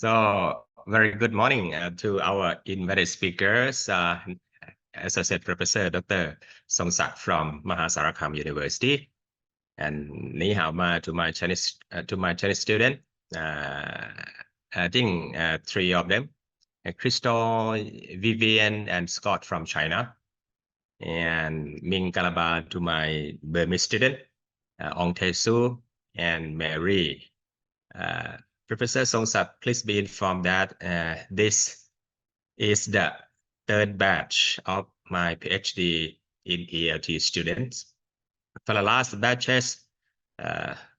So, very good morning to our invited speakers. As I said, Professor Dr. Songsak from Mahasarakham University, and ni hao ma to my Chinese student. I think three of them, Crystal, Vivian, and Scott from China, and Ming Kalaba to my Burmese student, Ong Tae Su and Mary. Professor Songsak, please be informed that this is the third batch of my PhD in ELT students. For the last batches,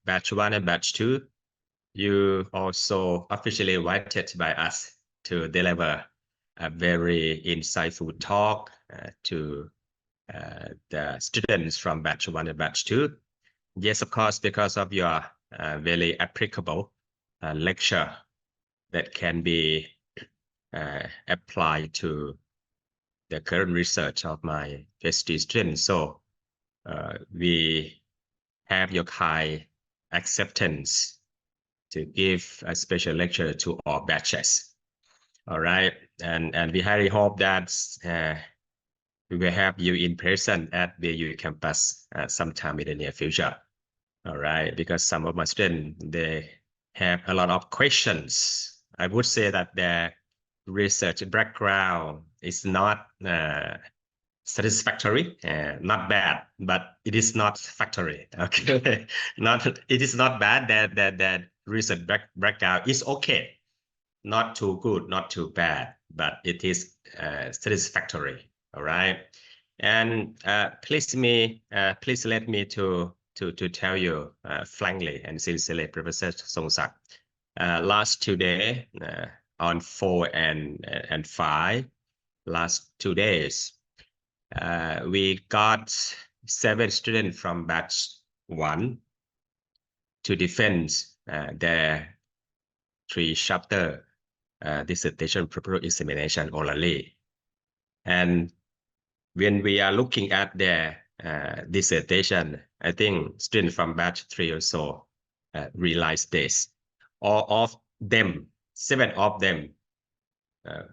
batch 1 and batch 2, you also officially invited by us to deliver a very insightful talk to the students from batch 1 and batch 2. Yes, of course, because of your very applicable lecture that can be applied to the current research of my PhD students. So we have your kind acceptance to give a special lecture to all batches. All right, and we highly hope that we will have you in person at BU campus sometime in the near future. All right, because some of my students, they have a lot of questions. I would say that their research background is not satisfactory, not bad, but it is not factory. Okay, it is not bad that research background is okay, not too good, not too bad, but it is satisfactory. All right, and please let me to tell you frankly and sincerely, Professor Songsak, last 2 days, on 4 and 5, last 2 days, we got 7 students from batch 1 to defend their 3-chapter dissertation proposal examination orally. And when we are looking at their dissertation, I think students from batch 3 or so realized this. All of them, 7 of them,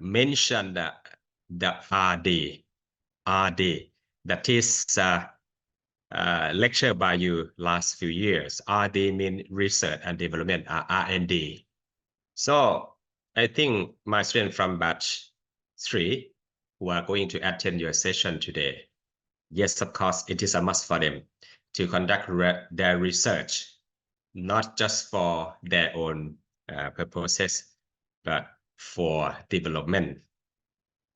mentioned the RD, that is lecture by you last few years. RD mean research and development, R&D. So I think my students from batch 3 who are going to attend your session today, yes, of course, it is a must for them to conduct their research, not just for their own purposes, but for development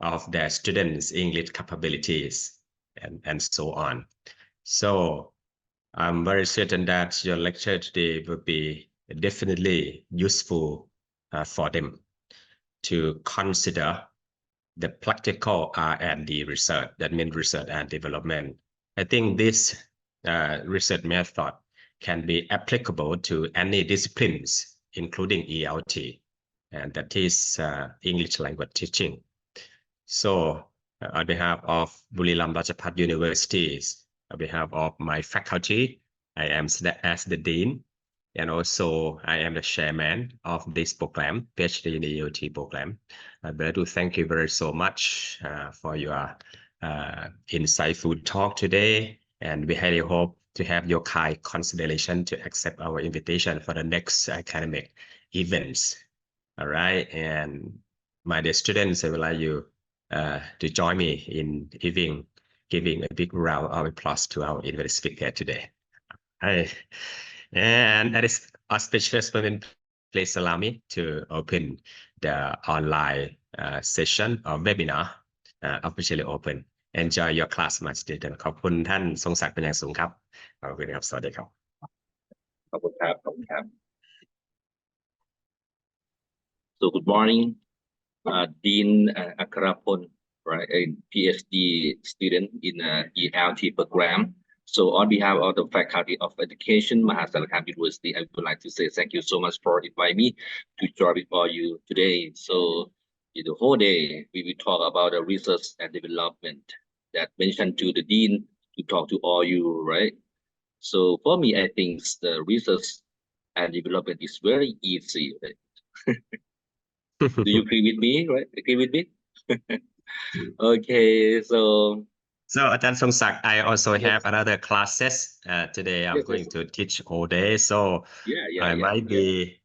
of their students' English capabilities and so on. So I'm very certain that your lecture today will be definitely useful for them to consider the practical R&D research, that means research and development. I think this research method can be applicable to any disciplines, including ELT, and that is English language teaching. So on behalf of Buriram Rajabhat Universities, on behalf of my faculty, I am as the Dean, and also I am the chairman of this program, PhD in the ELT program. I'd like to thank you very so much for your insightful talk today, and we highly hope to have your kind consideration to accept our invitation for the next academic events. All right, and my dear students, I would like you to join me in giving a big round of applause to our invited speaker today. Hi. And at this auspicious moment, please allow me to open the online session or webinar officially open. Enjoy your class, my student. ขอบคุณท่านทรงศักดิ์เป็นอย่างสูงครับขอบคุณครับสวัสดีครับ ขอบคุณครับขอบคุณครับ So good morning, Dean Akrapon, right, a PhD student in ELT program. So on behalf of the Faculty of Education, Mahasarakham University, I would like to say thank you so much for inviting me to join with all you today. So in the whole day, we will talk about the research and development that mentioned to the Dean to talk to all you, right? So for me, I think the research and development is very easy. Right? Do you agree with me, right? Agree with me? Okay, so So Ajahn Songsak, I also yes, have another classes. Today I'm yes, going yes. to teach all day, so I Yeah. might be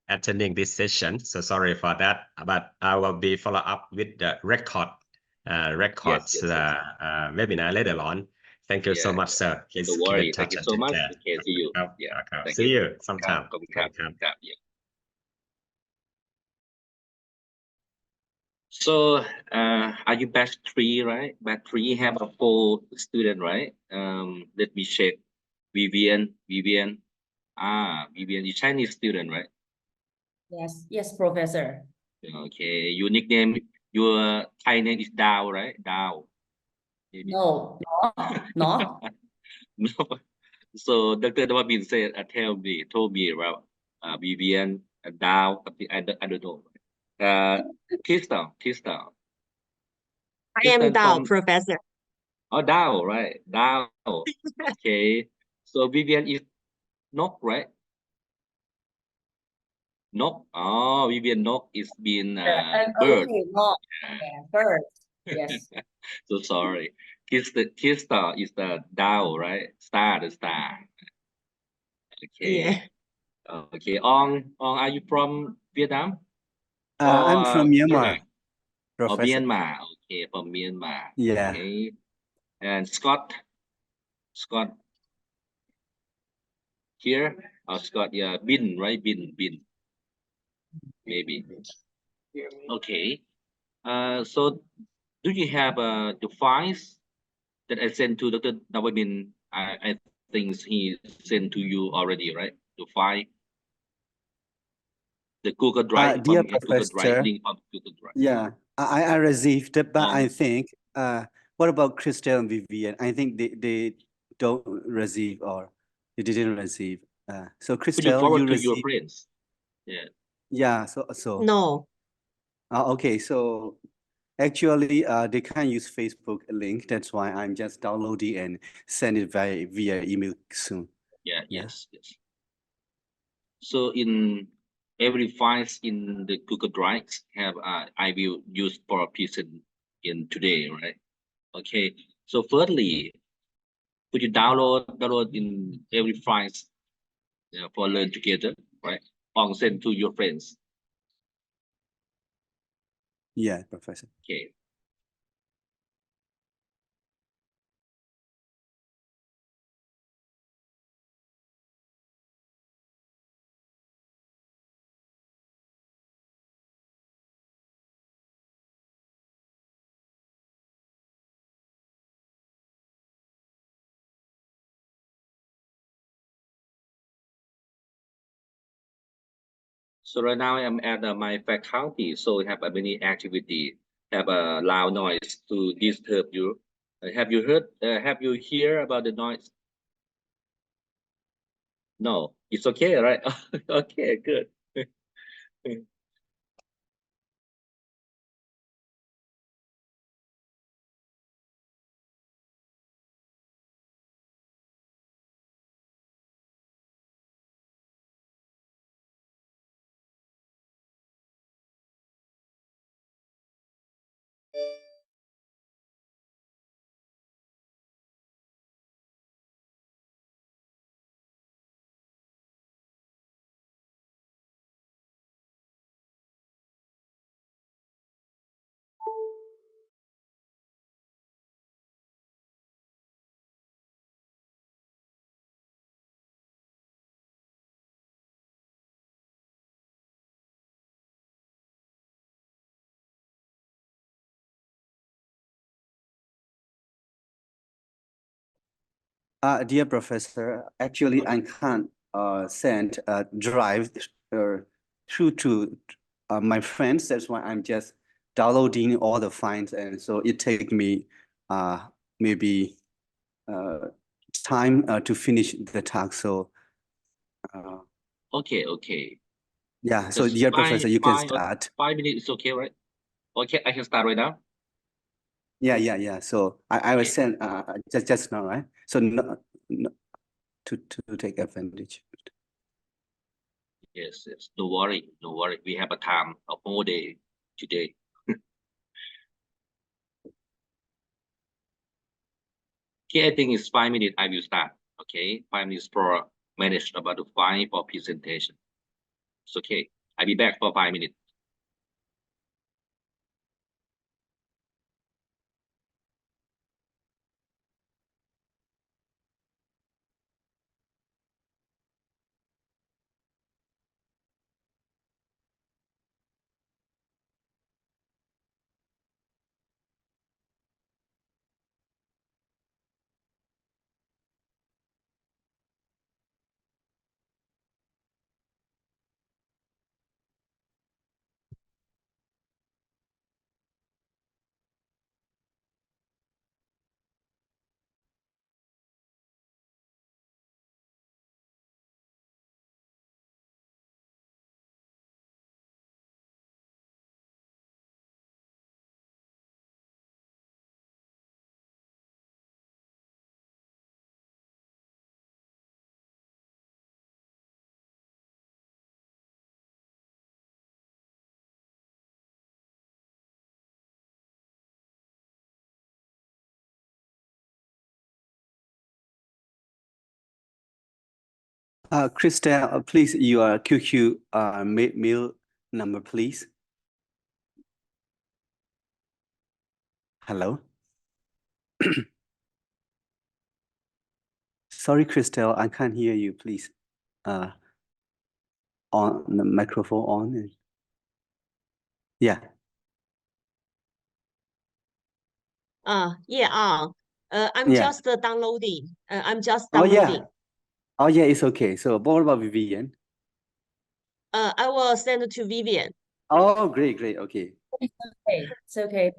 attending this session. So sorry for that, but I will be follow up with the Yes. webinar later on. Thank you so Yeah. much, sir. Please Don't keep in worry. Thank touch you and so take much. care. Okay, see you.ครับ Yeah. ครับ Thank See you. you ครับ sometime. ขอบคุณครับ ครับ ครับ Yeah. So, are you batch 3, right? Batch 3 have a 4 student, right? Let me check. Vivian. Vivian is Chinese student, right? Yes, Professor. Okay. Your nickname, your Thai name is Dao, right? Dao. Maybe. No, not. No. So Dr. Dawabin said, told me about Vivian, Dao, I don't know. Crystal. I am Dao, From Professor. Dao, right? Dao. Okay. So Vivian is Nok, right? Nok. Oh, Vivian Nok is been bird. Okay, not bird. Yes. So sorry. Crystal is the Dao, right? The star. Okay. Yeah. Okay. Are you from Vietnam? I'm from Myanmar, Thailand? Or Professor. Myanmar. Okay, from Myanmar. Yeah. Okay. And Scott here. Scott, yeah, Bin, right? Bin. Maybe. Okay. So do you have the files that I sent to Dr. Nawabin? I think he sent to you already, right? The file, the Google Drive, Dear from his Google Drive, Professor, link from Google Drive. yeah, I received it, but I Um, think, what about Crystal and Vivian? I think they don't receive or they didn't receive. So Could you Crystal, forward you to your received, friends? Yeah. yeah, so, No. okay, so actually, they can't use Facebook link. That's why I'm just downloading and send it via email soon. Yeah. Yeah. Yes. So in every files in the Google Drive have I will use for a present in today, right? Okay. So firstly, could you download in every files for learn together, right? Or send to your friends. Yeah, Professor. Okay. So right now I'm at my faculty, so we have many activity, have a loud noise to disturb you. Have you heard? Have you hear about the noise? No, it's okay, right? Okay, good. Dear Professor, actually I can't send drive through to my friends. That's why I'm just downloading all the files, and so it take me maybe time to finish the task. So Okay. yeah, so Just dear Professor, you can 5 minutes is okay, right? Okay, I can start right now. Yeah. So I will Okay. send just now, right? So no, to take advantage. Yes, yes. No worry, no worry. We have a time, a whole day today. Okay, I think it's 5 minutes. I will start. Okay, 5 minutes for manage about the file for presentation. It's okay. I'll be back for 5 minutes. Christelle, please, your QQ mail number, please. Hello. Sorry, Christelle, I can't hear you. Please, on the microphone on. Yeah. I'm Yeah. just downloading. I'm just Oh yeah. downloading. Oh yeah, it's okay. So what about Vivian? I will send it to Vivian. Oh, great, great. Okay. Okay, it's okay.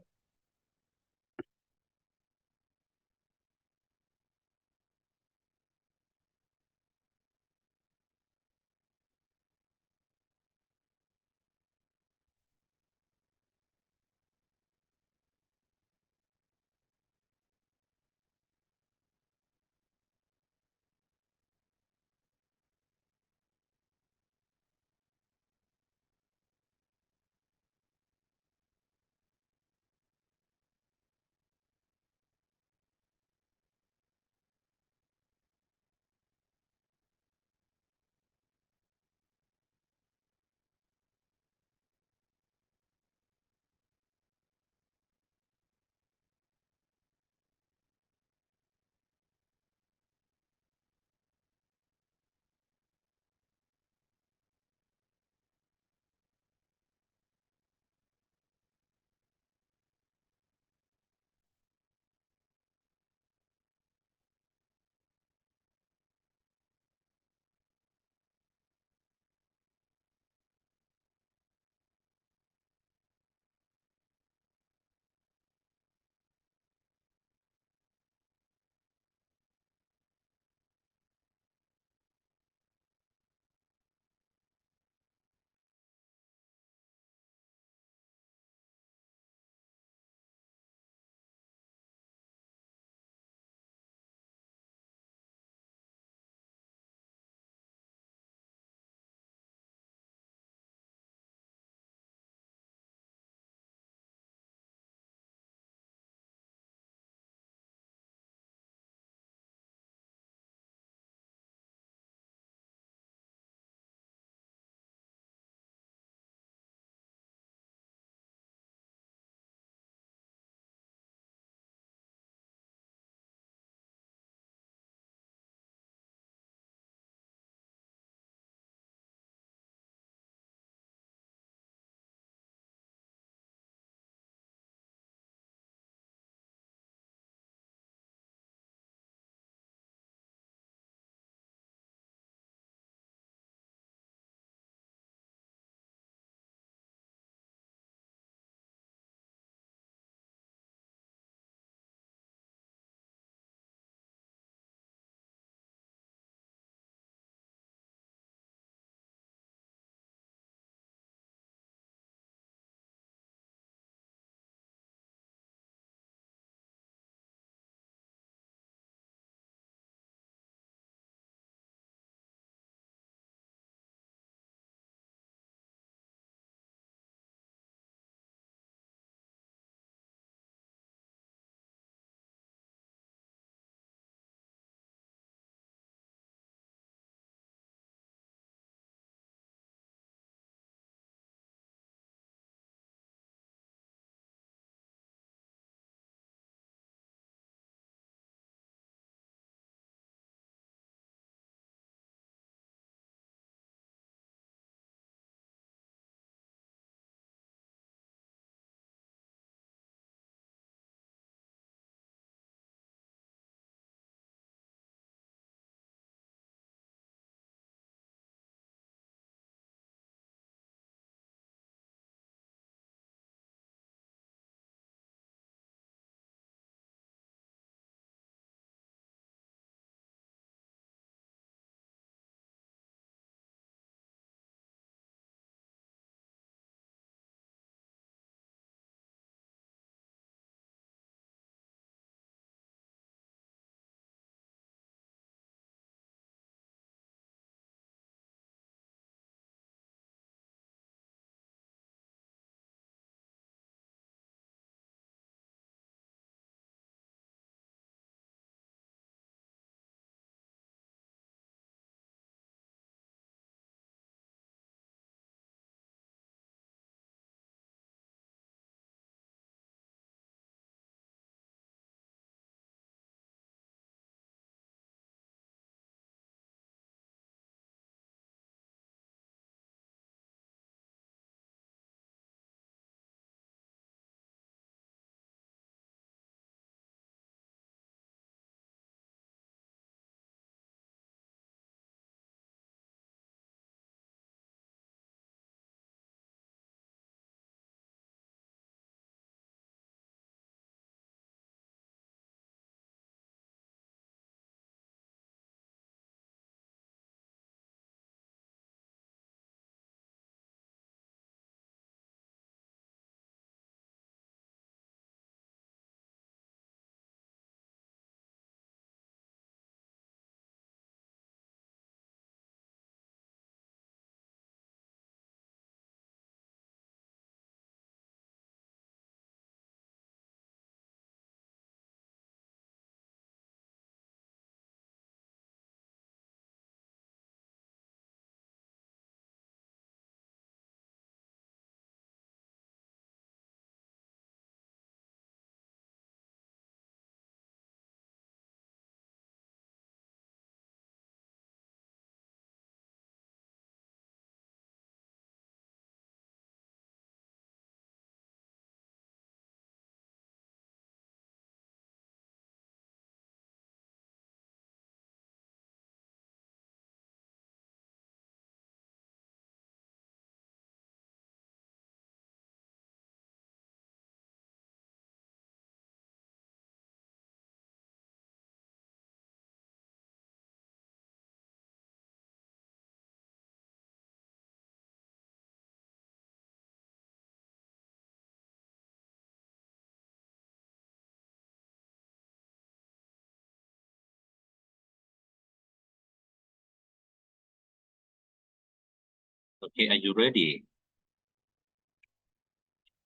Okay, are you ready?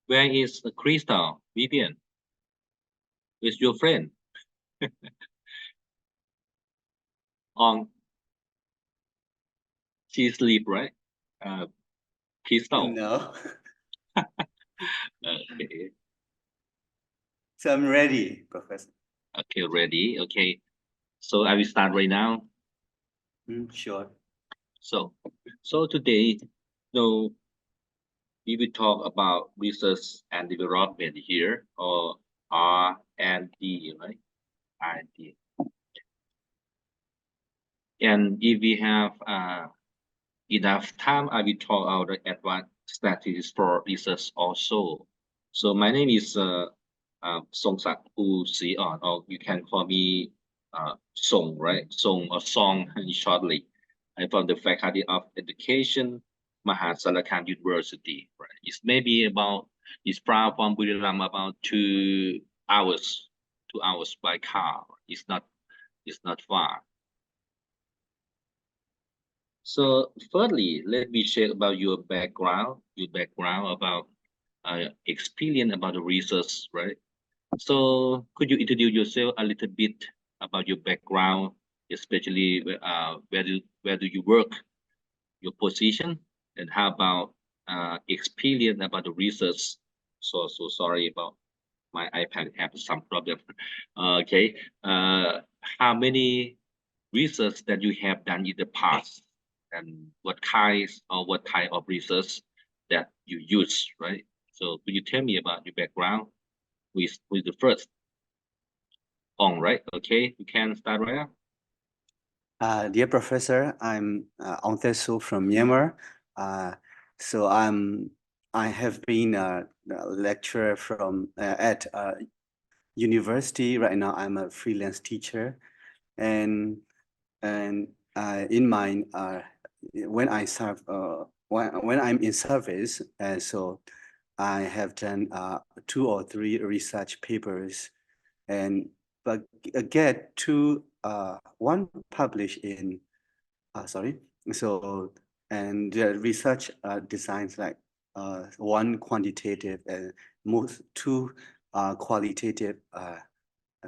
Where is Crystal, Vivian? Where's your friend? She sleep, right? Crystal. No. Okay. So I'm ready, Professor. Okay, ready. Okay. So I will start right now. Sure. So today, we will talk about research and development here, or R&D, right? R&D. And if we have enough time, I will talk about the advanced statistics for research also. So my name is Songsak Phusee-orn, or you can call me Song, right? Song or Song shortly. I'm from the Faculty of Education, Mahasarakham University. Right? It's far from Buriram about 2 hours, 2 hours by car. It's not far. So thirdly, let me share about your background about experience about the research, right? So could you introduce yourself a little bit about your background, especially where do you work, your position, and how about experience about the research? So sorry about my iPad have some problem. Okay, how many research that you have done in the past, and what type of research that you use, right? So could you tell me about your background with the first on, right? Okay, you can start right now. Dear Professor, I'm Aung Thae Soo from Myanmar. So I have been a lecturer from at university. Right now, I'm a freelance teacher, and in my when I serve when I'm in service, so I have done 2 or 3 research papers, and but get one published in and the research designs like one quantitative and most 2 qualitative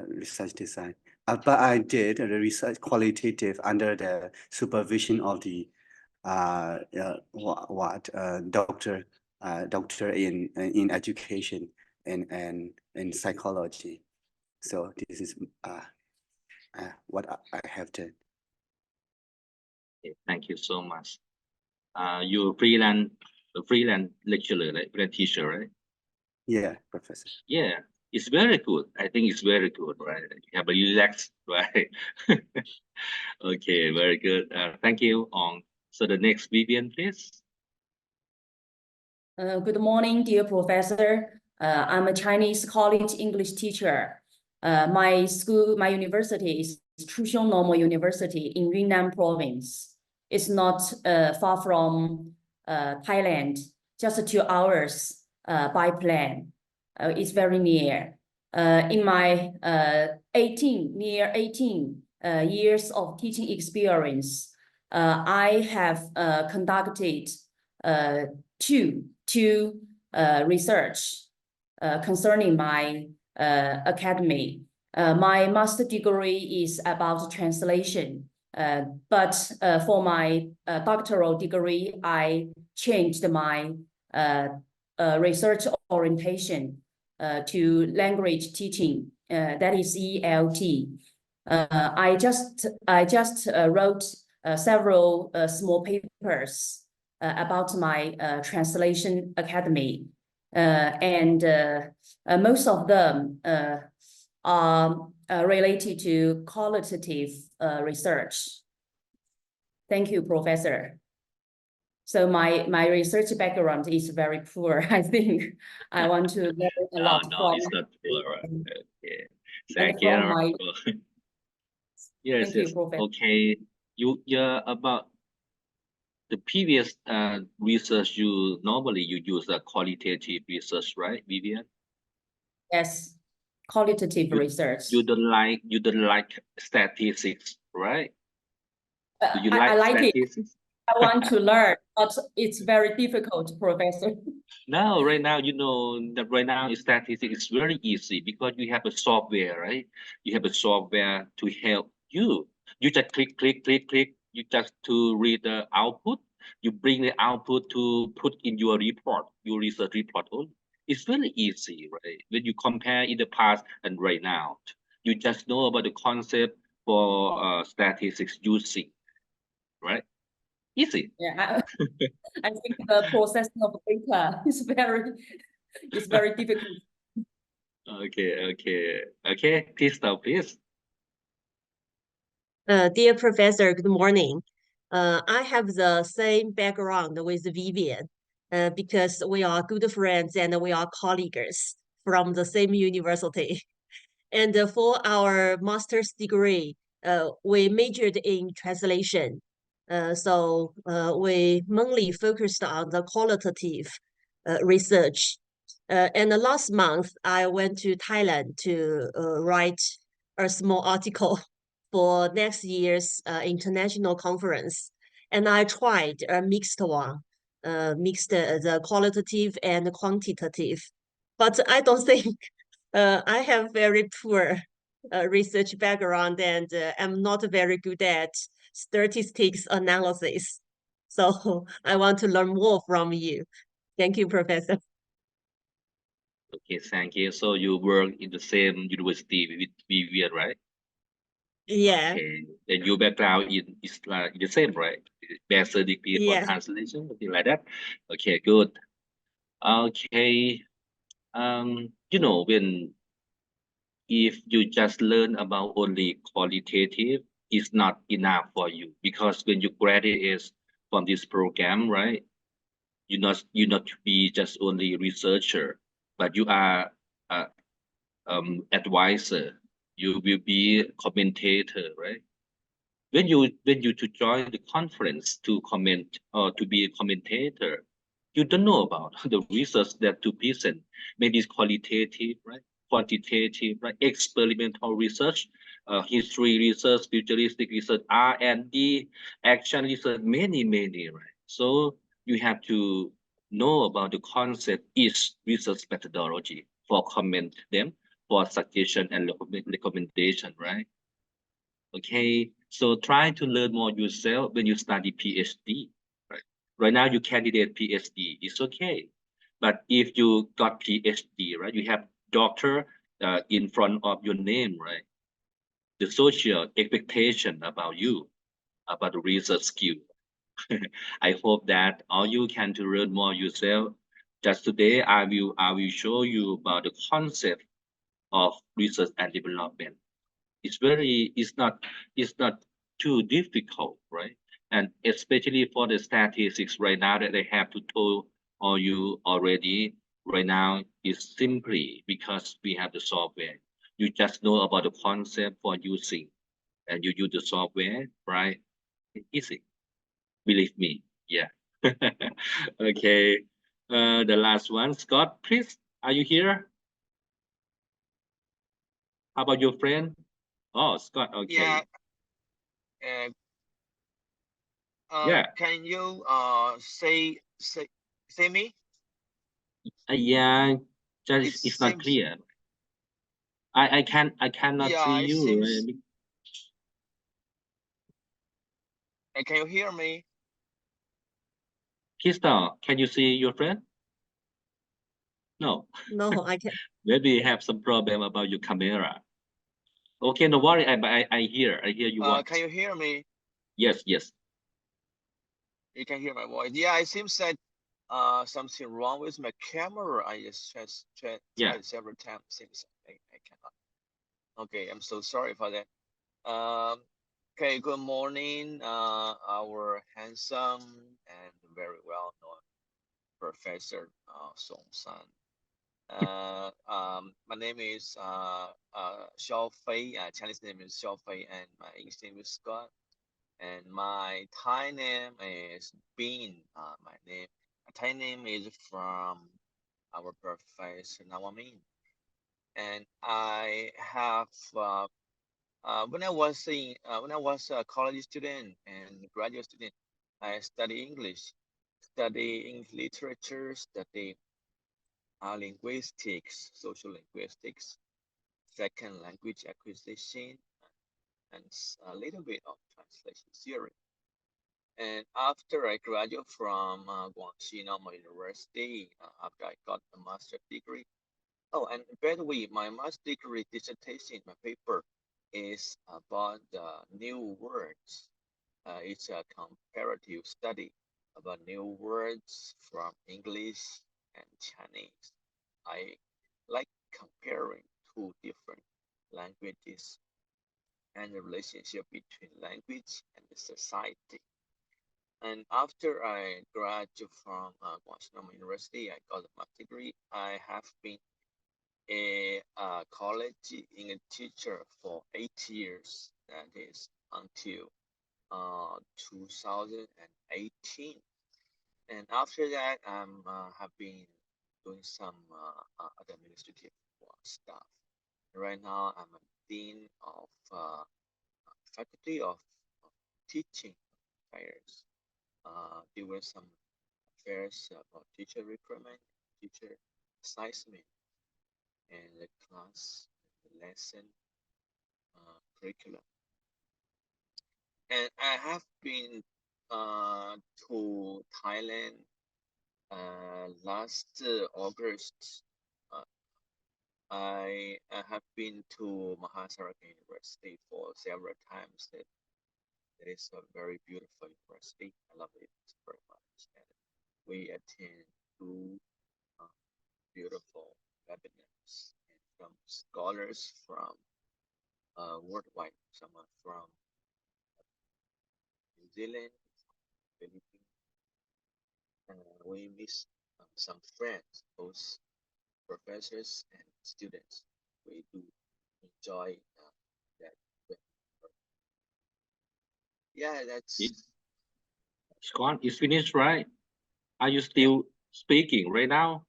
research design. But I did the research qualitative under the supervision of the doctor in education and in psychology. So this is what I have done. Okay, thank you so much. You're freelance lecturer, right? Freelance teacher, right? Yeah, Professor. Yeah, it's very good. I think it's very good, right? You have a relax, right? Okay, very good. Thank you. So the next Vivian, please. Good morning, dear professor. I'm a Chinese college English teacher. My university is Chuxiong Normal University in Yunnan province. It's not far from Thailand, just 2 hours by plane. It's very near. In my 18 years of teaching experience, I have conducted two research concerning my academy. My master degree is about translation, but for my doctoral degree, I changed my research orientation to language teaching, that is ELT. I just wrote several small papers about my translation academy, and most of them are related to qualitative research. Thank you, Professor. So my research background is very poor. I think I want to learn a lot No, from. it's not poor. Okay. Thank Thank you. you. Yes, Thank you, yes. Professor. Okay. Yeah, about the previous research, normally you use a qualitative research, right, Vivian? Yes, qualitative research. You don't like statistics, right? Do you I like statistics? I want to learn, but it's very difficult, Professor. No, right now, you know that right now statistics is very easy because you have a software, right? You have a software to help you. You just click. You just to read the output. You bring the output to put in your report, your research report. It's very easy, right? When you compare in the past and right now, you just know about the concept for statistics using, right? Easy. Yeah, I think the processing of data is very difficult. Okay. Crystal, please. Dear Professor, good morning. I have the same background with Vivian because we are good friends and we are colleagues from the same university. And for our master's degree, we majored in translation. So we mainly focused on the qualitative research. And last month, I went to Thailand to write a small article for next year's international conference. And I tried a mixed one, mixed the qualitative and quantitative. But I don't think I have very poor research background and I'm not very good at statistics analysis. So I want to learn more from you. Thank you, Professor. Okay, thank you. So you work in the same university with Vivian, right? Yeah. Okay. And your background is the same, right? Bachelor degree for Yeah. translation, something like that. Okay, good. Okay. You know, when if you just learn about only qualitative, it's not enough for you because when you graduate from this program, right? You not to be just only researcher, but you are a advisor. You will be commentator, right? When you to join the conference to comment or to be a commentator, you don't know about the research that to present. Maybe it's qualitative, right? Quantitative, right? Experimental research, history research, futuristic research, R&D, action research, many, right? So you have to know about the concept each research methodology for comment them, for suggestion and recommendation, right? Okay, so try to learn more yourself when you study PhD, right? Right now you candidate PhD, it's okay. But if you got PhD, right, you have doctor in front of your name, right? The social expectation about you, about the research skill. I hope that all you can to learn more yourself. Just today, I will show you about the concept of research and development. It's not too difficult, right? And especially for the statistics right now that they have to tell all you already right now is simply because we have the software. You just know about the concept for using and you use the software, right? It's easy. Believe me. Yeah. Okay. The last one, Scott, please. Are you here? How about your friend? Oh, Scott. Okay. Yeah. Yeah. Can you say me? Yeah, just it's not seems- clear. I cannot Yeah, see it you. seems- Can you hear me? Krista, can you see your friend? No. No, I can. Maybe you have some problem about your camera. Okay, no worry. I hear you. Can you hear me? Yes. You can hear my voice. Yeah, it seems that something wrong with my camera. I just tried several times. Seems I cannot. Okay, I'm so sorry for that. Okay, good morning, our handsome and very well known Professor Songsak. My name is Xiao Fei. Chinese name is Xiao Fei, and my English name is Scott. And my Thai name is Bean. My Thai name is from our Professor Nawamin. And I have when I was a college student and graduate student, I study English, studying literature, studying linguistics, social linguistics, second language acquisition, and a little bit of translation theory. And after I graduated from Guangxi Normal University, after I got a master's degree. Oh, and by the way, my master's degree dissertation, my paper is about new words. It's a comparative study about new words from English and Chinese. I like comparing two different languages and the relationship between language and the society. And after I graduated from Guangxi Normal University, I got a master's degree. I have been a college English teacher for 8 years. That is until 2018. And after that, have been doing some other administrative stuff. Right now, I'm a dean of faculty of teaching affairs, doing some affairs about teacher recruitment, teacher assessment, and the class, the lesson, curriculum. And I have been to Thailand last August. I have been to Mahasarakham University for several times. It is a very beautiful university. I love it very much. And we attend two beautiful webinars from scholars from worldwide. Some are from New Zealand, Philippines. We miss some friends, both professors and students. We do enjoy that. Yeah, that's. Scott is finished, right? Are you still speaking right now?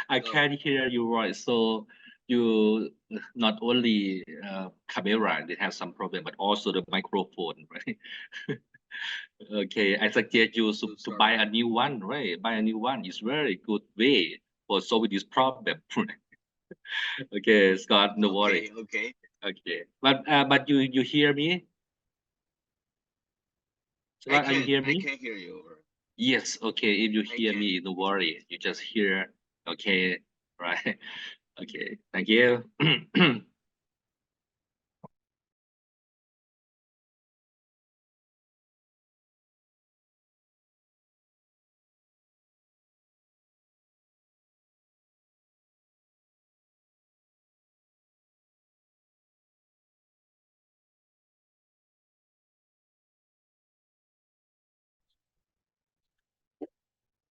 I can't hear your voice. So you not only camera that has some problem, but also the microphone, right? Okay, I suggest you to buy a new one, right? Buy a new one is very good way for solving this problem. Okay, Scott, no worry. Okay. Okay, but you hear me? Scott, are you hear me? I can hear you. Yes, okay. If you hear me, don't worry. You just hear, okay, right? Okay, thank you.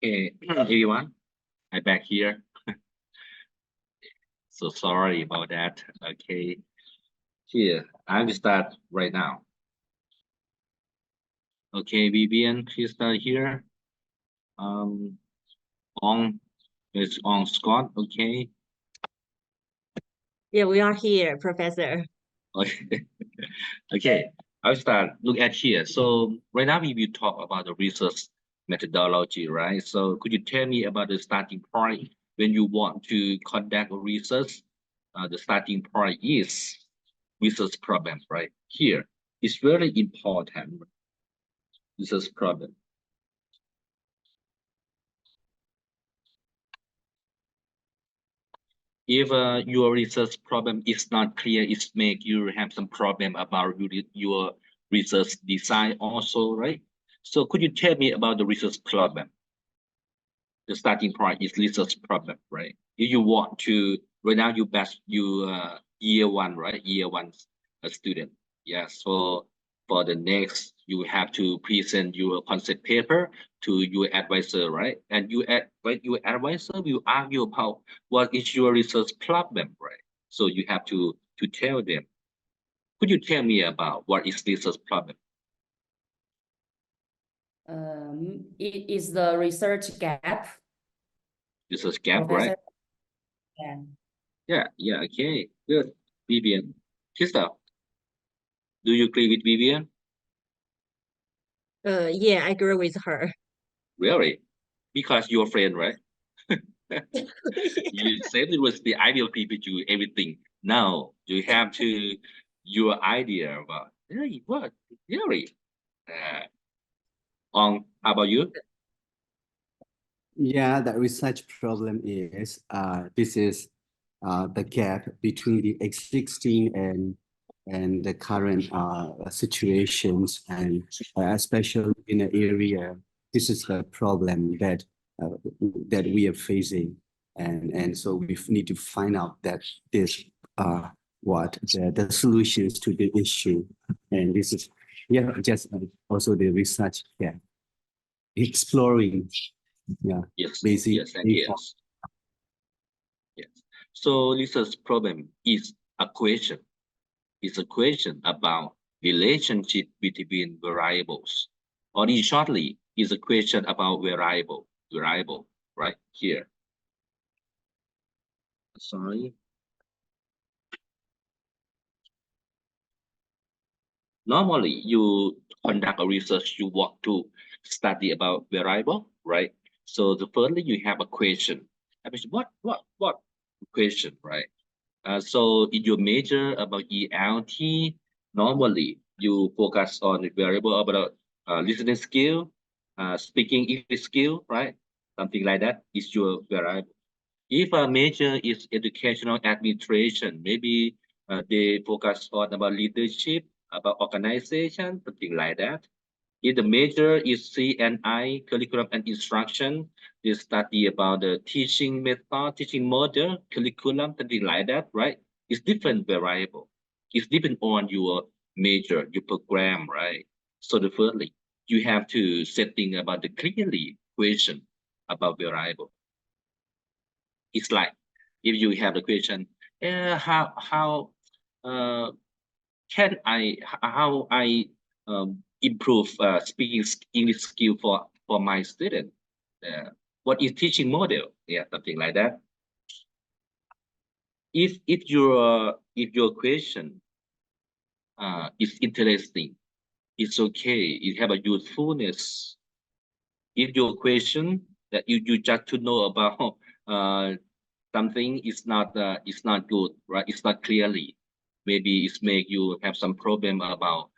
Okay, everyone, I'm back here. So sorry about that. Okay, here, I will start right now. Okay, Vivian, please start here. It's on Scott, okay? Yeah, we are here, Professor. Okay, okay, I'll start. Look at here. So right now we will talk about the research methodology, right? So could you tell me about the starting point when you want to conduct a research? The starting point is research problem, right? Here, it's very important. Research problem. If your research problem is not clear, it make you have some problem about your research design also, right? So could you tell me about the research problem? The starting point is research problem, right? If you want to, right now you year one, right? Year one student. Yeah, so for the next, you have to present your concept paper to your advisor, right? And your advisor will argue about what is your research problem, right? So you have to tell them. Could you tell me about what is research problem? It is the research gap. Research gap, Professor. right? Yeah, okay, good. Vivian, Krista, do you agree with Vivian? Yeah, I agree with her. Really? Because you're a friend, right? You said it was the ideal people do everything. Now you have to your idea about hey, what really? How about you? Yeah, the research problem is this is the gap between the existing and the current situations, and especially in the area, this is the problem that we are facing, and so we need to find out that this what the solutions to the issue, and this is just also the research gap, exploring Yes, basic yes, and yes. Yes. So research problem is a question. It's a question about relationship between variables. Or in shortly, is a question about variable, right here. Sorry. Normally, you conduct a research, you want to study about variable, right? So the firstly, you have a question. What question, right? So in your major about ELT, normally you focus on the variable about listening skill, speaking English skill, right? Something like that is your variable. If a major is educational administration, maybe they focus on about leadership, about organization, something like that. If the major is CNI, curriculum and instruction, they study about the teaching method, teaching model, curriculum, something like that, right? It's different variable. It's depend on your major, your program, right? So the firstly, you have to setting about the clearly question about variable. It's like if you have the question, how uh, can I improve speaking English skill for my student? What is teaching model? Yeah, something like that. If your question is interesting, it's okay. It have a usefulness. If your question that you just to know about something is not good, right? It's not clearly. Maybe it's make you have some problem about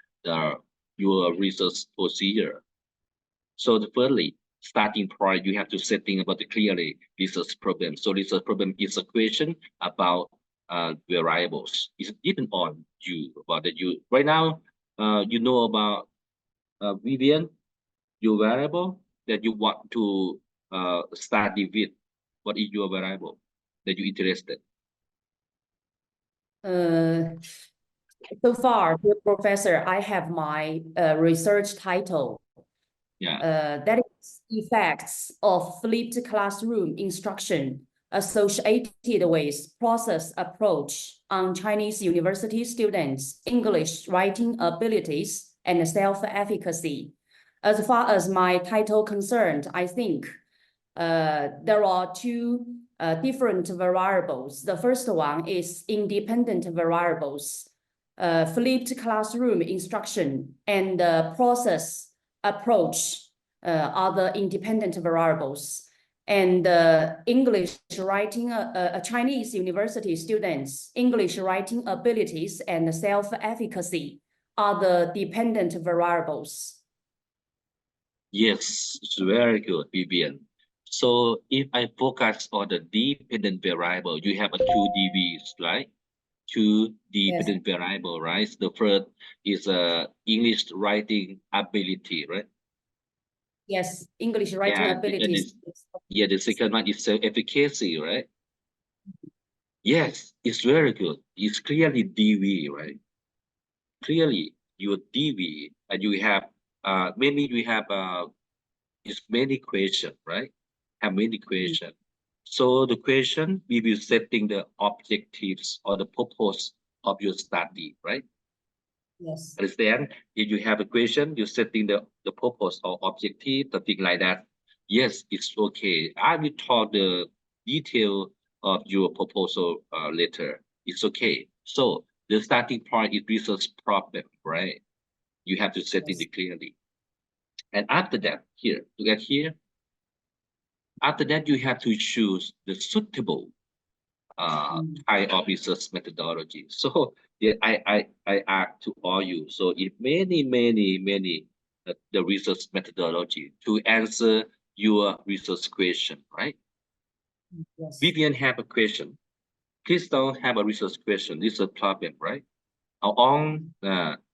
your research procedure. So the firstly, starting point, you have to setting about the clearly research problem. So research problem is a question about variables. It's depend on you about that. You right now, you know about Vivian, your variable that you want to study with. What is your variable that you interested? So far, dear Professor, I have my research title. Yeah. That is effects of flipped classroom instruction associated with process approach on Chinese university students' English writing abilities and self-efficacy. As far as my title concerned, I think there are two different variables. The first one is independent variables, flipped classroom instruction and process approach are the independent variables. And English writing, Chinese university students' English writing abilities and self-efficacy are the dependent variables. Yes, it's very good, Vivian. So if I focus on the dependent variable, you have a two DVs, right? Two dependent variable, right? The first is English writing ability, right? Yes, English writing abilities. The second one is efficacy, right? Yes, it's very good. It's clearly DV, right? Clearly your DV, and you have maybe you have it's many questions, right? Have many questions. So the question we will setting the objectives or the purpose of your study, right? Yes. Understand? If you have a question, you're setting the purpose or objective, something like that. Yes, it's okay. I will talk the detail of your proposal later. It's okay. So the starting point is research problem, right? You have to set it clearly. And after that, here, look at here. After that, you have to choose the suitable type of research methodology. So yeah, I ask to all you. So if many the research methodology to answer your research question, right? Yes. Vivian have a question. Crystal have a research question. This is a problem, right? On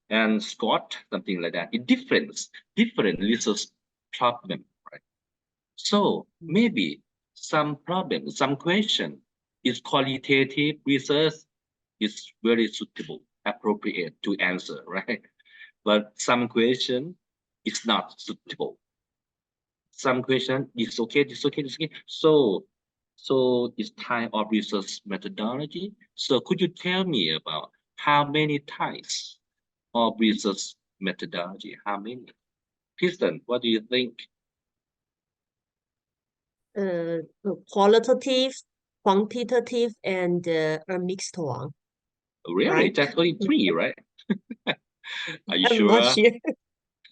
and Scott, something like that. It different research problem, right? So maybe some problem, some question is qualitative research is very suitable, appropriate to answer, right? But some question is not suitable. Some question is okay, it's okay, it's okay. So it's type of research methodology. So could you tell me about how many types of research methodology? How many? Kristen, what do you think? Qualitative, quantitative, and a mixed one. Really? Right? Just only 3, right? Are you I'm sure? not sure.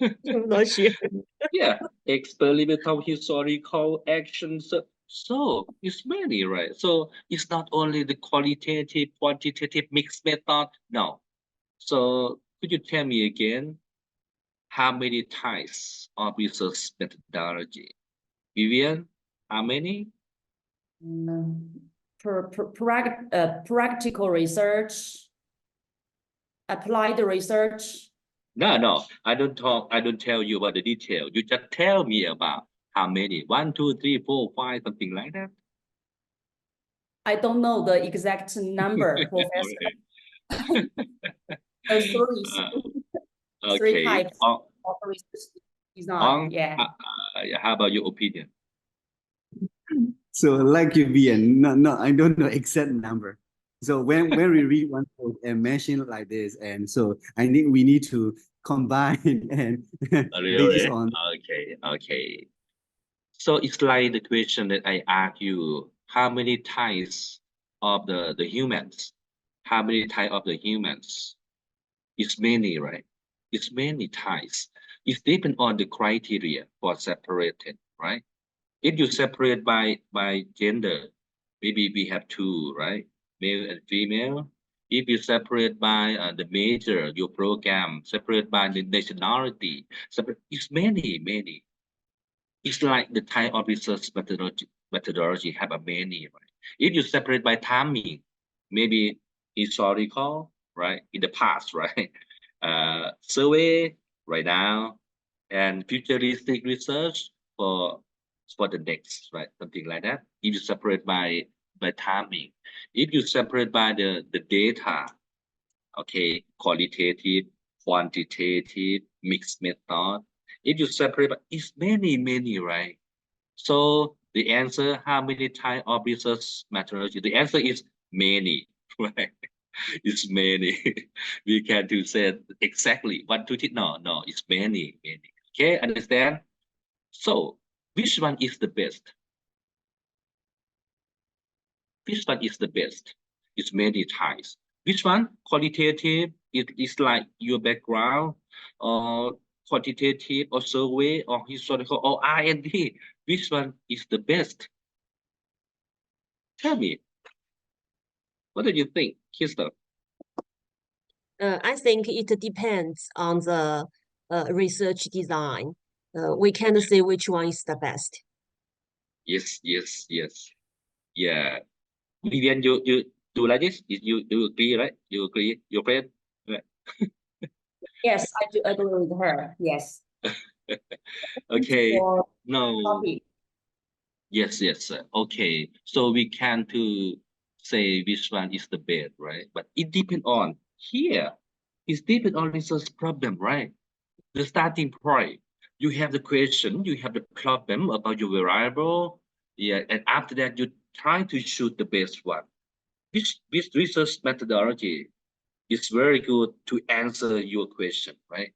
I'm not sure. Yeah, experimental historical actions. So it's many, right? So it's not only the qualitative, quantitative mixed method. No. So could you tell me again how many types of research methodology? Vivian, how many? Practical research, applied research. No, I don't tell you about the detail. You just tell me about how many. 1, 2, 3, 4, 5, something like that. I don't know the exact number, Professor. Three Okay. types of research design. Yeah. How about your opinion? So like you, Vian, no, I don't know exact number. So when we read one book and mention like this, and so we need to combine and based on. Okay. So it's like the question that I asked you: how many types of the humans? How many types of the humans? It's many, right? It's many types. It depends on the criteria for separated, right? If you separate by gender, maybe we have 2, right? Male and female. If you separate by the major, your program, separate by the nationality, separate, it's many. It's like the type of research methodology have a many, right? If you separate by timing, maybe historical, right? In the past, right? Survey right now, and futuristic research for the next, right? Something like that. If you separate by timing, if you separate by the data, okay, qualitative, quantitative, mixed method. If you separate, but it's many, right? So the answer, how many type of research methodology? The answer is many, right? It's many. We can't do say exactly 1, 2, 3. No, it's many. Okay, understand? So which one is the best? Which one is the best? It's many types. Which one? Qualitative, it is like your background, or quantitative, or survey, or historical, or R&D. Which one is the best? Tell me. What do you think, Kirsten? I think it depends on the research design. We can't say which one is the best. Yes. Yeah. Vivian, you do like this? You agree, right? You agree, your friend? Right. Yes, I do agree with her. Yes. Okay. For No. topic. Yes. Okay. So we can to say which one is the best, right? But it depends on here. It's depend on research problem, right? The starting point. You have the question, you have the problem about your variable. Yeah, and after that you try to choose the best one. Which research methodology is very good to answer your question, right?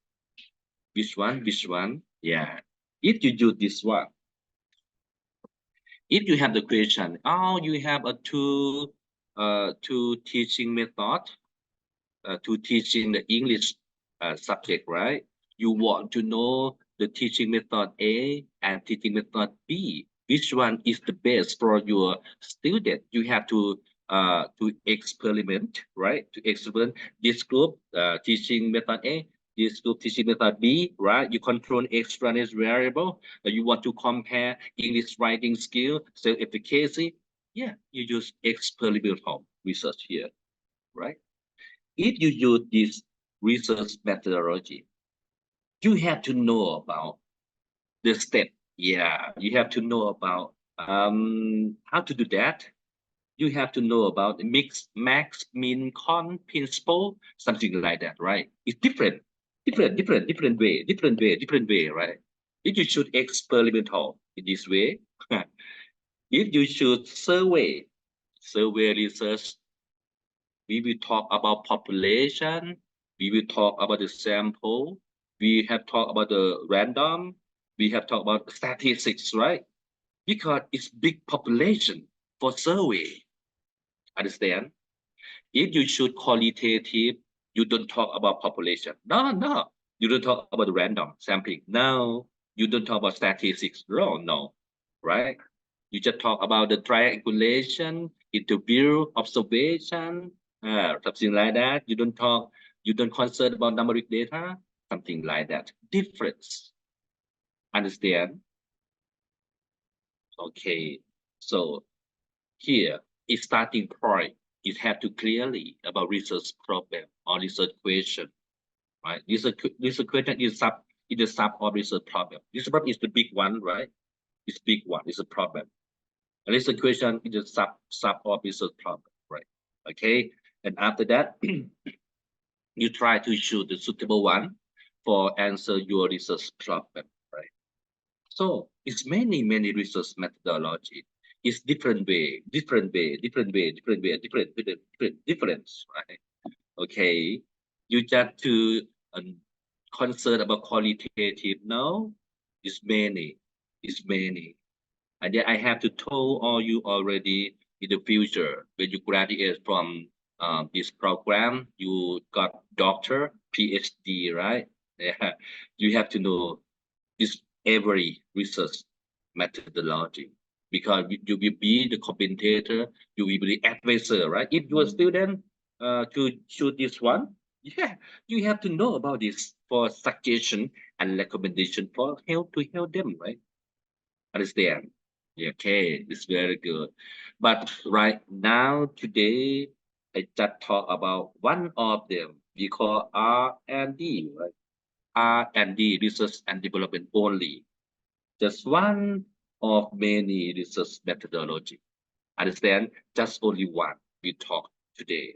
Which one? Yeah. If you do this one, if you have the question, oh, you have a two teaching method, to teaching the English subject, right? You want to know the teaching method A and teaching method B. Which one is the best for your student? You have to experiment, right? To experiment this group teaching method A, this group teaching method B, right? You control extraneous variable. You want to compare English writing skill, self-efficacy. Yeah, you use experimental research here, right? If you use this research methodology, you have to know about the step. Yeah, you have to know about how to do that. You have to know about the mix, max, min, con principle, something like that, right? It's different way, right? If you should experimental in this way, if you should survey research, we will talk about population, we will talk about the sample, we have talked about the random, we have talked about statistics, right? Because it's big population for survey. Understand? If you shoot qualitative, you don't talk about population. No. You don't talk about the random sampling. No. You don't talk about statistics. No. Right? You just talk about the triangulation, interview, observation, something like that. You don't concern about numeric data, something like that. Difference. Understand? Okay. So here is starting point. It have to clearly about research problem or research question, right? Research question is the sub of research problem. Research problem is the big one, right? It's big one. It's a problem. And research question is the sub of research problem, right? Okay. And after that, you try to choose the suitable one for answer your research problem, right? So it's many research methodology. It's different difference, right? Okay, you just to concern about qualitative. No, it's many, and then I have to tell all you already in the future when you graduate from this program, you got doctor, PhD, right? Yeah, you have to know this every research methodology because you will be the commentator, you will be the advisor, right? If you are student to choose this one, yeah, you have to know about this for suggestion and recommendation for help to help them, right? Understand? Okay, it's very good. But right now, today, I just talk about one of them. We call R&D, right? R&D, research and development only. Just one of many research methodology. Understand? Just only one we talk today.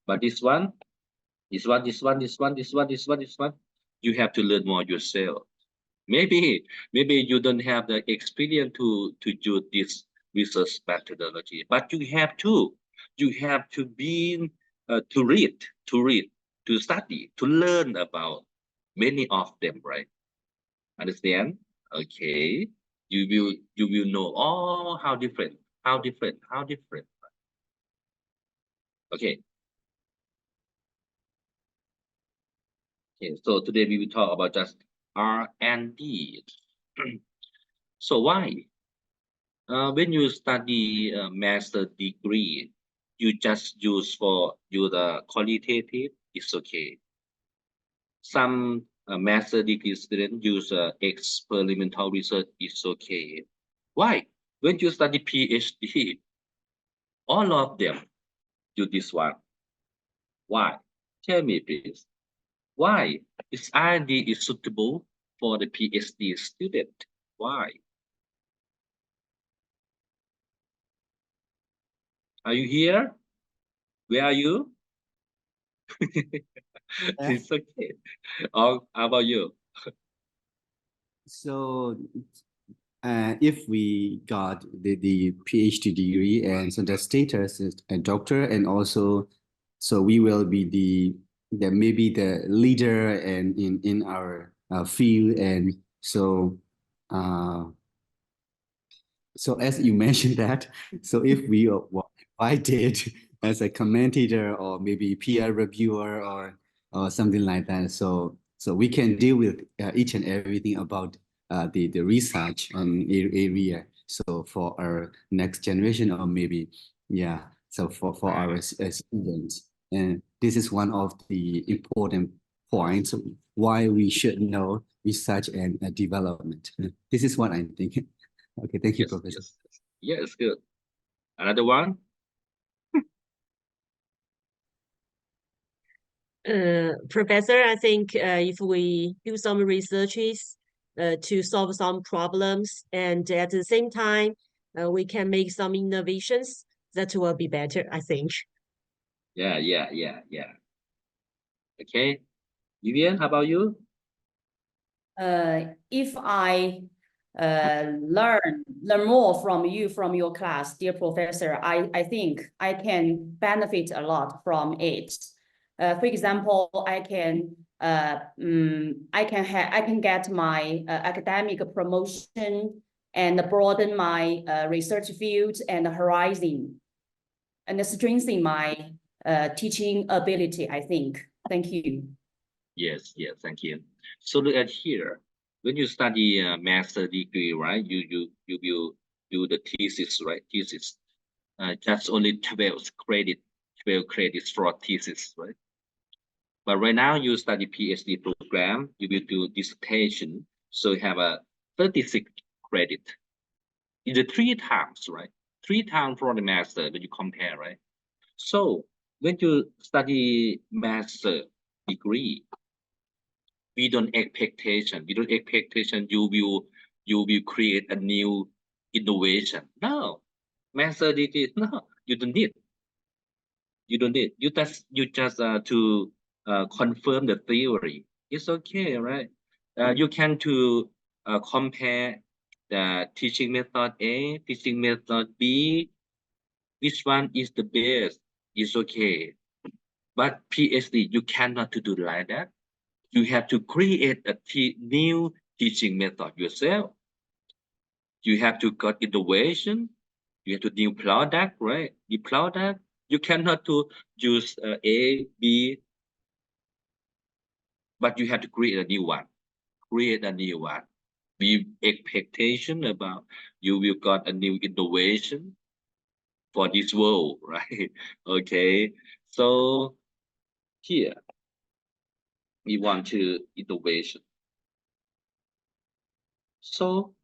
But this one, you have to learn more yourself. Maybe you don't have the experience to do this research methodology, but you have to be to read, to study, to learn about many of them, right? Understand? Okay. You will know how different. Okay. Okay. So today we will talk about just R&D. So why? When you study a master degree, you just use for the qualitative, it's okay. Some master degree students use experimental research, it's okay. Why? When you study PhD, all of them do this one. Why? Tell me, please. Why is R&D is suitable for the PhD student? Why? Are you here? Where are you? It's okay. How about you? So if we got the PhD degree and so the status is a doctor, and also so we will be the maybe the leader and in our field, and so so as you mentioned that, so if we were invited as a commentator or maybe peer reviewer or something like that, so So we can deal with each and everything about the research area. So for our next generation, or maybe, yeah, so for our students. And this is one of the important points why we should know research and development. This is what I'm thinking. Okay, thank you, Yes, Professor. yes, good. Another one? Professor, I think if we do some researches to solve some problems, and at the same time, we can make some innovations, that will be better, I think. Yeah. Okay. Vivian, how about you? If I learn more from you, from your class, dear professor, I think I can benefit a lot from it. For example, I can get my academic promotion and broaden my research field and horizon, and strengthen my teaching ability, I think. Thank you. Yes, thank you. So look at here. When you study a master degree, right? You will do the thesis, right? Thesis. Just only 12 credits for thesis, right? But right now you study PhD program, you will do dissertation, so you have a 36 credit. It's 3 times, right? 3 times for the master when you compare, right? So when you study master degree, we don't expectation you will create a new innovation. No, master degree, no, you don't need. You just to confirm the theory. It's okay, right? You can to compare the teaching method A, teaching method B, which one is the best. It's okay. But PhD, you cannot to do like that. You have to create a new teaching method yourself. You have to got innovation. You have to new product, right? The product, you cannot to use A, B, but you have to create a new one. Create a new one. Be expectation about you will got a new innovation for this world, right? Okay. So here we want to innovation. So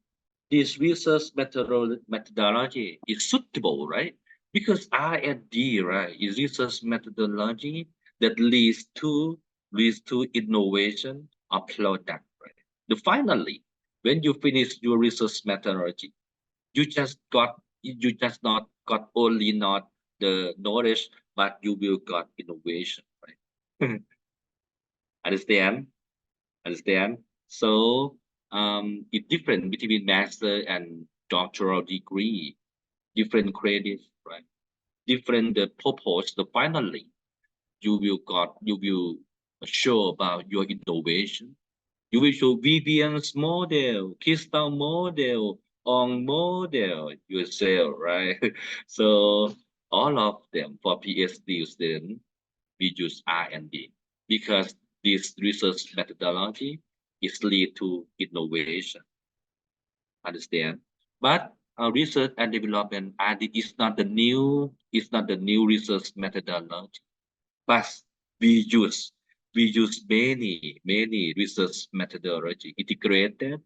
this research methodology is suitable, right? Because R&D, right, is research methodology that leads to innovation or product, right? Finally, when you finish your research methodology, you just not got only not the knowledge, but you will got innovation, right? Understand? So it's different between master and doctoral degree, different credits, right? Different purpose. So finally, you will show about your innovation. You will show Vivian's model, Crystal model, on model yourself, right? So all of them for PhD students, we use R&D because this research methodology is lead to innovation. Understand? But research and development R&D is not the new research methodology. But we use many research methodology integrated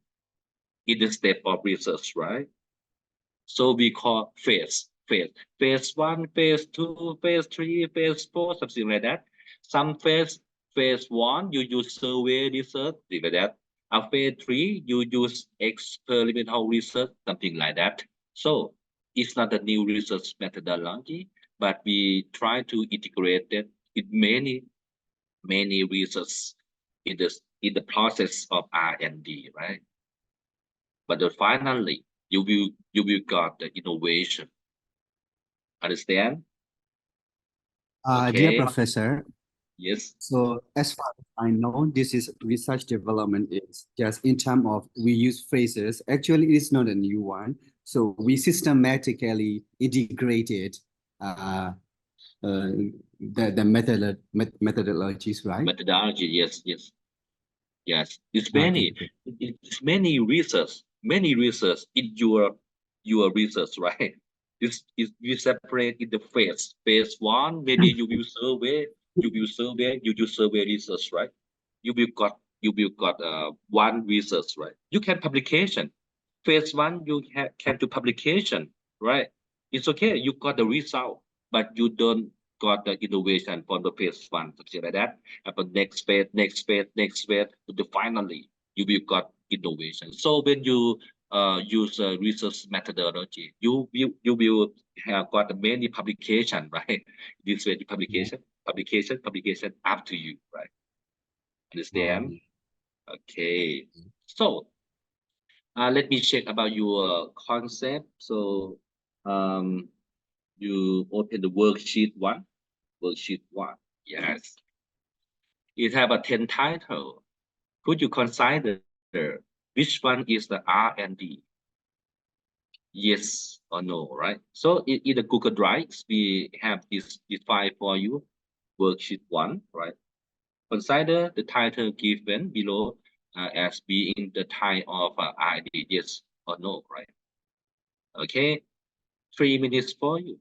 in the step of research, right? So we call phase 1, phase 2, phase 3, phase 4, something like that. Some phase 1 you use survey research, things like that. Phase 3 you use experimental research, something like that. So it's not a new research methodology, but we try to integrate it in many research in the process of R&D, right? But finally, you will got the innovation. Understand? Dear Okay. Professor, Yes. so as far as I know, this is research development is just in terms of we use phrases. Actually, it's not a new one. So we systematically integrated the methodologies, right? Methodology, yes. Yes, it's many research in your research, right? It's you separate in the phase one, maybe you will survey, you do survey research, right? You will got one research, right? You can publication. Phase one, you can do publication, right? It's okay, you got the result, but you don't got the innovation from the phase one, something like that. But next phase, finally you will got innovation. So when you use a research methodology, you will have got many publication, right? This way, publication up to you, right? Understand? Okay. So let me check about your concept. So you open the worksheet one. Worksheet one. Yes. It have a 10 title. Could you consider which one is the R&D? Yes or no, right? So in the Google Drive, we have this file for you, worksheet one, right? Consider the title given below as being the type of R&D, yes or no, right? Okay, 3 minutes for you.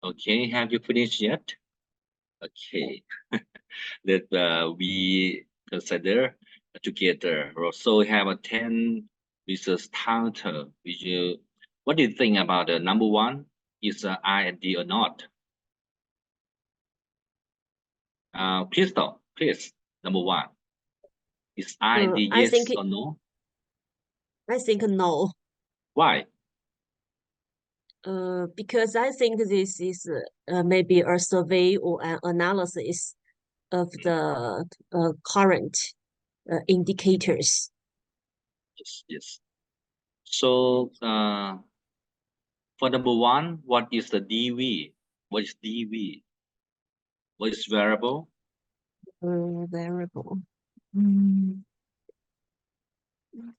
Okay, have you finished yet? Okay, that we consider together. Also have a 10 research title. What do you think about the number one? Is R&D or not? Crystal, please. Number one. Is R&D I yes think or no? no. Why? Because I think this is maybe a survey or an analysis of the current indicators. Yes. So for number one, what is the DV? What is DV? What is variable? Variable.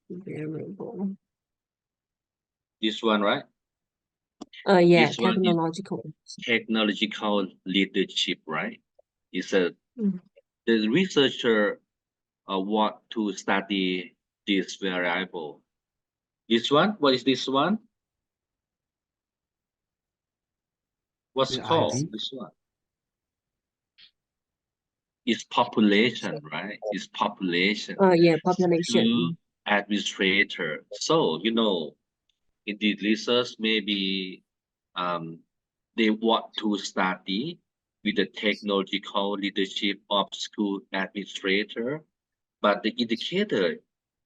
Variable. This one, right? Yeah, This one is technological. technological leadership, right? It's a Mm. the researcher want to study this variable. This one, what is this one? What's The called ID? this one? It's population, right? It's population. Yeah, population. To administrator. So in the research, maybe they want to study with the technological leadership of school administrator, but the indicator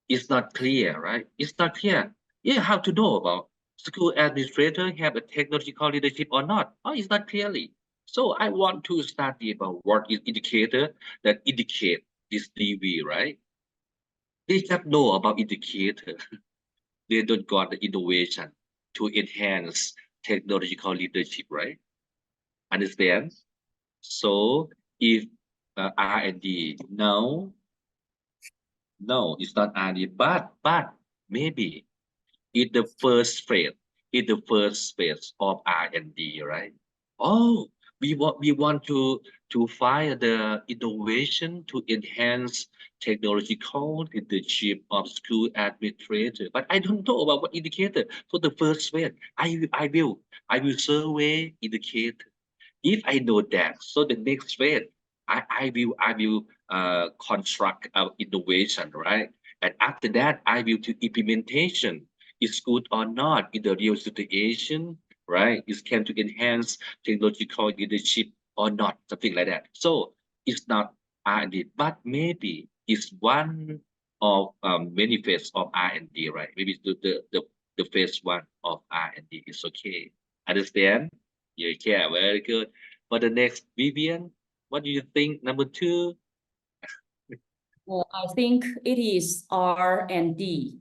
is not clear, right? It's not clear. Yeah, how to know about school administrator have a technological leadership or not? Oh, it's not clearly. So I want to study about what is indicator that indicate this DV, right? They just know about indicator. They don't got the innovation to enhance technological leadership, right? Understand? So if R&D, no, it's not R&D, but maybe in the first phase of R&D, right? Oh, we want to find the innovation to enhance technological leadership of school administrator. But I don't know about what indicator. So the first phase, I will survey indicator. If I know that, so the next phase, I will construct innovation, right? And after that, I will do implementation. Is good or not in the real situation, right? Is can to enhance technological leadership or not, something like that. So it's not R&D, but maybe it's one of many phases of R&D, right? Maybe the phase one of R&D is okay. Understand? Yeah, very good. For the next, Vivian, what do you think? Number two? I think it is R&D.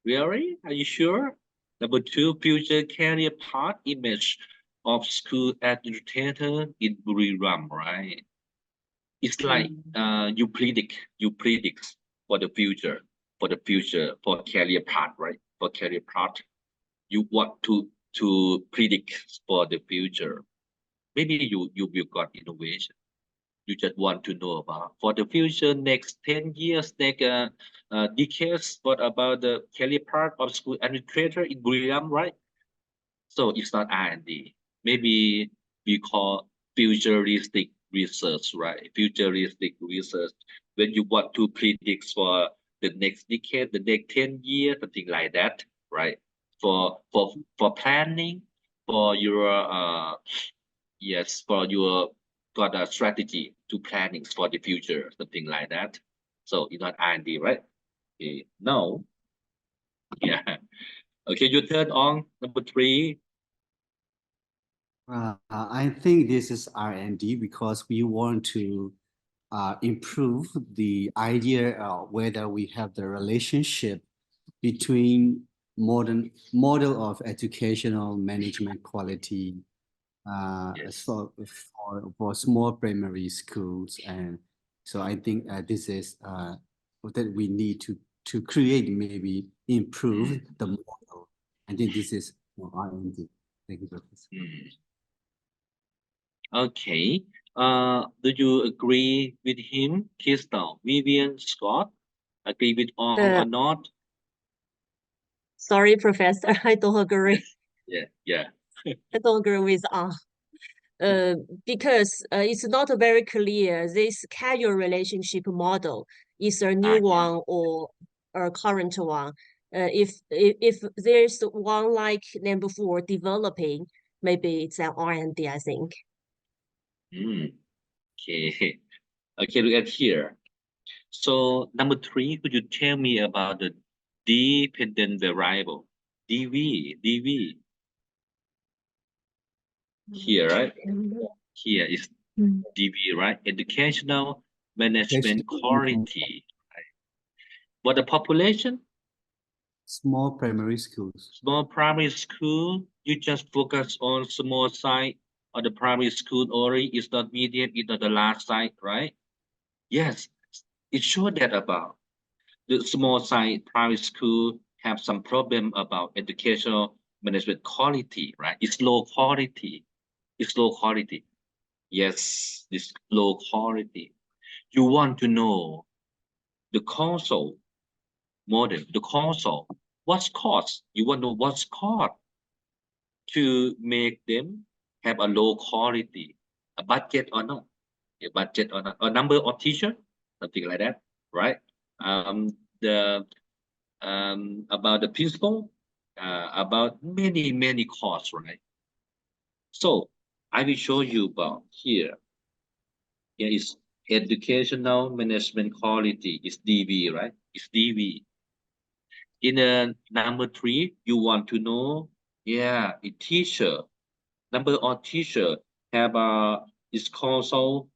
Really? Are you sure? Number two, future career path image of school administrator in Buriram, right? It's like you predict for the future, for career path, right? For career path, you want to predict for the future. Maybe you will got innovation. You just want to know about for the future, next 10 years, next decades, what about the career path of school administrator in Buriram, right? So it's not R&D. Maybe we call futuristic research, right? Futuristic research when you want to predict for the next decade, the next 10 years, something like that, right? For planning, for your yes, for your got a strategy to planning for the future, something like that. So it's not R&D, right? Okay. No. Yeah. Okay, you turn on number three. I think this is R&D because we want to improve the idea whether we have the relationship between model of educational management quality Yes. for small primary schools. And so I think this is that we need to create, maybe improve the model. I think this is R&D. Thank you, Professor. Okay. Do you agree with him, Crystal, Vivian, Scott? Agree with all or not? Sorry, Professor, I don't agree. Yeah. I don't agree with because it's not very clear this casual relationship model is a new one or a current one. If there's one like number 4 developing, maybe it's an R&D, I think. Okay. Okay, look at here. So number 3, could you tell me about the dependent variable? DV. Here, right? Here is DV, right? Educational management quality. Right? What the population? Small primary schools. Small primary school, you just focus on small site or the primary school only. It's not medium, it's not the large site, right? Yes, it showed that about the small site primary school have some problem about educational management quality, right? It's low quality. It's low quality. Yes, it's low quality. You want to know the causal model, the causal. What's caused? You want to know what's caused to make them have a low quality, a budget or not, a budget or not, a number of teachers, something like that, right? The about the principal, about many costs, right? So I will show you about here. Here is educational management quality is DV, right? It's DV. In number 3, you want to know, yeah, a teacher, number of teacher have is causal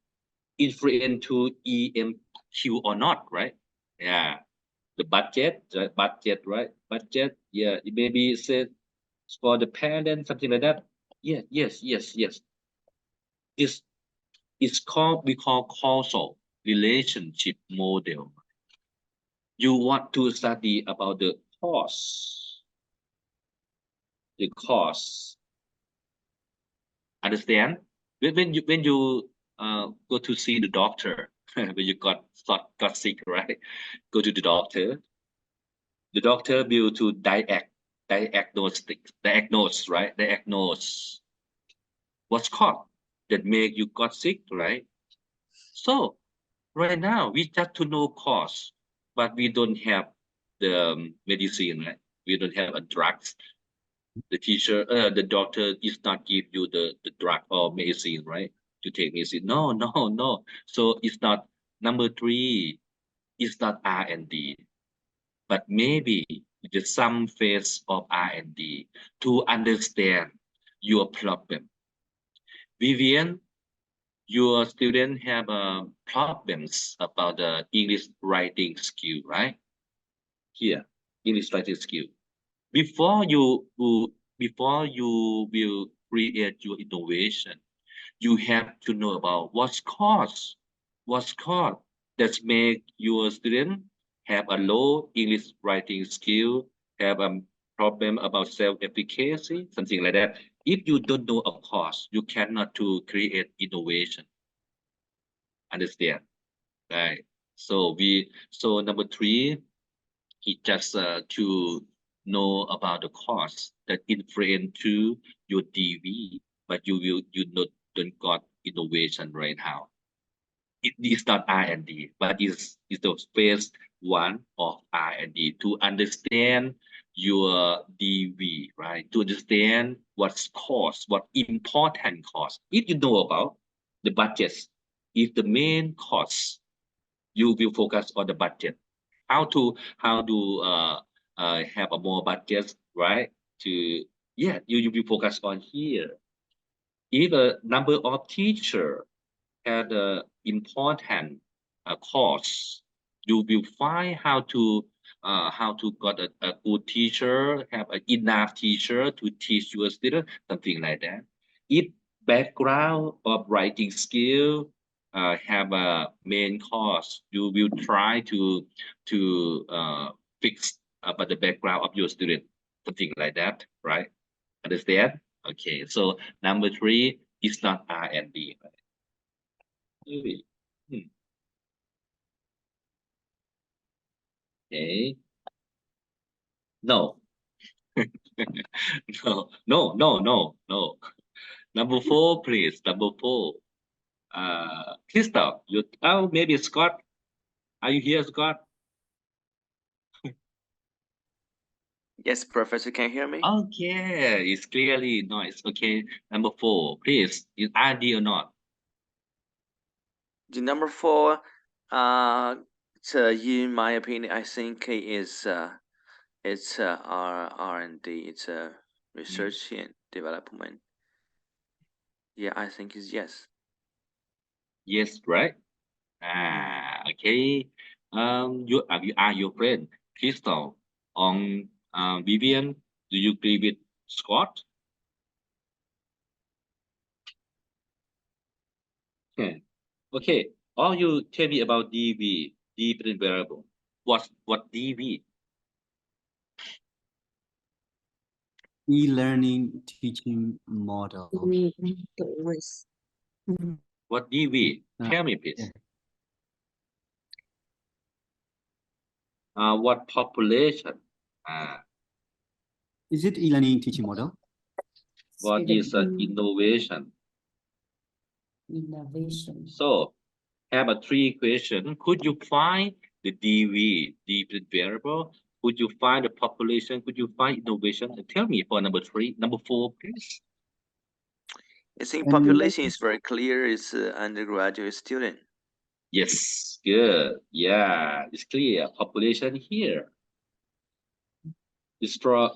influence to EMQ or not, right? Yeah, the budget, right? Budget, yeah, it maybe said for the parent, something like that. Yeah, yes. This is called, we call causal relationship model. You want to study about the cause. The cause. Understand? When you go to see the doctor, when you got sick, right? Go to the doctor. The doctor will to diagnose, right? Diagnose what's caused that make you got sick, right? So right now we just to know cause, but we don't have the medicine, right? We don't have a drugs. The doctor is not give you the drug or medicine, right? To take medicine. No. So it's not number 3. It's not R&D, but maybe it's some phase of R&D to understand your problem. Vivian, your student have problems about the English writing skill, right? Here, English writing skill. Before you will create your innovation, you have to know about what's caused that make your student have a low English writing skill, have a problem about self-efficacy, something like that. If you don't know a cause, you cannot to create innovation. Understand? Right. So number 3, he just to know about the cause that influence to your DV, but you don't got innovation right now. It is not R&D, but is the phase 1 of R&D to understand your DV, right? To understand what's cost, what important cost. If you know about the budgets, if the main cost, you will focus on the budget. How to have a more budget, right? You will focus on here. If a number of teacher had an important course, you will find how to got a good teacher, have enough teacher to teach your student, something like that. If background of writing skill have a main course, you will try to fix about the background of your student, something like that, right? Understand? Okay, so number 3 is not R&D. Okay. No. No. Number 4, please. Number 4. Crystal, maybe Scott. Are you here, Scott? Yes, Professor, can you hear me? Okay, it's clearly noise. Okay, number 4, please. Is ID or not? The number 4, in my opinion, I think it's R&D. It's research and development. Yeah, I think it's yes. Yes, right? Okay. You are your friend Crystal on Vivian. Do you agree with Scott? Okay. All you tell me about DV, dependent variable. What DV? E-learning teaching model. What DV? Uh, Tell me, please. yeah. What population? Is it e-learning teaching model? What is innovation? Innovation. So, have a 3 question. Could you find the DV, dependent variable? Could you find the population? Could you find innovation? And tell me for number 3. Number 4, please. I think population is very clear. It's undergraduate student. Yes, good. Yeah, it's clear. Population here. It's for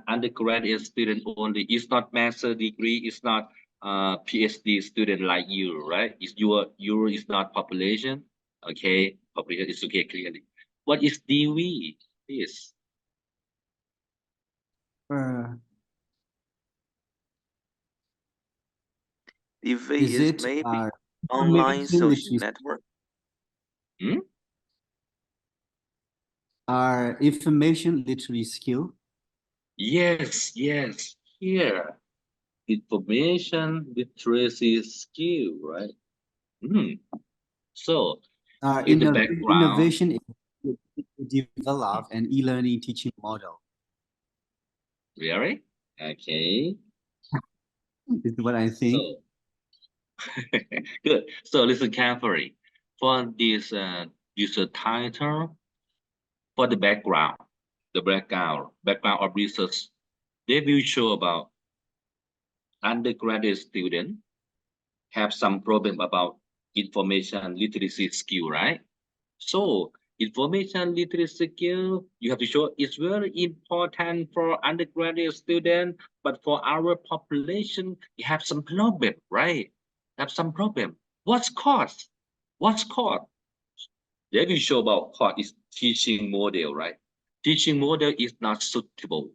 undergraduate student only. It's not master degree. It's not PhD student like you, right? It's your is not population. Okay, population is okay clearly. What is DV? Please. DV Is is it maybe online social network. Our information literacy skill? Yes. Here, information literacy skill, right? So, in the background, innovation is to develop an e-learning teaching model. Really? Okay. This is what I think. So, good. So listen carefully. For this user title, for the background of research, they will show about undergraduate student have some problem about information literacy skill, right? So information literacy skill, you have to show it's very important for undergraduate student, but for our population, you have some problem, right? Have some problem. What's cause? They will show about cause is teaching model, right? Teaching model is not suitable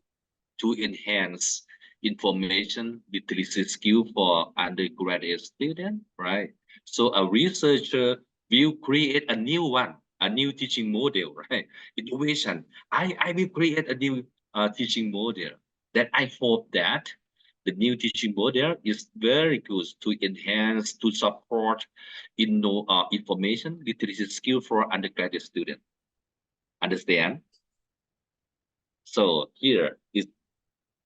to enhance information literacy skill for undergraduate student, right? So a researcher will create a new one, a new teaching model, right? Innovation. I will create a new teaching model that I hope that the new teaching model is very good to enhance, to support information literacy skill for undergraduate student. Understand? So here is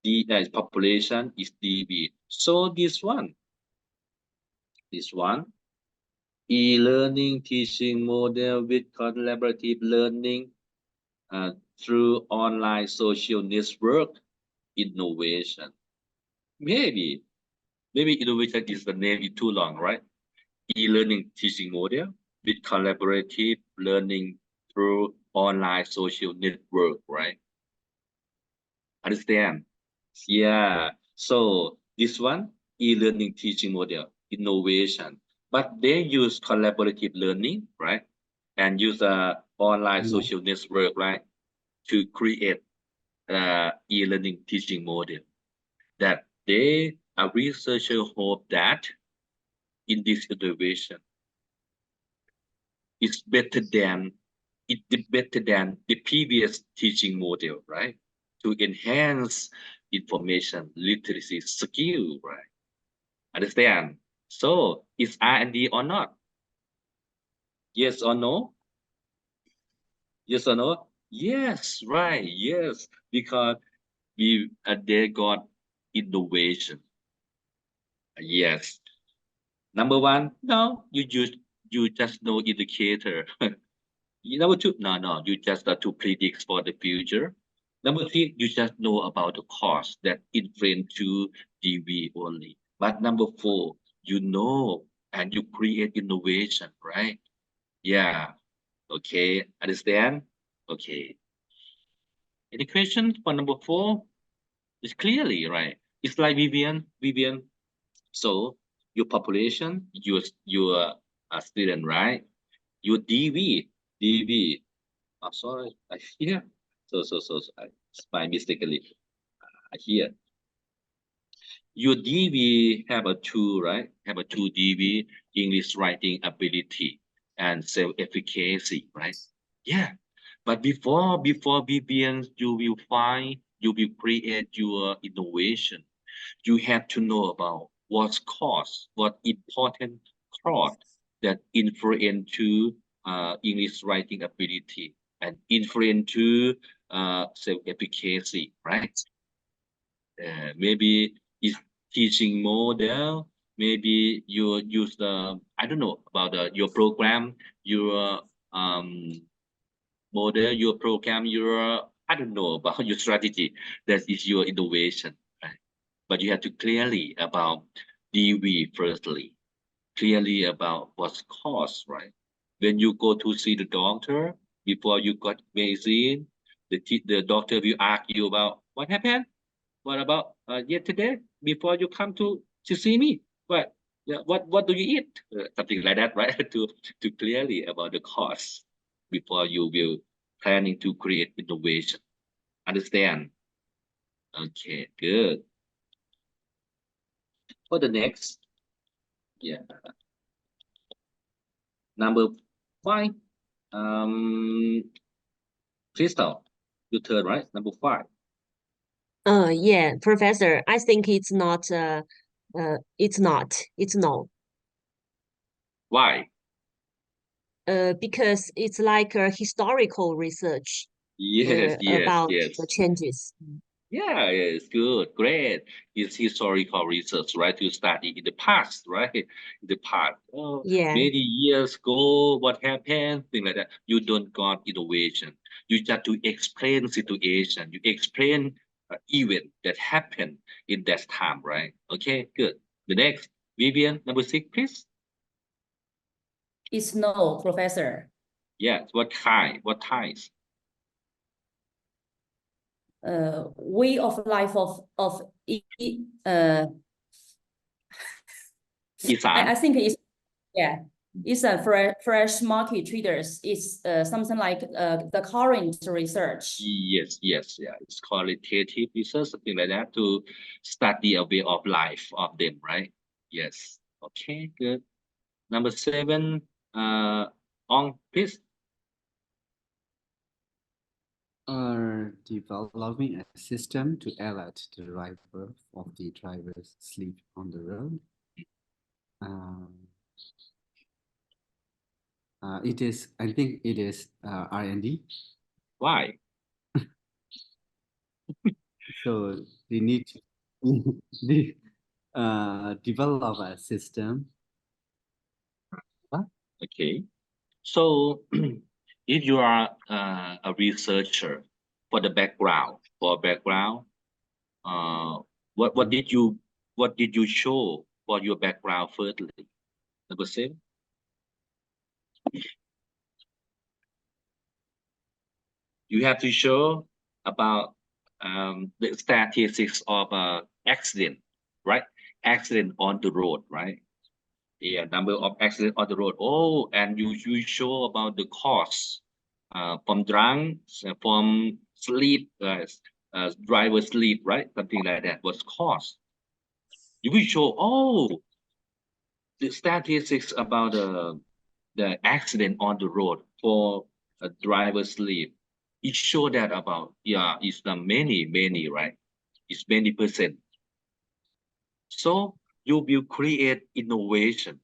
the population is DB. So this one, e-learning teaching model with collaborative learning through online social network innovation. Maybe innovation is the name is too long, right? E-learning teaching model with collaborative learning through online social network, right? Understand? Yeah. So this one, e-learning teaching model, innovation, but they use collaborative learning, right? And use online social network, right? To create e-learning teaching model that they, a researcher hope that in this innovation, it's better than the previous teaching model, right? To enhance information literacy skill, right? Understand? So is R&D or not? Yes or no? Yes or no? Yes, right. Yes, because they got innovation. Yes. Number one, no, you just know indicator. Number two, no, you just to predict for the future. Number three, you just know about the cost that influence to DV only. But number four, you know and you create innovation, right? Yeah. Okay. Understand? Okay. Any question for number four? It's clearly right. It's like Vivian. So your population, your student, right? Your DV. I'm sorry, I hear. So it's my mistakenly. I hear. Your DV have a two, right? Have a two DV English writing ability and self-efficacy, right? Yeah. But before Vivian, you will create your innovation. You have to know about what's cause, what important cause that influence to English writing ability and influence to self-efficacy, right? Maybe it's teaching model. Maybe you use the I don't know about your program, your model, your program, your I don't know about your strategy. That is your innovation, right? But you have to clearly about DV firstly, clearly about what's cost, right? When you go to see the doctor before you got medicine, the doctor will ask you about what happened. What about yesterday before you come to see me? What what do you eat? Something like that, right? to clearly about the cost before you will planning to create innovation. Understand? Okay, good. For the next, yeah, number 5. Crystal, your turn, right? Number 5. Yeah, Professor, I think it's not, it's no. Why? Because it's like a historical research Yes, about yes. the changes. Yeah, it's good, great. It's historical research, right? To study in the past, right? In the past, Yeah. many years ago, what happened, things like that. You don't got innovation. You just to explain situation. You explain event that happened in that time, right? Okay, good. The next, Vivian, number 6, please. It's no, Professor. Yes, what kind? What types? Way of life of Isan. I think it's it's a fresh market traders. It's something like the current research. Yes, yeah. It's qualitative research, something like that, to study a way of life of them, right? Yes. Okay, good. Number 7, on please. Developing a system to alert the driver of the driver's sleep on the road. I think it is R&D. Why? So they need to develop a system. Okay. So if you are a researcher for the background, what did you show for your background firstly? Number 7. You have to show about the statistics of accident, right? Accident on the road, right? Yeah, number of accident on the road. Oh, and you show about the cost from drunk, from sleep, driver sleep, right? Something like that was cost. You will show the statistics about the accident on the road for a driver sleep. It show that about it's many, right? It's many percent. So you will create innovation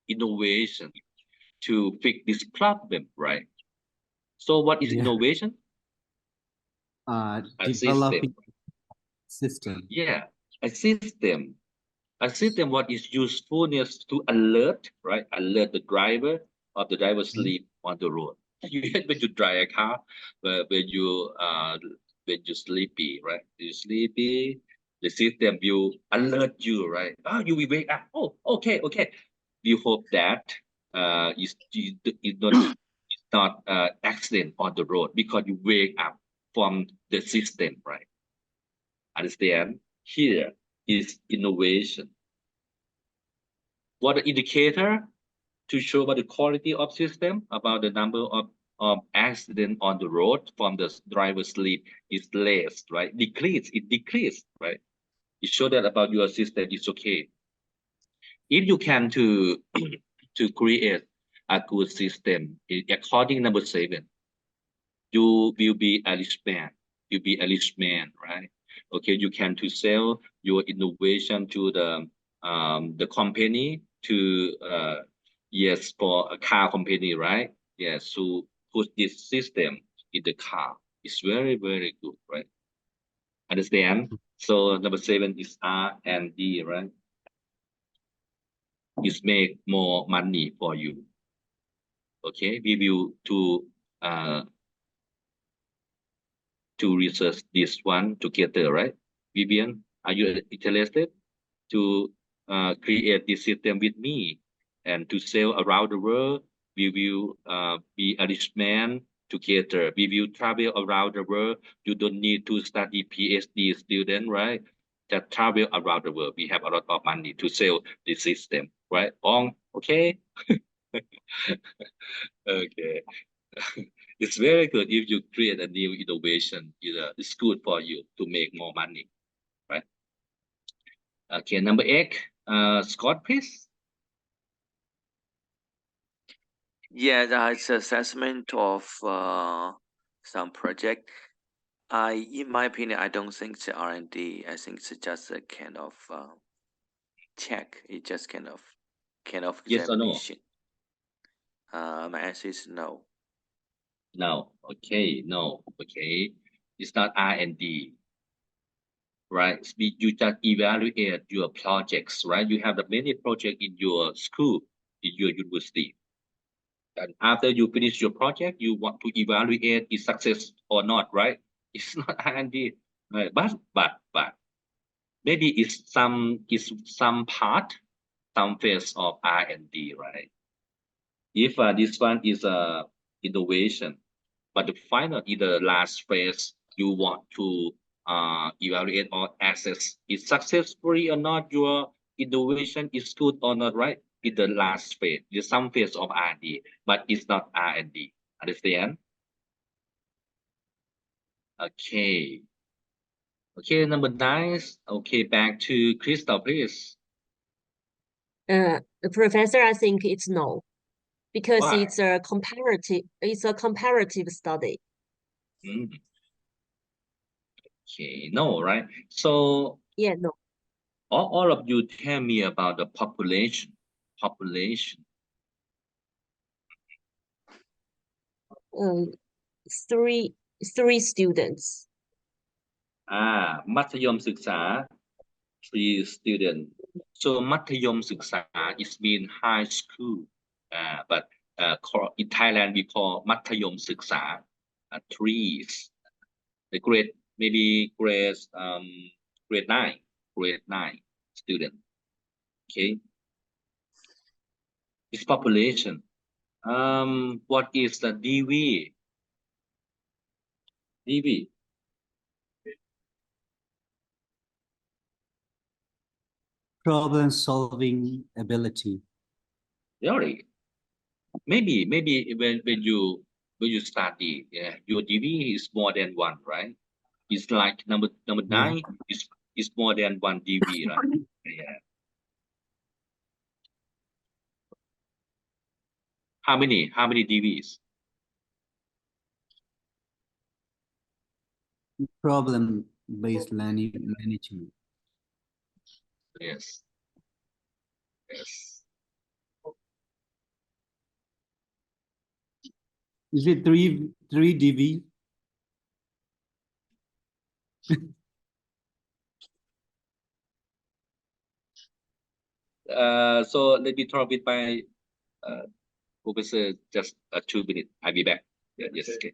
to fix this problem, right? So what is innovation? A Developing system. System. Yeah, a system. A system what is usefulness to alert, right? Alert the driver of the driver sleep on the road. When you drive a car, when you sleepy, right? You sleepy, the system will alert you, right? Oh, you will wake up. Oh, okay, okay. We hope that it's not accident on the road because you wake up from the system, right? Understand? Here is innovation. What the indicator to show about the quality of system, about the number of accident on the road from the driver's sleep is less, right? It decreased, right? It show that about your system is okay. If you can to to create a good system, according number 7, you will be a rich man. You'll be a rich man, right? Okay, you can to sell your innovation to the company to yes, for a car company, right? Yes, to put this system in the car. It's very, very good, right? Understand? So number 7 is R&D, right? It make more money for you. Okay, we will to research this one together, right? Vivian, are you interested to create this system with me and to sell around the world? We will be a rich man together. We will travel around the world. You don't need to study PhD student, right? Just travel around the world. We have a lot of money to sell the system, right? Okay? Okay. It's very good if you create a new innovation. It's good for you to make more money, right? Okay, number 8, Scott, please. Yeah, it's assessment of some project. In my opinion, I don't think it's R&D. I think it's just a kind of check. It's just kind of Yes or no? examination. My answer is no. No. Okay, no. Okay, it's not R&D, right? You just evaluate your projects, right? You have the many projects in your school, in your university. And after you finish your project, you want to evaluate its success or not, right? It's not R&D, right? But maybe it's some part, some phase of R&D, right? If this one is a innovation, but the final is the last phase, you want to evaluate or assess is successfully or not, your innovation is good or not, right? In the last phase, is some phase of R&D, but it's not R&D. Understand? Okay. Okay, number 9. Okay, back to Crystal, please. Professor, I think it's no, because Why? it's a comparative study. Okay, no, right? So Yeah, no. all of you tell me about the population. Three students. มัธยมศึกษา 3 student. So มัธยมศึกษา is mean high school. But in Thailand we call มัธยมศึกษา trees. The grade maybe grade 9 student. Okay. Its population. What is the DV? Problem solving ability. Really? Maybe when you study, yeah, your DV is more than 1, right? It's like number 9 is more than 1 DV, right? Yeah. How many DVs? Problem-based learning management. Yes. Is it 3 DV? So let me talk with my professor just 2 minutes. I'll be back. Yeah, yes, okay.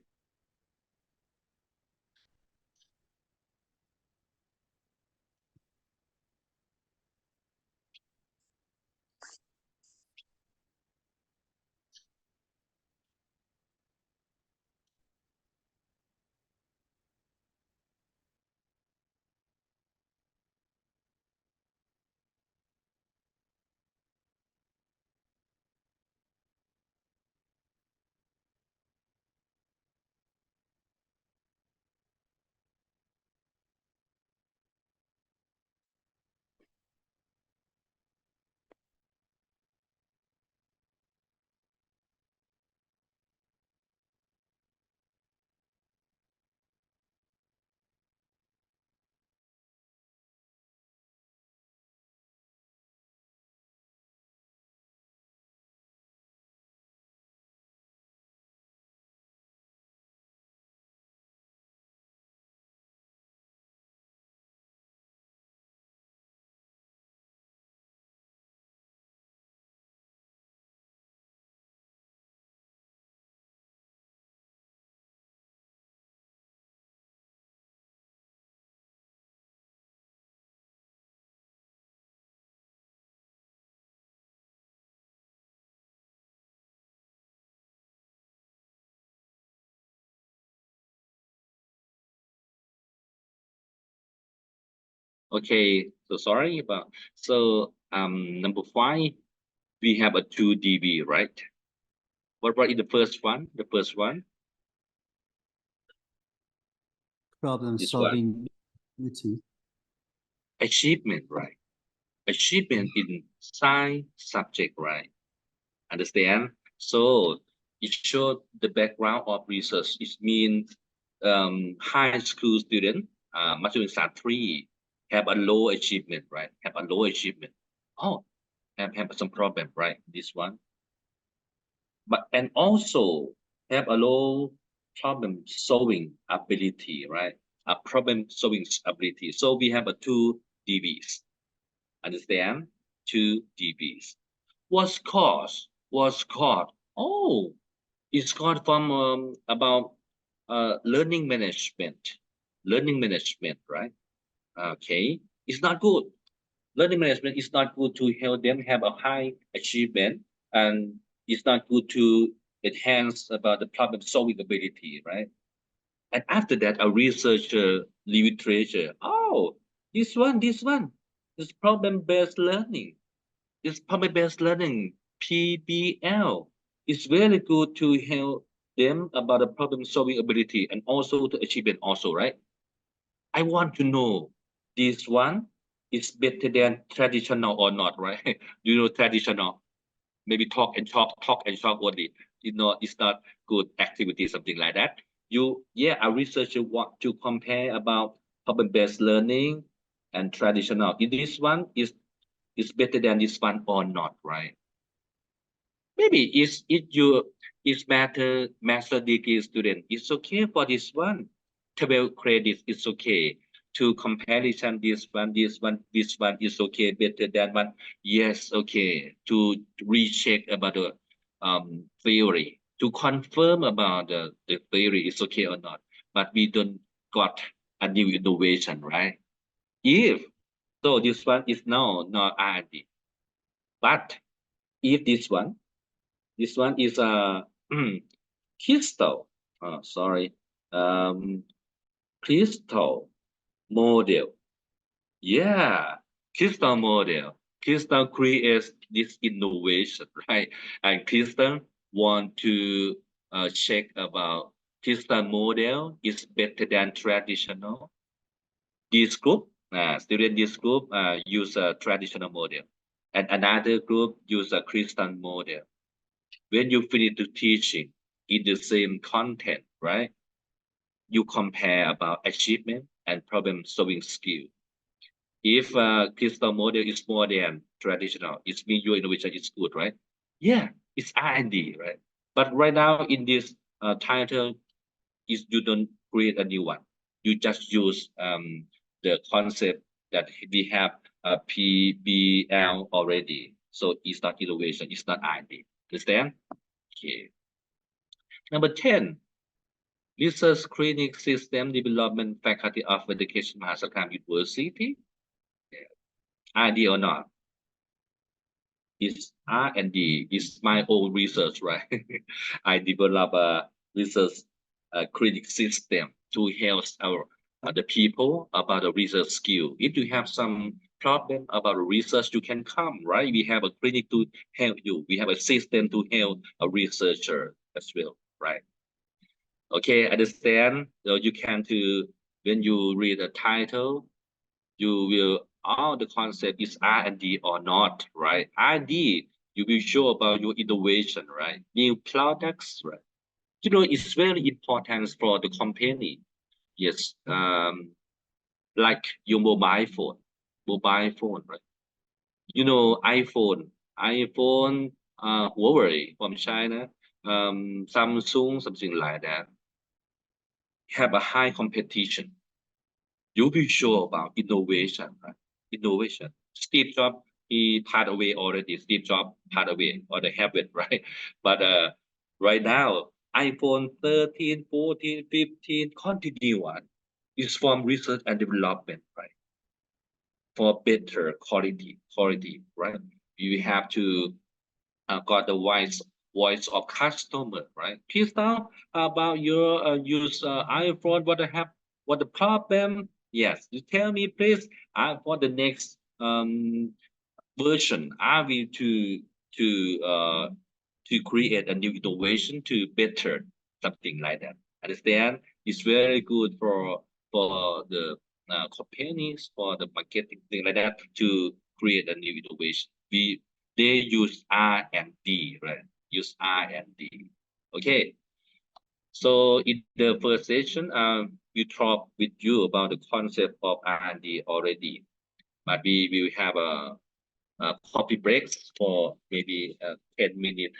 Okay, so sorry about number 5, we have a 2 dB, right? What about in the first one? The first one? Problem This solving ability. Achievement, right? Achievement in science subject, right? Understand? So it showed the background of research. It means high school student, Master 3, have a low achievement, right? Have a low achievement. Oh, have some problem, right? This one. But and also have a low problem solving ability, right? A problem solving ability. So we have a 2 dBs. Understand? 2 dBs. Was caused? Oh, it's called from about learning management. Learning management, right? Okay, it's not good. Learning management is not good to help them have a high achievement, and it's not good to enhance about the problem solving ability, right? And after that, a researcher literature. Oh, this one, this problem-based learning. This problem-based learning, PBL, is very good to help them about the problem solving ability and also the achievement also, right? I want to know this one is better than traditional or not, right? Do you know traditional? Maybe talk and talk only. You know, it's not good activity, something like that. A researcher want to compare about problem-based learning and traditional. In this one is better than this one or not, right? Maybe is master degree student, it's okay for this one. 12 credits is okay. To comparison, this one is okay, better than one. Yes, okay. To recheck about the theory, to confirm about the theory is okay or not. But we don't got a new innovation, right? If so, this one is not R&D. But if this one is a crystal. Sorry, crystal model. Yeah, crystal model. Crystal creates this innovation, right? And crystal want to check about crystal model is better than traditional. This group, student this group use a traditional model, and another group use a crystal model. When you finish the teaching in the same content, right? You compare about achievement and problem solving skill. If crystal model is more than traditional, it means your innovation is good, right? Yeah, it's R&D, right? But right now in this title, is you don't create a new one. You just use the concept that we have PBL already. So it's not innovation, it's not R&D. Understand? Okay. Number 10, Research Clinic System Development Faculty of Education, Mahasarakham University. R&D or not? It's R&D. It's my own research, right? I develop a research clinic system to help the people about the research skill. If you have some problem about research, you can come, right? We have a clinic to help you. We have a system to help a researcher as well, right? Okay, understand? So you can when you read the title, you will the concept is R&D or not, right? R&D, you will show about your innovation, right? New products, right? You know, it's very important for the company. Yes, like your mobile phone, right? You know, iPhone, Huawei from China, Samsung, something like that, have a high competition. You be sure about innovation, right? Innovation. Steve Jobs, he passed away already. Steve Jobs passed away or the habit, right? But right now, iPhone 13, 14, 15, continue on. It's from research and development, right? For better quality, right? You have to got the voice of customer, right? Please tell about your use iPhone. What the problem? Yes, you tell me, please. For the next version, I will to create a new innovation to better something like that. Understand? It's very good for the companies, for the marketing thing like that to create a new innovation. They use R&D, right? Use R&D. Okay. So in the first session, we talked with you about the concept of R&D already, but we will have a coffee breaks for maybe 10 minutes.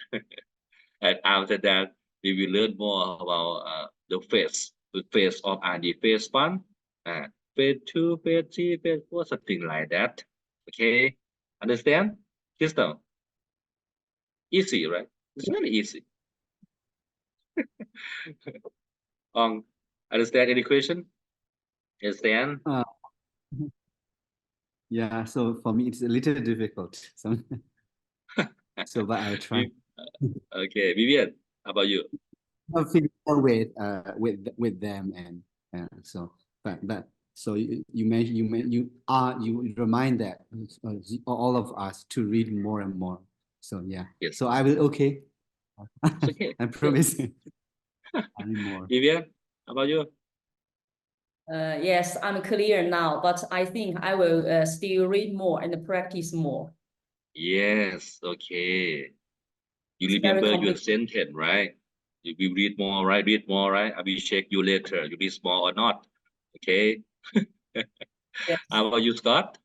And after that, we will learn more about the phase of R&D, phase 1, phase 2, phase 3, phase 4, something like that. Okay, understand? System. Easy, right? It's really easy. Understand any question? Understand? Yeah, so for me it's a little difficult. So but I'll try. Okay, Vivian, how about you? I'm familiar with them and so so you remind that all of us to read more and more. So yeah. Yes. So I will okay. It's okay. I promise. I'll read more. Vivian, how about you? Yes, I'm clear now, but I think I will still read more and practice more. Yes, okay. You It's very remember your complicated. sentence, right? You will read more, right? Read more, right? I will check you later. You read more or not? Okay. Yes. How about you, Scott?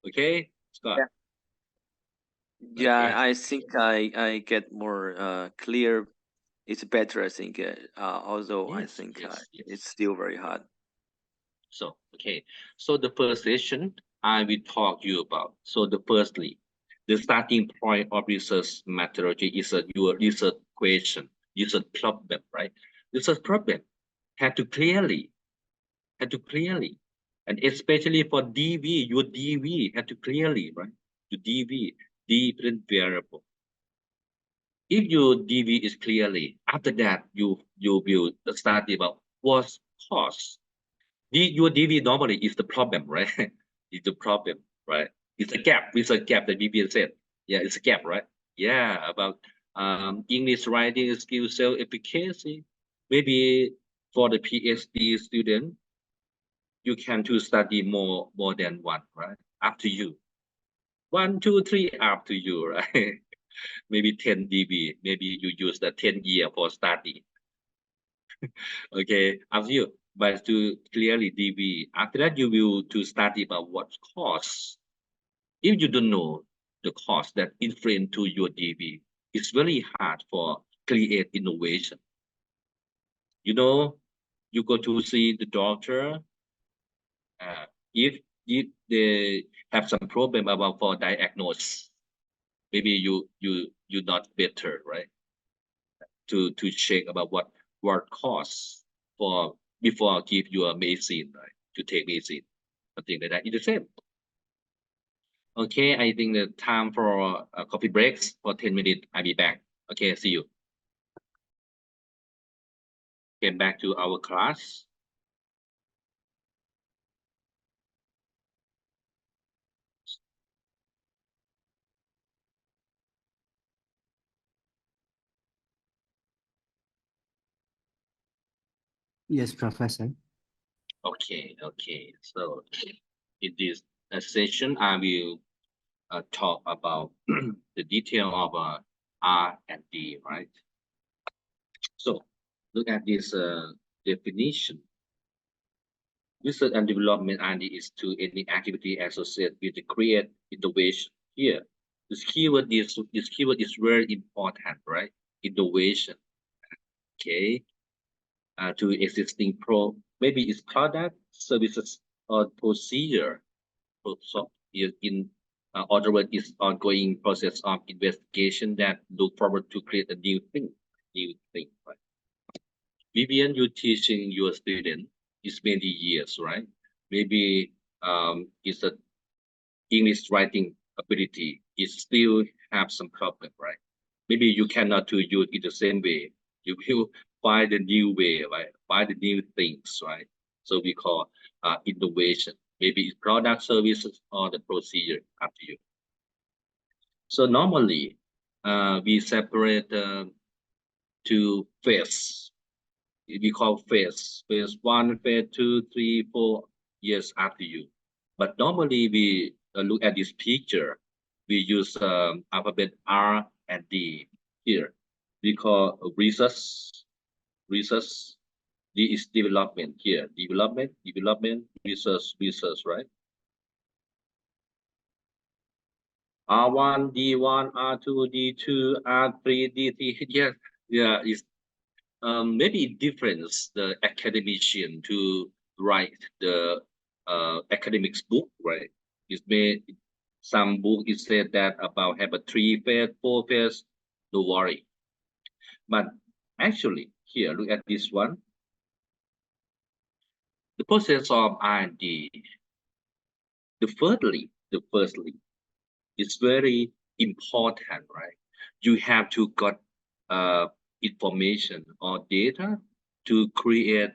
Okay, Scott. Yeah, Okay. I think I get more clear. It's better, I think. Although I Yes, think yes. it's still very hard. So, okay. So the first session I will talk you about. So firstly, the starting point of research methodology is your research question, research problem, right? Research problem had to clearly, and especially for DV, your DV had to clearly, right? Your DV, different variable. If your DV is clearly, after that you will study about what's cause. Your DV normally is the problem, right? It's the problem, right? It's a gap. It's a gap that BBN said. Yeah, it's a gap, right? Yeah, about English writing skill, self-efficacy. Maybe for the PhD student, you can to study more than one, right? Up to you. 1, 2, 3, up to you, right? Maybe 10 dB. Maybe you use the 10 year for study. Okay, up to you. But to clearly dB. After that, you will to study about what cause. If you don't know the cause that influence to your dB, it's very hard for create innovation. You know, you go to see the doctor, If they have some problem about for diagnose, maybe you not better, right? To check about what cause for before give you a medicine, right? To take medicine, something like that. It's the same. Okay, I think the time for coffee breaks for 10 minutes. I'll be back. Okay, see you. Get back to our class. Yes, Professor. Okay. So in this session, I will talk about the detail of R&D, right? So look at this definition. Research and development R&D is to any activity associated with the create innovation. Here, this keyword is very important, right? Innovation. Okay. To existing maybe it's product, services, or procedure. So in other words, is ongoing process of investigation that look forward to create a new thing, right? Vivian, you teaching your student is many years, right? Maybe it's a English writing ability is still have some problem, right? Maybe you cannot to use it the same way. You will find a new way, right? Find the new things, right? So we call innovation. Maybe it's product, services, or the procedure, up to you. So normally, we separate two phase. We call phase 1, phase 2, 3, 4 years after you. But normally we look at this picture. We use alphabet R and D here. We call research. D is development here. Development, research, right? R1, D1, R2, D2, R3, D3. Yeah, it's maybe it difference the academician to write the academics book, right? It's made some book is said that about have a 3 phase, 4 phase, don't worry. But actually here, look at this one. The process of R&D, the firstly is very important, right? You have to got information or data to create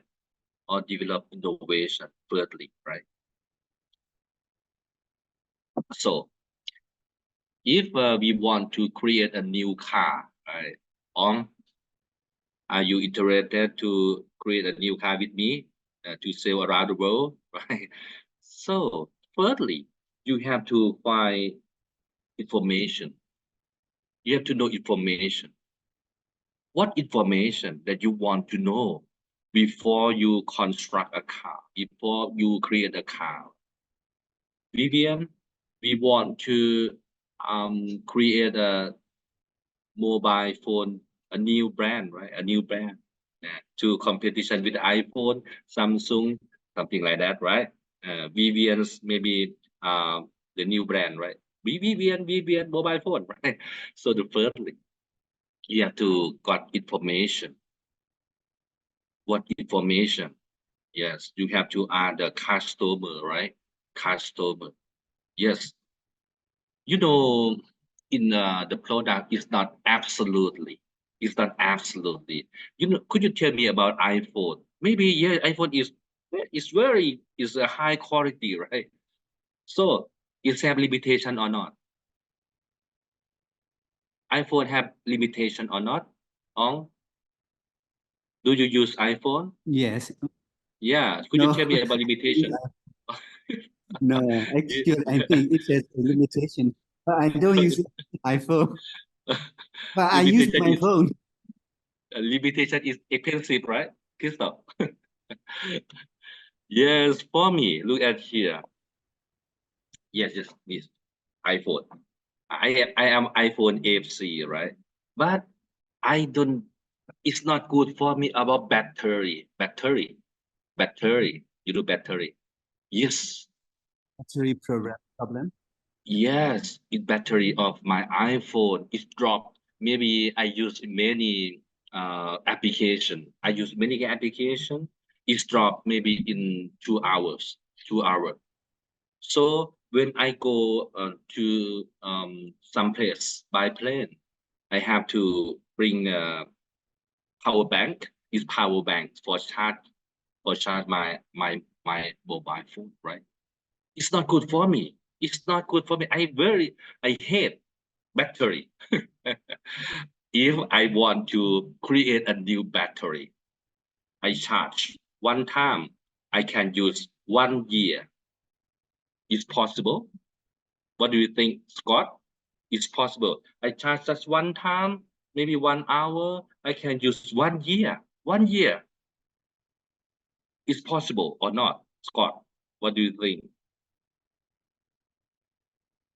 or develop innovation firstly, right? So if we want to create a new car, right? Are you interested to create a new car with me to sell around the world, right? So firstly, you have to find information. You have to know information. What information that you want to know before you construct a car, before you create a car? Vivian, we want to create a mobile phone, a new brand, right? A new brand to competition with iPhone, Samsung, something like that, right? Vivian's maybe the new brand, right? Vivian mobile phone, right? So the firstly, you have to got information. What information? Yes, you have to add the customer, right? Customer. Yes. You know, in the product is not absolutely. It's not absolutely. You know, could you tell me about iPhone? Maybe yeah, iPhone is a high quality, right? So it have limitation or not? iPhone have limitation or not? Do you use iPhone? Yes. Yeah. Could you tell me about limitation? No, actually, I think it has a limitation. But I don't use iPhone. But I use my phone. Limitation is expensive, right, Christoph? Yes, for me, look at here. Yes, this iPhone. I am iPhone FC, right? But I don't. It's not good for me about battery. You know battery. Yes. Battery problem. Yes, the battery of my iPhone is dropped. Maybe I use many application. I use many application. It's dropped maybe in 2 hours. 2 hours. So when I go to some place by plane, I have to bring a power bank. Is power bank for charge my mobile phone, right? It's not good for me. It's not good for me. I hate battery. If I want to create a new battery, I charge one time. I can use 1 year. Is possible? What do you think, Scott? It's possible. I charge just one time, maybe 1 hour. I can use 1 year. 1 year. Is possible or not, Scott? What do you think?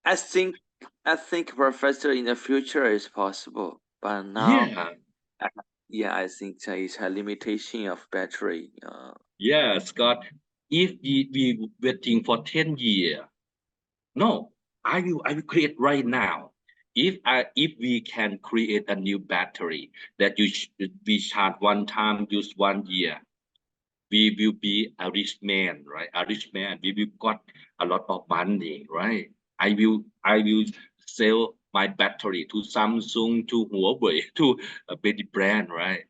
I think Professor, in the future is possible, but now I think there is a limitation of battery. Yeah, Scott. If we waiting for 10 years, no, I will create right now. If we can create a new battery that we charge one time, use 1 year, we will be a rich man, right? A rich man. We will got a lot of money, right? I will sell my battery to Samsung, to Huawei, to a big brand, right?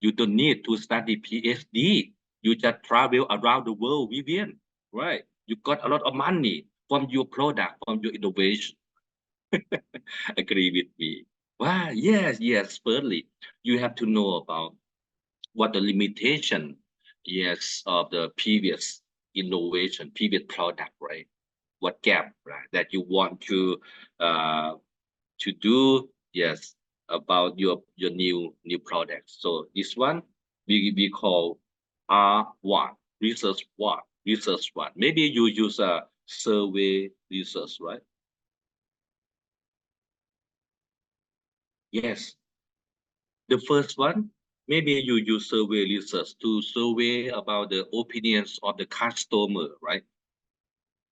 You don't need to study Ph.D. You just travel around the world, Vivian, right? You got a lot of money from your product, from your innovation. Agree with me? Wow, yes. Thirdly, you have to know about what the limitation, yes, of the previous innovation, previous product, right? What gap, right, that you want to do, yes, about your new product. So this one we call R1, research one. Maybe you use a survey research, right? Yes. The first one, maybe you use survey research to survey about the opinions of the customer, right?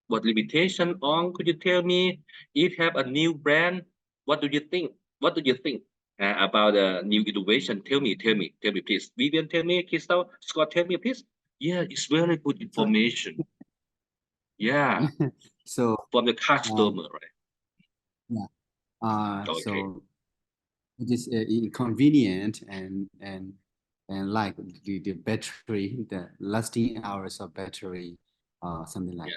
What limitation on? Could you tell me if you have a new brand? What do you think? What do you think about a new innovation? Tell me, please. Vivian, tell me. Crystal, Scott, tell me, please. Yeah, it's very good information. Yeah. So from the customer, right? Yeah. Okay. So it is inconvenient and like the battery, the lasting hours of battery, something like. Yeah.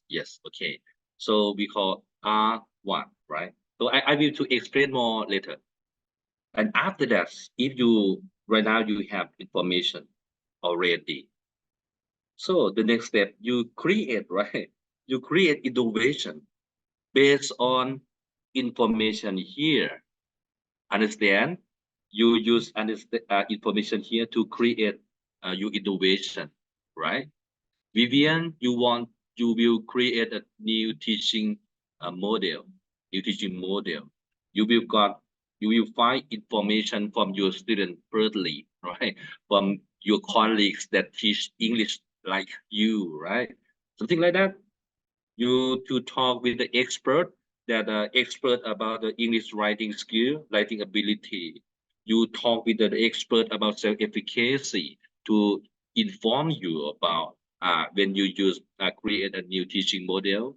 Yes. Okay. So we call R1, right? So I will to explain more later. And after that, if you right now you have information already. So the next step, you create, right? You create innovation based on information here. Understand? You use information here to create your innovation, right? Vivian, you will create a new teaching model. You will find information from your student firstly, right? From your colleagues that teach English like you, right? Something like that. You to talk with the expert that expert about the English writing skill, writing ability. You talk with the expert about self-efficacy to inform you about when you use create a new teaching model,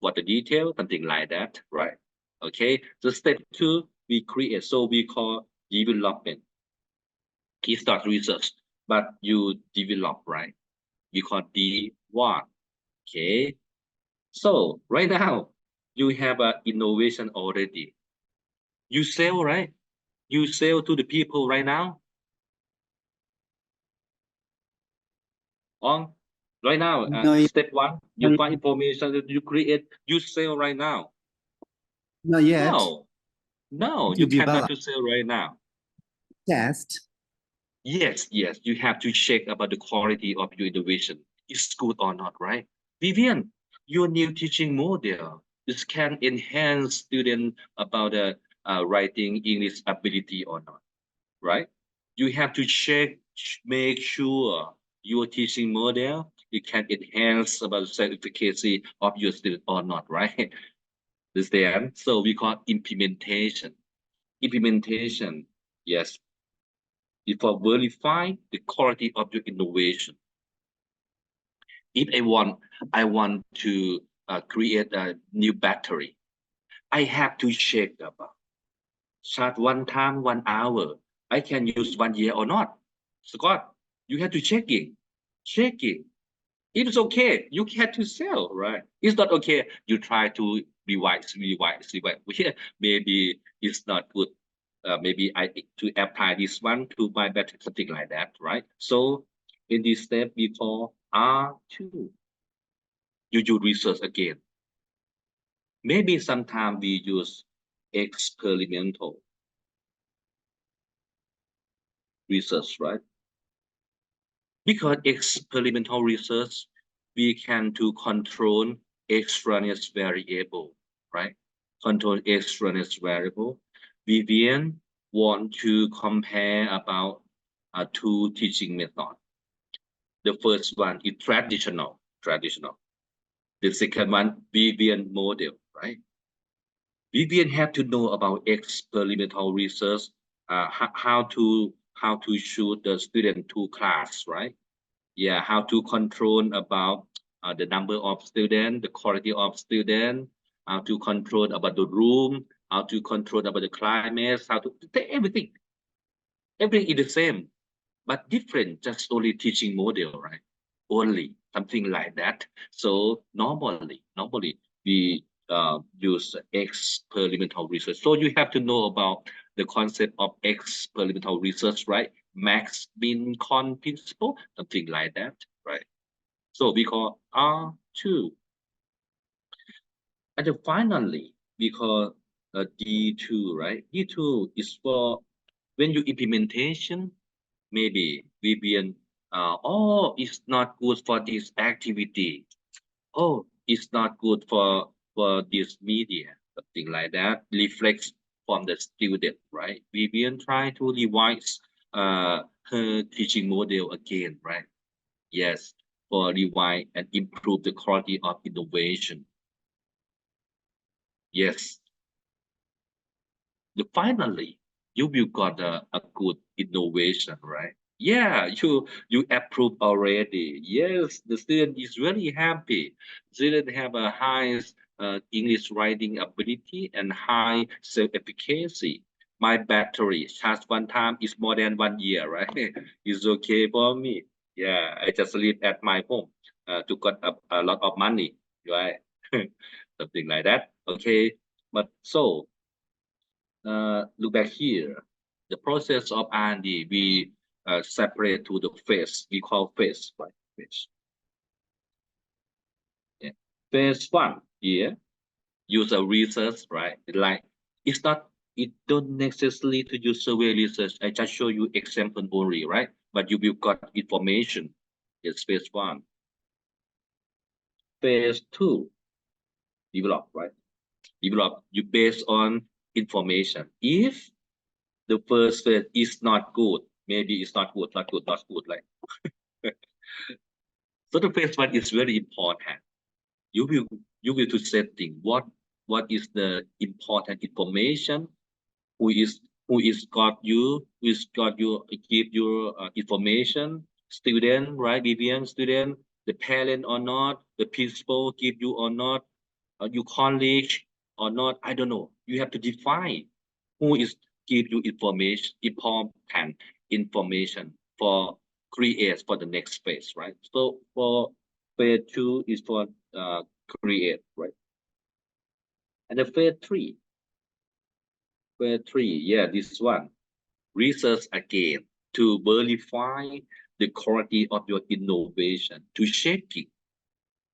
what the detail, something like that, right? Okay. So step 2, we create. So we call development. It's not research, but you develop, right? We call D1. Okay. So right now you have an innovation already. You sell, right? You sell to the people right now. On right now, step 1, you find information that you create, you sell right now. Not yet. No, you cannot to sell right now. Test. Yes, you have to check about the quality of your innovation. It's good or not, right? Vivian, your new teaching model, this can enhance student about the writing English ability or not, right? You have to check, make sure your teaching model it can enhance about the efficacy of your student or not, right? Understand? So we call implementation. Implementation, yes. If I verify the quality of your innovation. If I want to create a new battery, I have to check about charge one time, 1 hour. I can use 1 year or not. Scott, you have to check it. If it's okay, you have to sell, right? It's not okay, you try to revise. Maybe it's not good. Maybe I to apply this one to my battery, something like that, right? So in this step, we call R2. You do research again. Maybe sometimes we use experimental research, right? Because experimental research, we can to control extraneous variable, right? Control extraneous variable. Vivian want to compare about two teaching methods. The first one is traditional. The second one, Vivian model, right? Vivian have to know about experimental research, how to shoot the student to class, right? Yeah, how to control about the number of students, the quality of students, how to control about the room, how to control about the climate, how to everything. Everything is the same, but different, just only teaching model, right? Only something like that. So normally we use experimental research. So you have to know about the concept of experimental research, right? Max min con principle, something like that, right? So we call R2. And then finally, we call D2, right? D2 is for when you implementation, maybe Vivian, oh, it's not good for this activity. Oh, it's not good for this media, something like that. Reflects from the student, right? Vivian try to revise her teaching model again, right? Yes, for revise and improve the quality of innovation. Yes. Finally, you will got a good innovation, right? Yeah, you approve already. Yes, the student is really happy. Student have a high English writing ability and high self-efficacy. My battery charge one time is more than 1 year, right? It's okay for me. Yeah, I just live at my home to got a lot of money, right? Something like that. Okay, but so look back here. The process of R&D, we separate to the phase. We call phase, right? Phase. Yeah. Phase 1 here, user research, right? It don't necessarily to use survey research. I just show you example only, right? But you will got information. It's phase 1. Phase 2, develop, right? Develop you based on information. If the first phase is not good, maybe it's not good, not good, like. So the phase 1 is very important. You will to setting what is the important information, who is got you, give your information, student, right? Vivian, student, the parent or not, the principal give you or not, your colleague or not, I don't know. You have to define who is give you important information for create for the next phase, right? So for phase 2 is for create, right? And the phase 3, yeah, this one, research again to verify the quality of your innovation, to check it,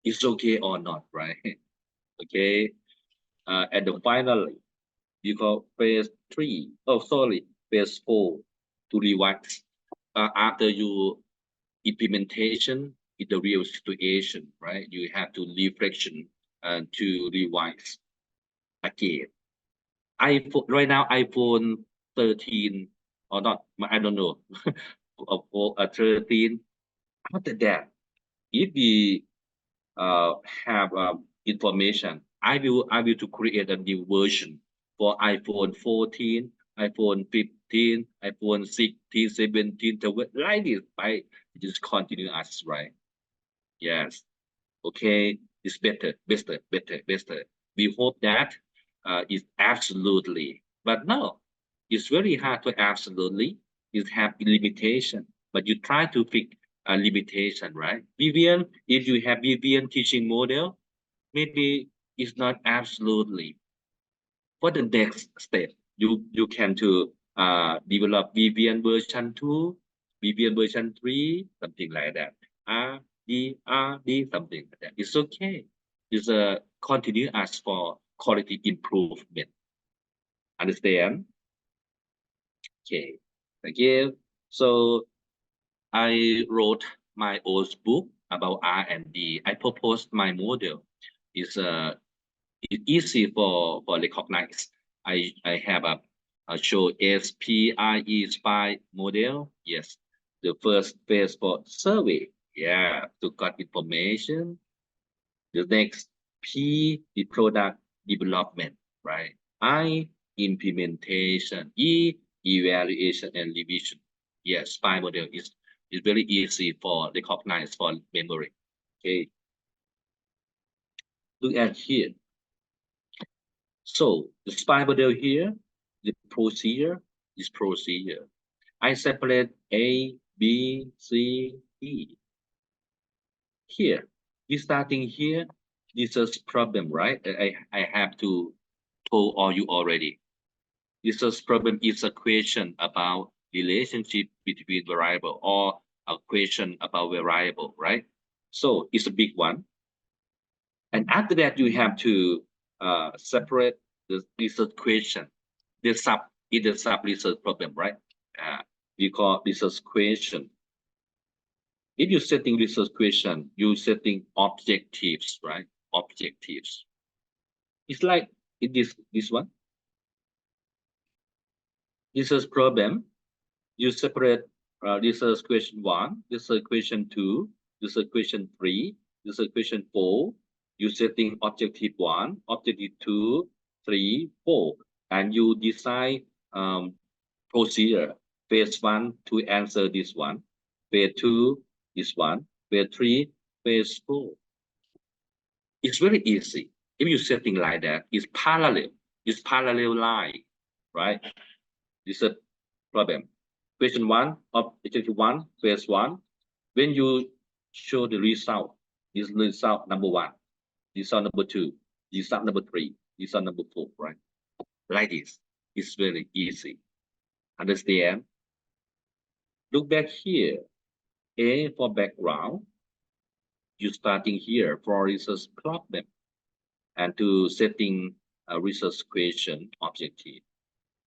it's okay or not, right? Okay, and then finally, you call phase 3. Oh, sorry, phase 4 to revise after your implementation in the real situation, right? You have to reflection and to revise again. iPhone right now, iPhone 13 or not, I don't know, of 13. After that, if we have information, I will to create a new version for iPhone 14, iPhone 15, iPhone 16, 17, 12, like this. I just continue us, right? Yes. Okay, it's better. We hope that is absolutely, but no, it's very hard to absolutely. It have limitation, but you try to fix a limitation, right? Vivian, if you have Vivian teaching model, maybe it's not absolutely. For the next step, you can to develop Vivian version 2, Vivian version 3, something like that. RD, something like that. It's okay. It's a continue as for quality improvement. Understand? Okay. Thank you. So I wrote my own book about R&D. I proposed my model. It's easy for recognize. I have a show SPIE SPY model. Yes, the first phase for survey. Yeah, to got information. The next P, the product development, right? I, implementation. E, evaluation and revision. Yes, SPY model is very easy for recognize for memory. Okay. Look at here. So the SPY model here, the procedure is procedure. I separate A, B, C, E. Here, we starting here. This is problem, right? I have to told all you already. This is problem is a question about relationship between variable or a question about variable, right? So it's a big one. And after that, you have to separate the research question. The sub research problem, right? We call research question. If you're setting research question, you're setting objectives, right? Objectives. It's like in this one. Research problem. You separate research question 1, research question 2, research question 3, research question 4. You setting objective 1, objective 2, 3, 4, and you decide procedure. Phase 1 to answer this one, phase 2 this one, phase 3, phase 4. It's very easy. If you setting like that, it's parallel line, right? This is a problem. Question 1 of objective 1, phase 1. When you show the result, this result number 1, result number 2, result number 3, result number 4, right? Like this. It's very easy. Understand? Look back here. A for background. You starting here for research problem and to setting a research question objective.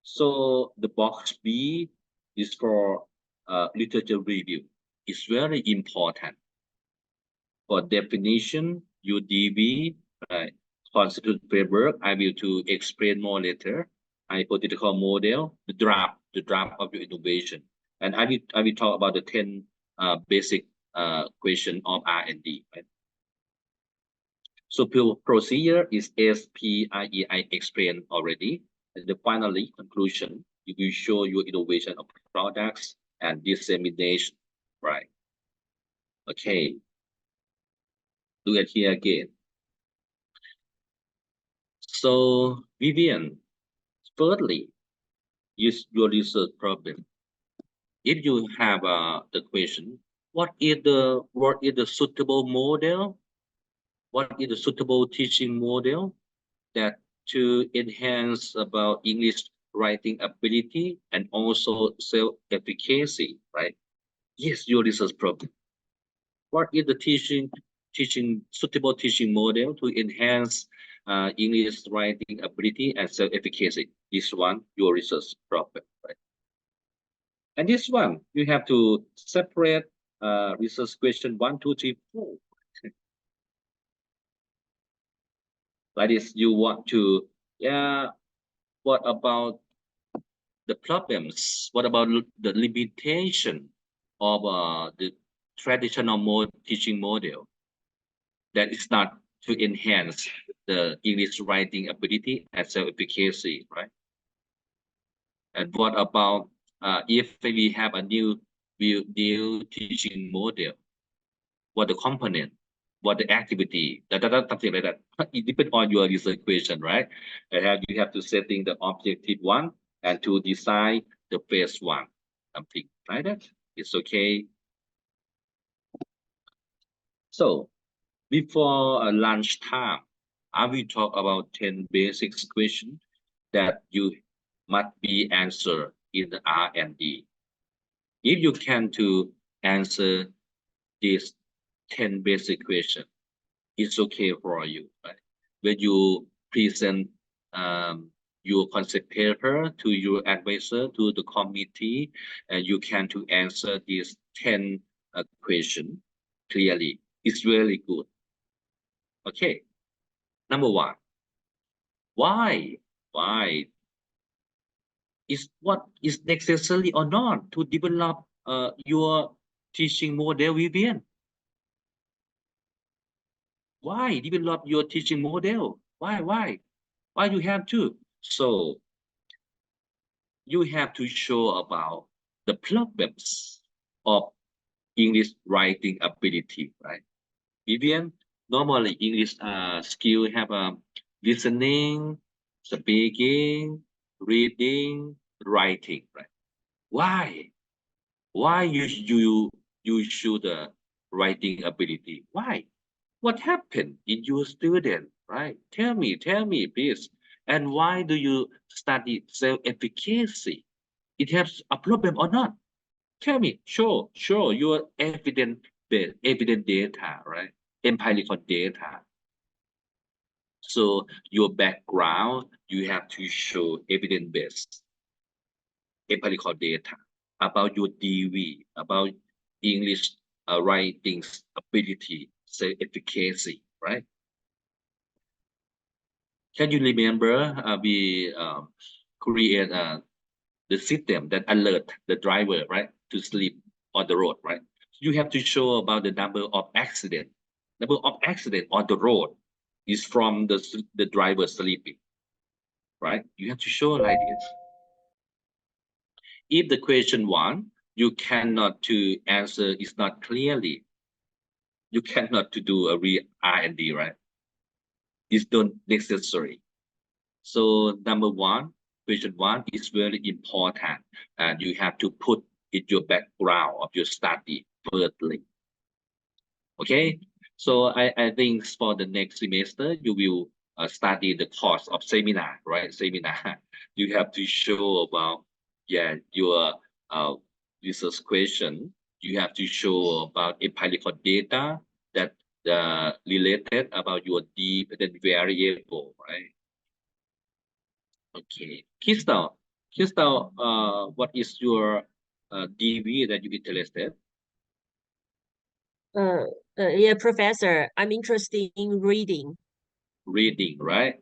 So the box B is for literature review. It's very important. For definition, UDV, constitute framework, I will to explain more later. Hypothetical model, the draft of your innovation. And I will talk about the 10 basic question of R&D. Right? So procedure is SPIE, I explained already. And the finally conclusion, you will show your innovation of products and dissemination, right? Okay. Look at here again. So Vivian, thirdly, use your research problem. If you have the question, what is the suitable model? What is the suitable teaching model that to enhance about English writing ability and also self-efficacy, right? Yes, your research problem. What is the suitable teaching model to enhance English writing ability and self-efficacy? This one, your research problem, right? And this one, you have to separate research question 1, 2, 3, 4. Like this, you want to, what about the problems? What about the limitation of the traditional teaching model that is not to enhance the English writing ability and self-efficacy, right? And what about if we have a new teaching model? What the component, what the activity, something like that. It depends on your research question, right? And you have to setting the objective one and to design the phase one, something like that. It's okay. So before lunchtime, I will talk about 10 basic questions that you must be answered in the R&D. If you can to answer these 10 basic questions, it's okay for you, right? When you present your concept paper to your advisor, to the committee, and you can to answer these 10 questions clearly. It's really good. Okay. Number one, why is what is necessary or not to develop your teaching model, Vivian? Why develop your teaching model? Why you have to? So you have to show about the problems of English writing ability, right? Vivian, normally English skill have listening, speaking, reading, writing, right? Why you should writing ability? Why? What happened in your student, right? Tell me, please. And why do you study self-efficacy? It has a problem or not? Tell me. Show your evidence data, right? Empirical data. So your background, you have to show evidence-based empirical data about your DV, about English writing ability, say efficacy, right? Can you remember we create the system that alert the driver, right, to sleep on the road, right? You have to show about the number of accident on the road is from the driver sleeping, right? You have to show like this. If the question one you cannot to answer is not clearly, you cannot to do a real R&D, right? It's not necessary. So number one, question one is very important, and you have to put in your background of your study firstly. Okay, so I think for the next semester you will study the course of seminar, right? Seminar. You have to show about your research question. You have to show about empirical data that related about your deep and variable, right? Okay, Crystal, what is your DV that you interested? Yeah, Professor, I'm interested in reading. Reading, right?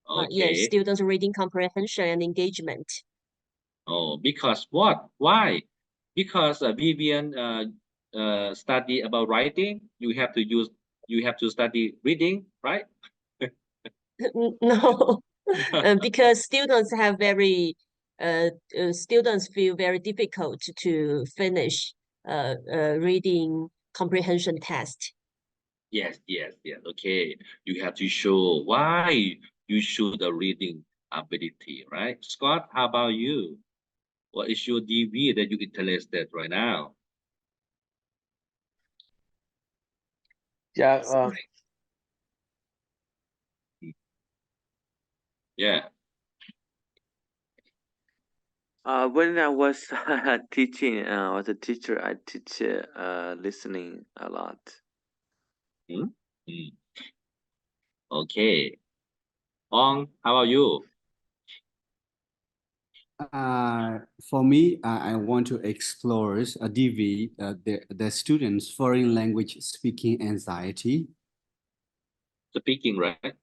Okay. Yes, students' reading comprehension and engagement. Oh, because what? Why? Because Vivian study about writing. You have to study reading, right? No, because students have students feel very difficult to finish reading comprehension test. Yes. Okay, you have to show why you should reading ability, right? Scott, how about you? What is your DV that you interested right now? Yeah. Yeah. When I was teaching, as a teacher, I teach listening a lot. Okay. Ong, how about you? For me, I want to explore a DV, the students' foreign language speaking anxiety. Speaking, right?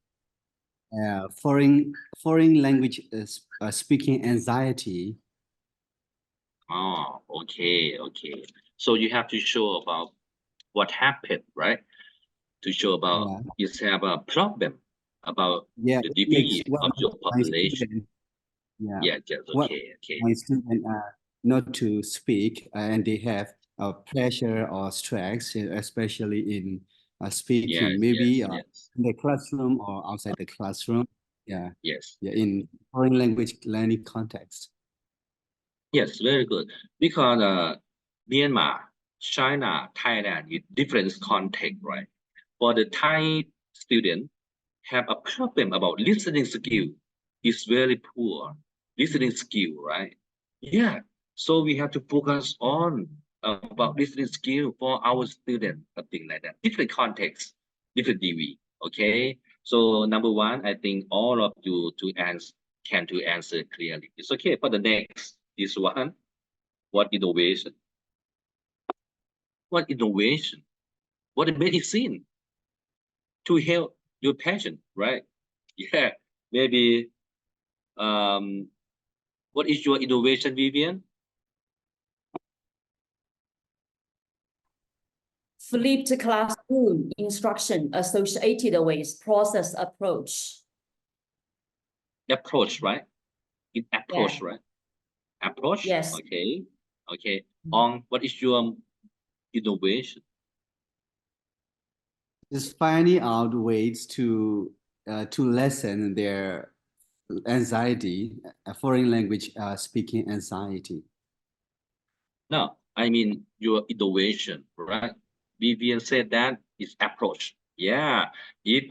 Foreign language speaking anxiety. Oh, okay. So you have to show about what happened, right? To show about you have a problem about Yeah, the it makes degree what of your my population. student, yeah, Yeah, just what okay. my student not to speak and they have pressure or stress, especially in speaking, maybe yes. in the classroom or outside the classroom. Yeah, Yes. yeah, in foreign language learning context. Yes, very good. Because Myanmar, China, Thailand is different context, right? For the Thai student, have a problem about listening skill. Is very poor listening skill, right? Yeah. So we have to focus on about listening skill for our student, something like that. Different context, different DV. Okay. So number one, I think all of you to answer clearly. It's okay. For the next, this one, what innovation? What innovation? What medicine to help your patient, right? Yeah. Maybe what is your innovation, Vivian? Flipped classroom instruction associated with process approach. Approach, right? In approach, right? Approach. Yes. Okay. Okay. On what is your innovation? Just finding out ways to lessen their anxiety, foreign language speaking anxiety. No, I mean your innovation, right? Vivian said that is approach. Yeah. If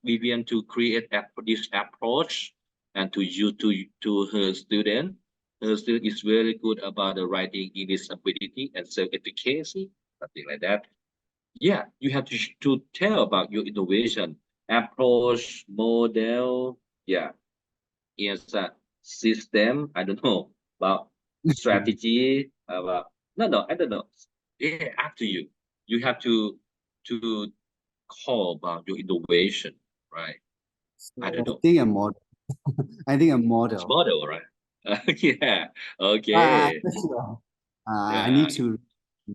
Vivian to create this approach and to use to her student is very good about the writing English ability and self-efficacy, something like that. Yeah, you have to tell about your innovation, approach, model. Yeah, is a system. I don't know about strategy. About no, I don't know. Yeah, up to you. You have to call about your innovation, right? So I don't know. I think a model. I think a It's model. model, right? Yeah. I Okay. need to read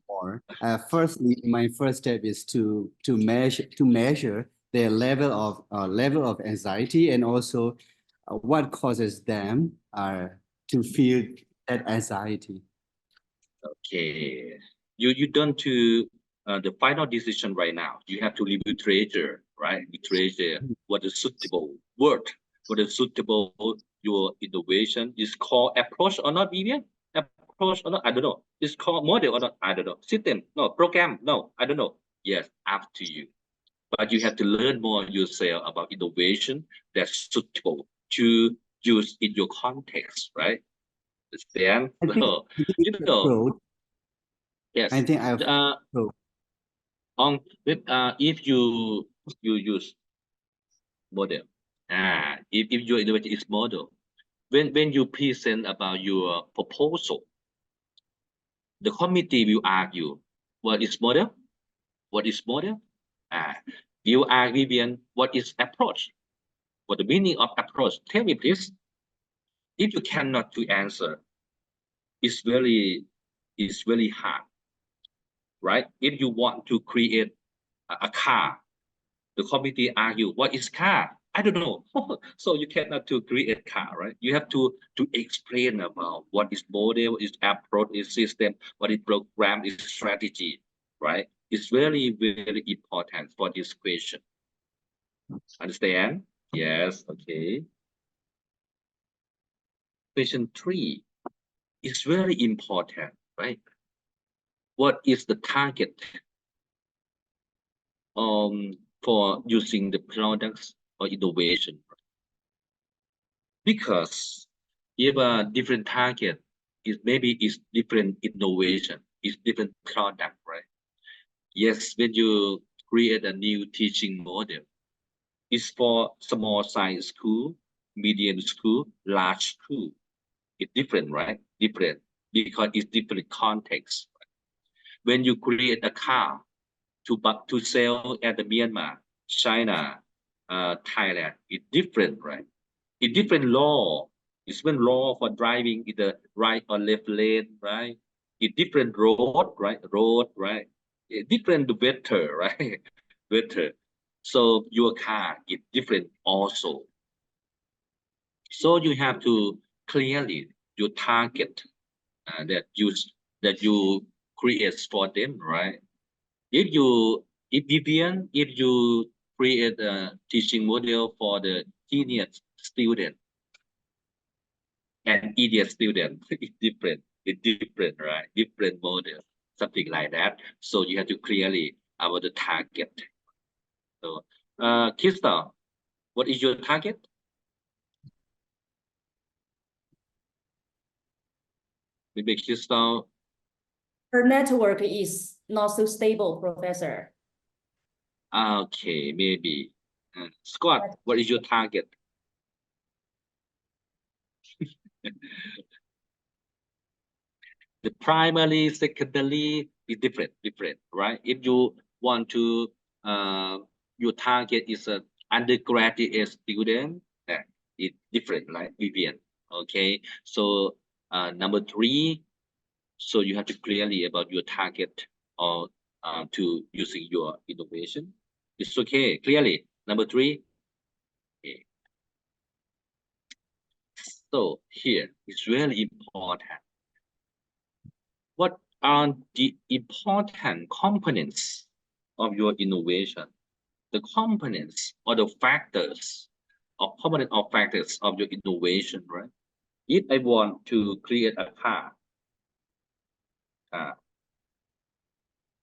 more. Firstly, my first step is to measure their level of anxiety and also what causes them to feel that anxiety. Okay. You don't to the final decision right now. You have to leave literature, right? Literature. What is suitable word? What is suitable your innovation is called approach or not, Vivian? Approach or not? I don't know. It's called model or not? I don't know. System? No. Program? No. I don't know. Yes, up to you. But you have to learn more yourself about innovation that's suitable to use in your context, right? Understand? I think No. it's You know. approach. Yes. I think I've On with if you use model, if your innovation is model, when you present about your proposal, the committee will argue what is model, what is model. You ask Vivian what is approach, what the meaning of approach. Tell me please. If you cannot to answer, it's very hard, right? If you want to create a car, the committee argue what is car. I don't know. So you cannot to create car, right? You have to explain about what is model, what is approach, is system, what is program, is strategy, right? It's very important for this question. Understand? Yes. Okay. Question 3 is very important, right? What is the target for using the products or innovation? Because if a different target is maybe is different innovation, is different product, right? Yes, when you create a new teaching model, it's for small size school, medium school, large school. It's different, right? Different because it's different context. When you create a car to sell at the Myanmar, China, Thailand, it's different, right? It's different law. It's when law for driving in the right or left lane, right? a different road, right? A different weather, right? Weather. So your car is different also. So you have to clearly your target that you create for them, right? If you create a teaching model for the genius student and idiot student, it's different, right? Different model, something like that. So you have to clearly about the target. So, Krista, what is your target? Maybe Krista. Her network is not so stable, Professor. Okay, maybe. Scott, what is your target? The primary, secondary is different, right? If you want to, your target is an undergraduate student, it's different, right, Vivian? Okay, so number 3, so you have to clearly about your target or to using your innovation. It's okay, clearly. Number 3. Okay. So here it's really important. What are the important components of your innovation? The components or the factors or component of factors of your innovation, right? If I want to create a car,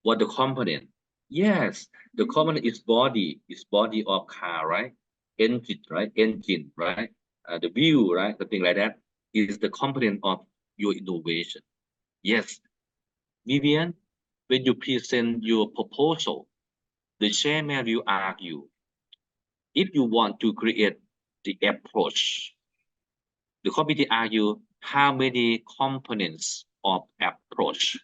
what the component? Yes, the component is body of car, right? Engine, right? Engine, right? The wheel, right? Something like that is the component of your innovation. Yes, Vivian, when you present your proposal, the chairman will argue, if you want to create the approach, the committee argue how many components of approach,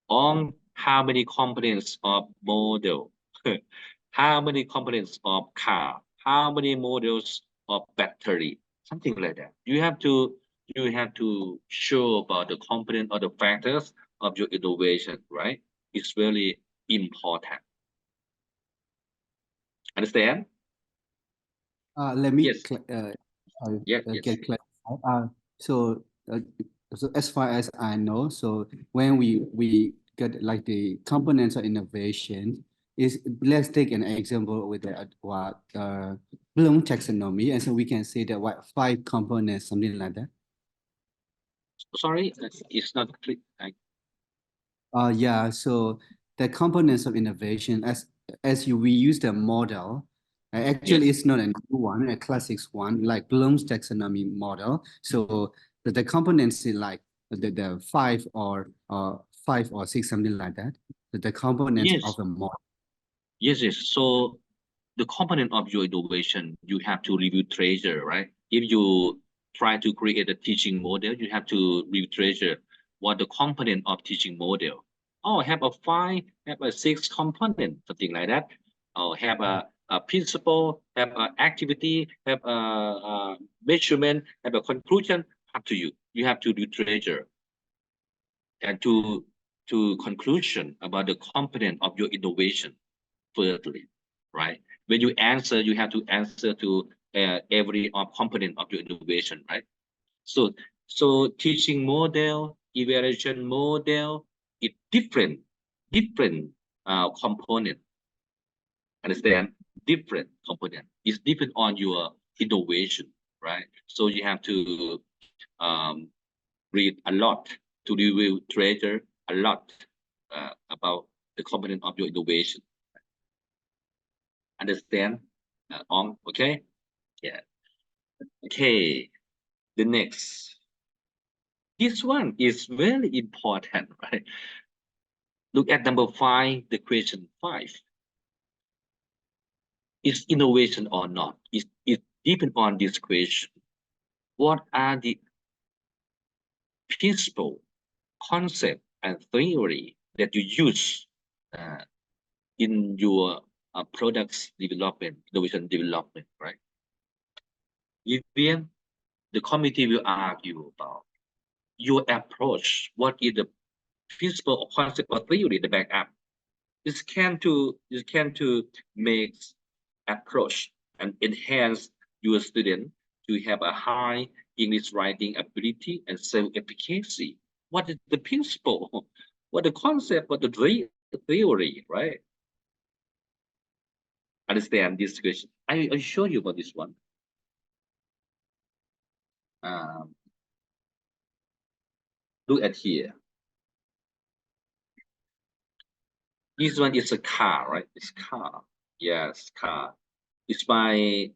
on how many components of model, how many components of car, how many models of battery, something like that. You have to show about the component or the factors of your innovation, right? It's very important. Understand? Let me Yes. Yes. get clarified. So as far as I know, so when we get like the components of innovation, let's take an example with the Bloom taxonomy, and so we can say that 5 components, something like that. Sorry, it's not clear. Yeah, so the components of innovation, we use the model, actually Yes. it's not a new one, a classics one, like Bloom's taxonomy model. So the components is like the 5 or 6, something like that. The components Yes. of the model. Yes. So the component of your innovation, you have to review treasure, right? If you try to create a teaching model, you have to review treasure what the component of teaching model. Oh, have a 5, have a 6 component, something like that. Or have a principle, have an activity, have a measurement, have a conclusion. Up to you. You have to do treasure and to conclusion about the component of your innovation. Thirdly, right? When you answer, you have to answer to every component of your innovation, right? So teaching model, evaluation model, is different component. Understand? Different component. It's depend on your innovation, right? So you have to read a lot, to review treasure a lot about the component of your innovation. Understand? On, okay? Yeah. Okay. The next. This one is very important, right? Look at number 5, the question 5. Is innovation or not? It depends on this question. What are the principle, concept, and theory that you use in your products development, innovation development, right? Vivian, the committee will argue about your approach. What is the principle or concept or theory the backup. It can to make approach and enhance your student to have a high English writing ability and self-efficacy. What is the principle? What the concept? What the theory? Right? Understand this question? I show you about this one. Look at here. This one is a car, right? It's car. Yes, car. It's I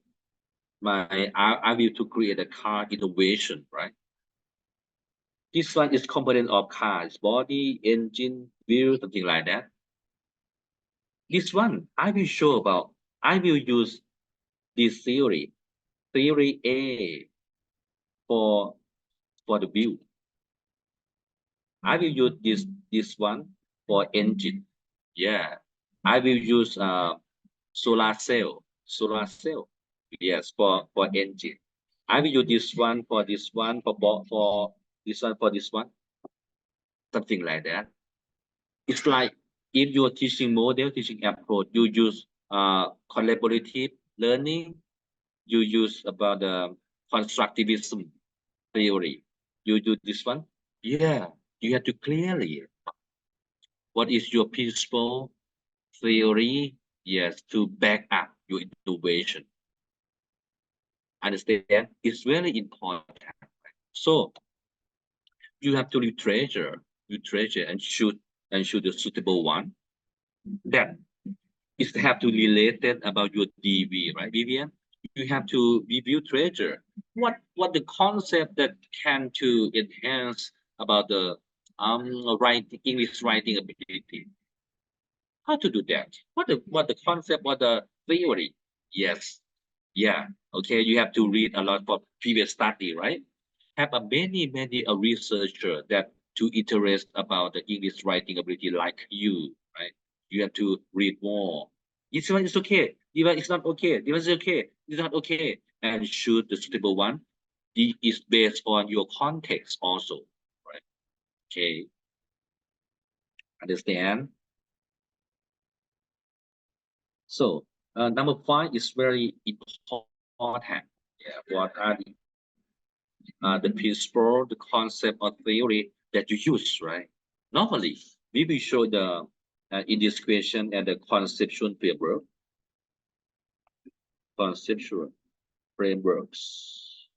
will to create a car innovation, right? This one is component of cars, body, engine, wheel, something like that. This one I will show about. I will use this theory A for the wheel. I will use this one for engine. Yeah, I will use solar cell. Yes, for engine. I will use this one for this one for this one for this one. Something like that. It's like if your teaching model, teaching approach, you use collaborative learning. You use about the constructivism theory. You do this one. Yeah, you have to clearly what is your principle theory. Yes, to back up your innovation. Understand? It's very important. So you have to literature and choose the suitable one. Then it have to related about your DV, right, Vivian? You have to review treasure. What the concept that can to enhance about the writing English writing ability. How to do that? What the concept? What the theory? Yes, yeah. Okay, you have to read a lot for previous study, right? Have a many researcher that to interest about the English writing ability like you, right? You have to read more. This one is okay. This one is not okay. This one is okay. This is not okay. And choose the suitable one. This is based on your context also, right? Okay. Understand? So number 5 is very important. Yeah. What are the principle, the concept or theory that you use, right? Normally, we will show the in this question and the conceptual framework. Conceptual frameworks.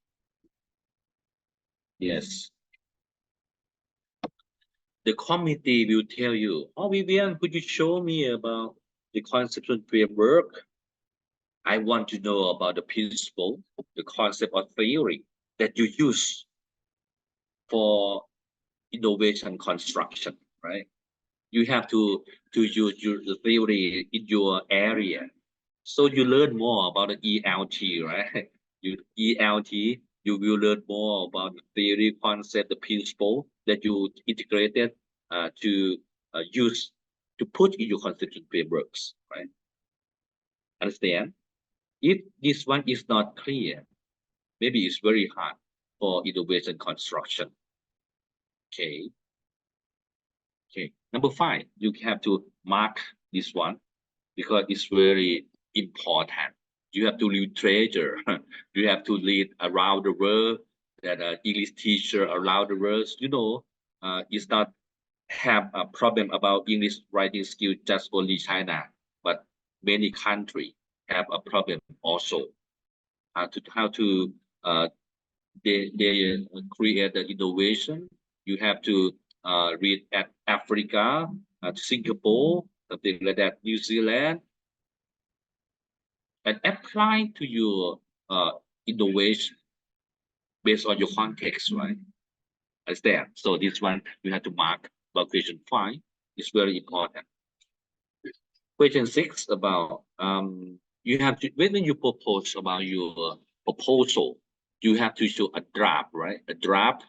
Yes. The committee will tell you, oh, Vivian, could you show me about the conceptual framework? I want to know about the principle, the concept or theory that you use for innovation construction, right? You have to use your theory in your area. So you learn more about the ELT, right? You will learn more about the theory, concept, the principle that you integrated to use to put in your conceptual frameworks, right? Understand? If this one is not clear, maybe it's very hard for innovation construction. Okay. Okay. Number 5, you have to mark this one because it's very important. You have to read treasure. You have to read around the world that English teacher around the world, it's not have a problem about English writing skill just only China, but many countries have a problem also. How to they create the innovation. You have to read at Africa, Singapore, something like that, New Zealand, and apply to your innovation based on your context, right? Understand? So this one you have to mark about question 5. It's very important. Question 6 about you have to when you propose about your proposal, you have to show a draft, right? A draft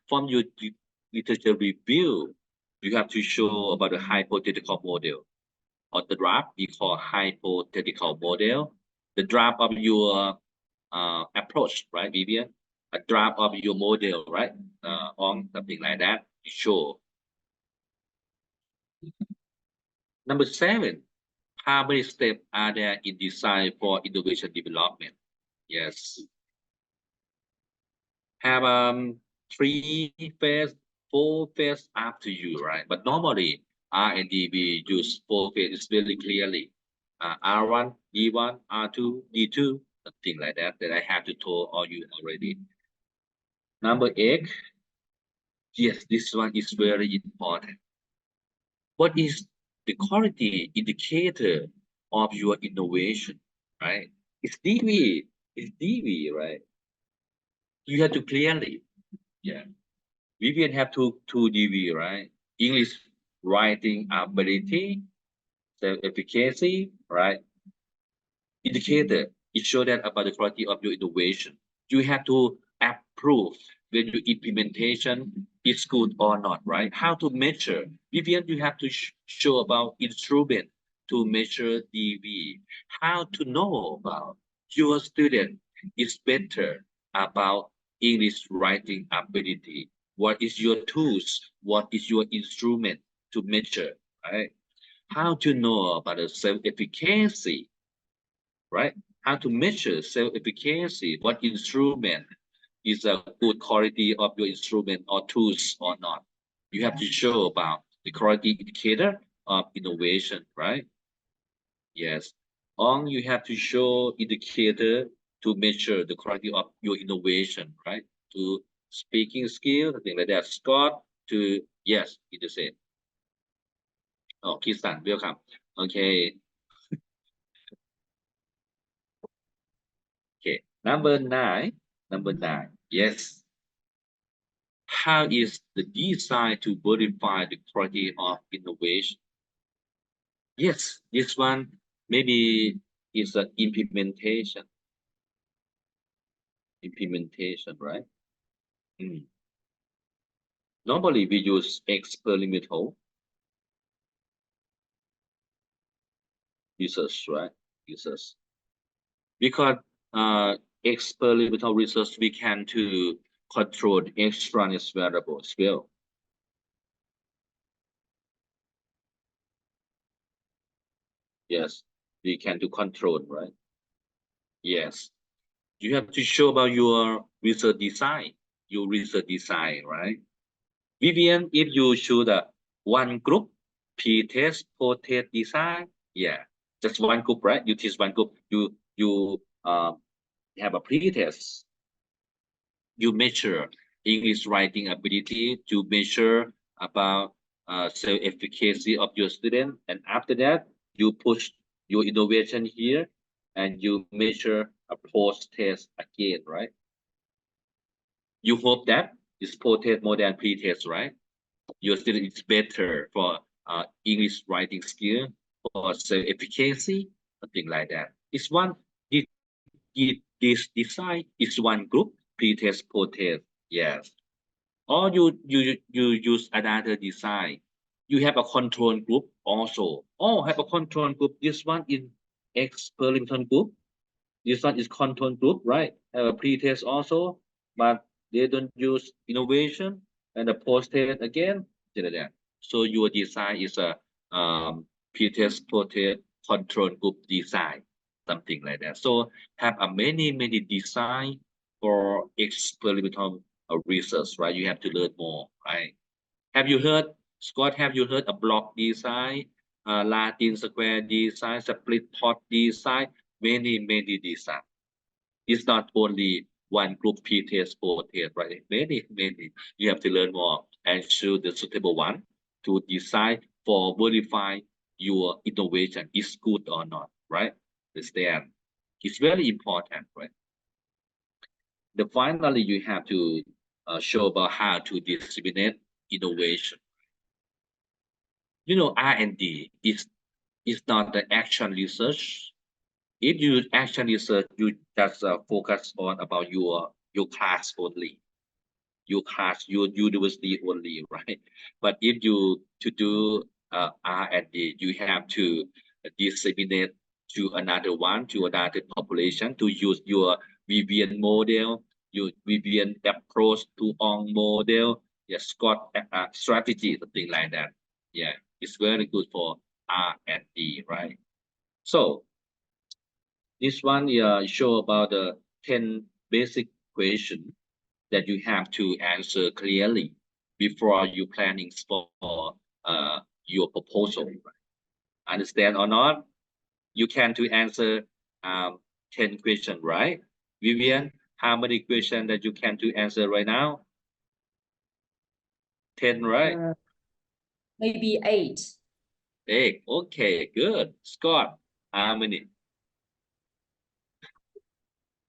from your literature review. You have to show about a hypothetical model. On the draft, we call hypothetical model. The draft of your approach, right, Vivian? A draft of your model, right? On something like that. You show Number 7, how many steps are there in design for innovation development? Yes. Have 3 phase, 4 phase, up to you, right? But normally R&D we use 4 phases very clearly. R1, D1, R2, D2, something like that I have to tell all you already. Number 8, yes, this one is very important. What is the quality indicator of your innovation, right? It's DV, right? You have to clearly, yeah. Vivian have two DV, right? English writing ability, self-efficacy, right? Indicator, it shows that about the quality of your innovation. You have to approve when your implementation is good or not, right? How to measure? Vivian, you have to show about instrument to measure DV. How to know about your student is better about English writing ability. What is your tools? What is your instrument to measure, right? How to know about the self-efficacy, right? How to measure self-efficacy, what instrument is a good quality of your instrument or tools or not. You have to show about the quality indicator of innovation, right? Yes. You have to show indicator to measure the quality of your innovation, right? To speaking skill, something like that. Scott, to, yes, it's the same. Oh, Kistan, welcome. Okay. Okay, number 9. Yes. How is the design to verify the quality of innovation? Yes, this one maybe is an implementation. Right? Normally we use experimental research, right? Because experimental research we can to control extraneous variables as well. Yes, we can to control, right? Yes. You have to show about your research design, right? Vivian, if you show the one group, p-test, post-test design, yeah, just one group, right? You teach one group, you have a pre-test. You measure English writing ability, to measure about self-efficacy of your student, and after that, you push your innovation here, and you measure a post-test again, right? You hope that it's post-test more than pre-test, right? Your student is better for English writing skill, for self-efficacy, something like that. It's one, this design is one group, pre-test, post-test, yes. Or you use another design. You have a control group also. Have a control group. This one is experimental group. This one is control group, right? Have a pre-test also, but they don't use innovation, and the post-test again, like that. So your design is a pre-test, post-test, control group design, something like that. So have a many design for experimental research, right? You have to learn more, right? Have you heard, Scott? Have you heard a block design, Latin square design, split pot design, many design? It's not only one group p-test, post-test, right? Many. You have to learn more and choose the suitable one to decide for verify your innovation is good or not, right? Understand? It's very important, right? Finally, you have to show about how to disseminate innovation. You know, R&D is not the action research. If you action research, you just focus on about your class only, your university only, right? But if you to do R&D, you have to disseminate to another population, to use your Vivian model, your Vivian approach to on model, Scott strategy, something like that. Yeah, It's very good for R&D, right? So this one show about the 10 basic questions that you have to answer clearly before you planning for your proposal. Understand or not? You can to answer 10 questions, right? Vivian, how many questions that you can to answer right now? 10, right? Maybe 8. 8. Okay, good. Scott, how many?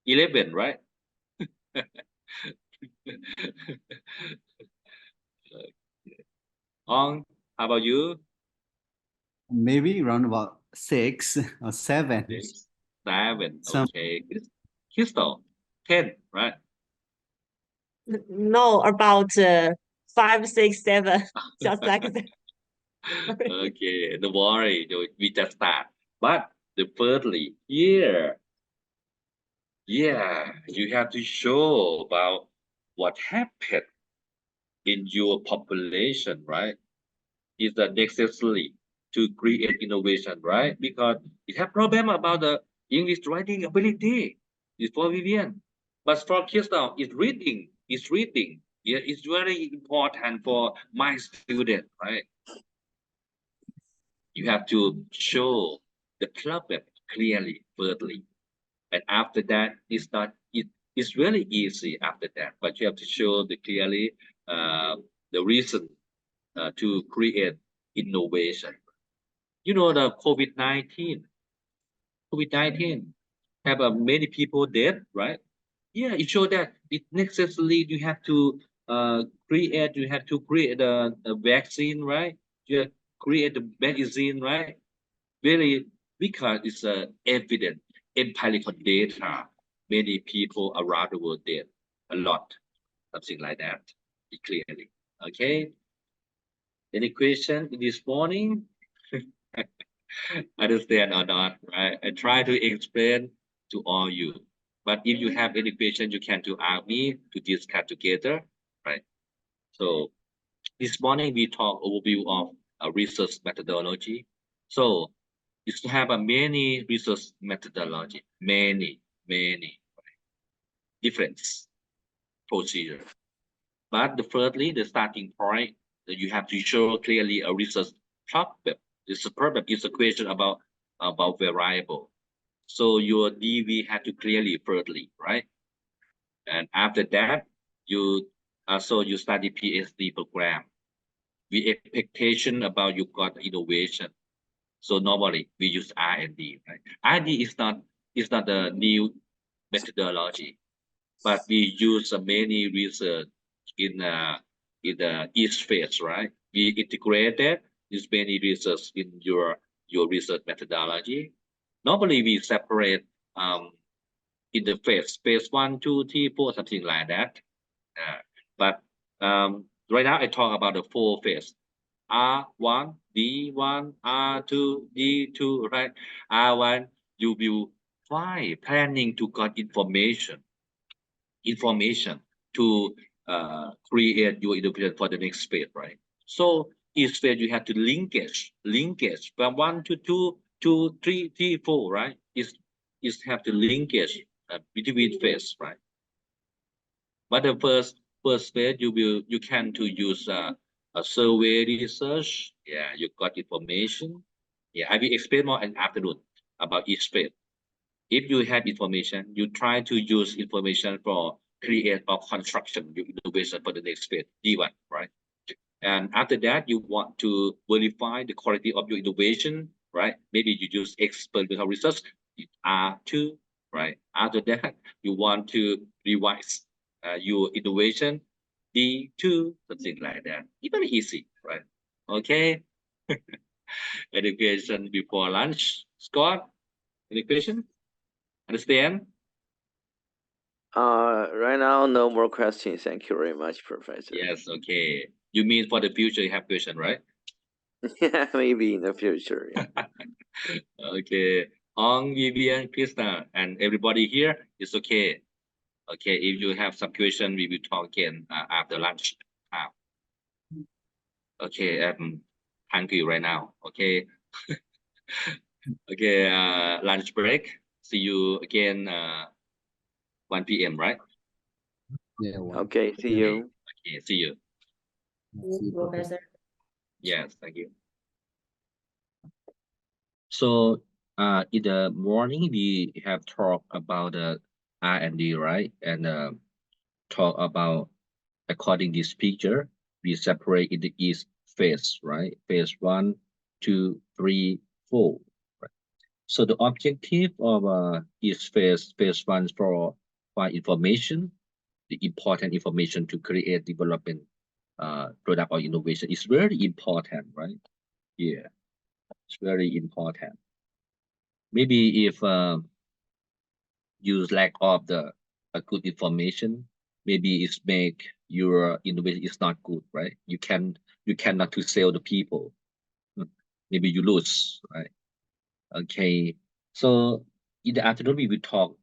11, right? On, how about you? Maybe around about 6 or 7. 6, 7. Some- Okay. Crystal, 10, right? No, about 5, 6, 7, just like that. Okay, don't worry, we just start. But the thirdly, yeah, you have to show about what happened in your population, right? Is that necessary to create innovation, right? Because it have problem about the English writing ability. It's for Vivian, but for Crystal, it's reading. It's reading. Yeah, it's very important for my student, right? You have to show the problem clearly, thirdly. And after that, it's really easy after that, but you have to show the clearly the reason to create innovation. You know, the COVID-19 have many people dead, right? Yeah, it shows that it necessarily you have to create a vaccine, right? You have create the medicine, right? Very, because it's evident empirical data. Many people around the world dead a lot, something like that. Clearly, okay. Any question this morning? Understand or not, right? I try to explain to all you. But if you have any question, you can to ask me to discuss together, right? So this morning we talk overview of a research methodology. So it's to have a many research methodology, many different procedure. But thirdly, the starting point that you have to show clearly a research problem. This problem is a question about variable. So your DV had to clearly thirdly, right? And after that, you you study Ph.D. program. We expectation about you got innovation. So normally we use R&D, right? R&D is not a new methodology, but we use many research in each phase, right? We integrated this many research in your research methodology. Normally we separate in the phase 1, 2, 3, 4, something like that. But right now I talk about the 4 phase. R1, D1, R2, D2, right? R1, you will find planning to get information to create your innovation for the next phase, right? So each phase you have to linkage from 1 to 2 to 3, 4, right? Is have to linkage between phase, right? But the first phase you can to use a survey research. Yeah, you got information. Yeah, I will explain more in afternoon about each phase. If you have information, you try to use information for create or construction your innovation for the next phase, D1, right? And after that, you want to verify the quality of your innovation, right? Maybe you use experimental research, R2, right? After that, you want to revise your innovation, D2, something like that. It's very easy, right? Okay. Education before lunch. Scott, any question? Understand? Right now, no more questions. Thank you very much, Professor. Yes, okay. You mean for the future you have question, right? Yeah, maybe in the future. Yeah. Okay. On Vivian, Krista, and everybody here, it's okay. Okay, if you have some question, we will talk again after lunch. Okay, hungry right now. Okay. Okay. Lunch break. See you again. 1 p.m. Right? Yeah. Okay, see you. Okay. See you. Professor. Yes. Thank you. So, in the morning we have talked about the R&D, right? And talk about according this picture, we separate in the east phase, right? Phase 1, 2, 3, 4. Right? So the objective of each phase 1 for find information, the important information to create development, product or innovation is very important, right? Yeah, it's very important. Maybe if you lack of the good information, maybe it's make your innovation is not good, right? You cannot to sell the people. Maybe you lose, right? Okay. So in the afternoon we will talk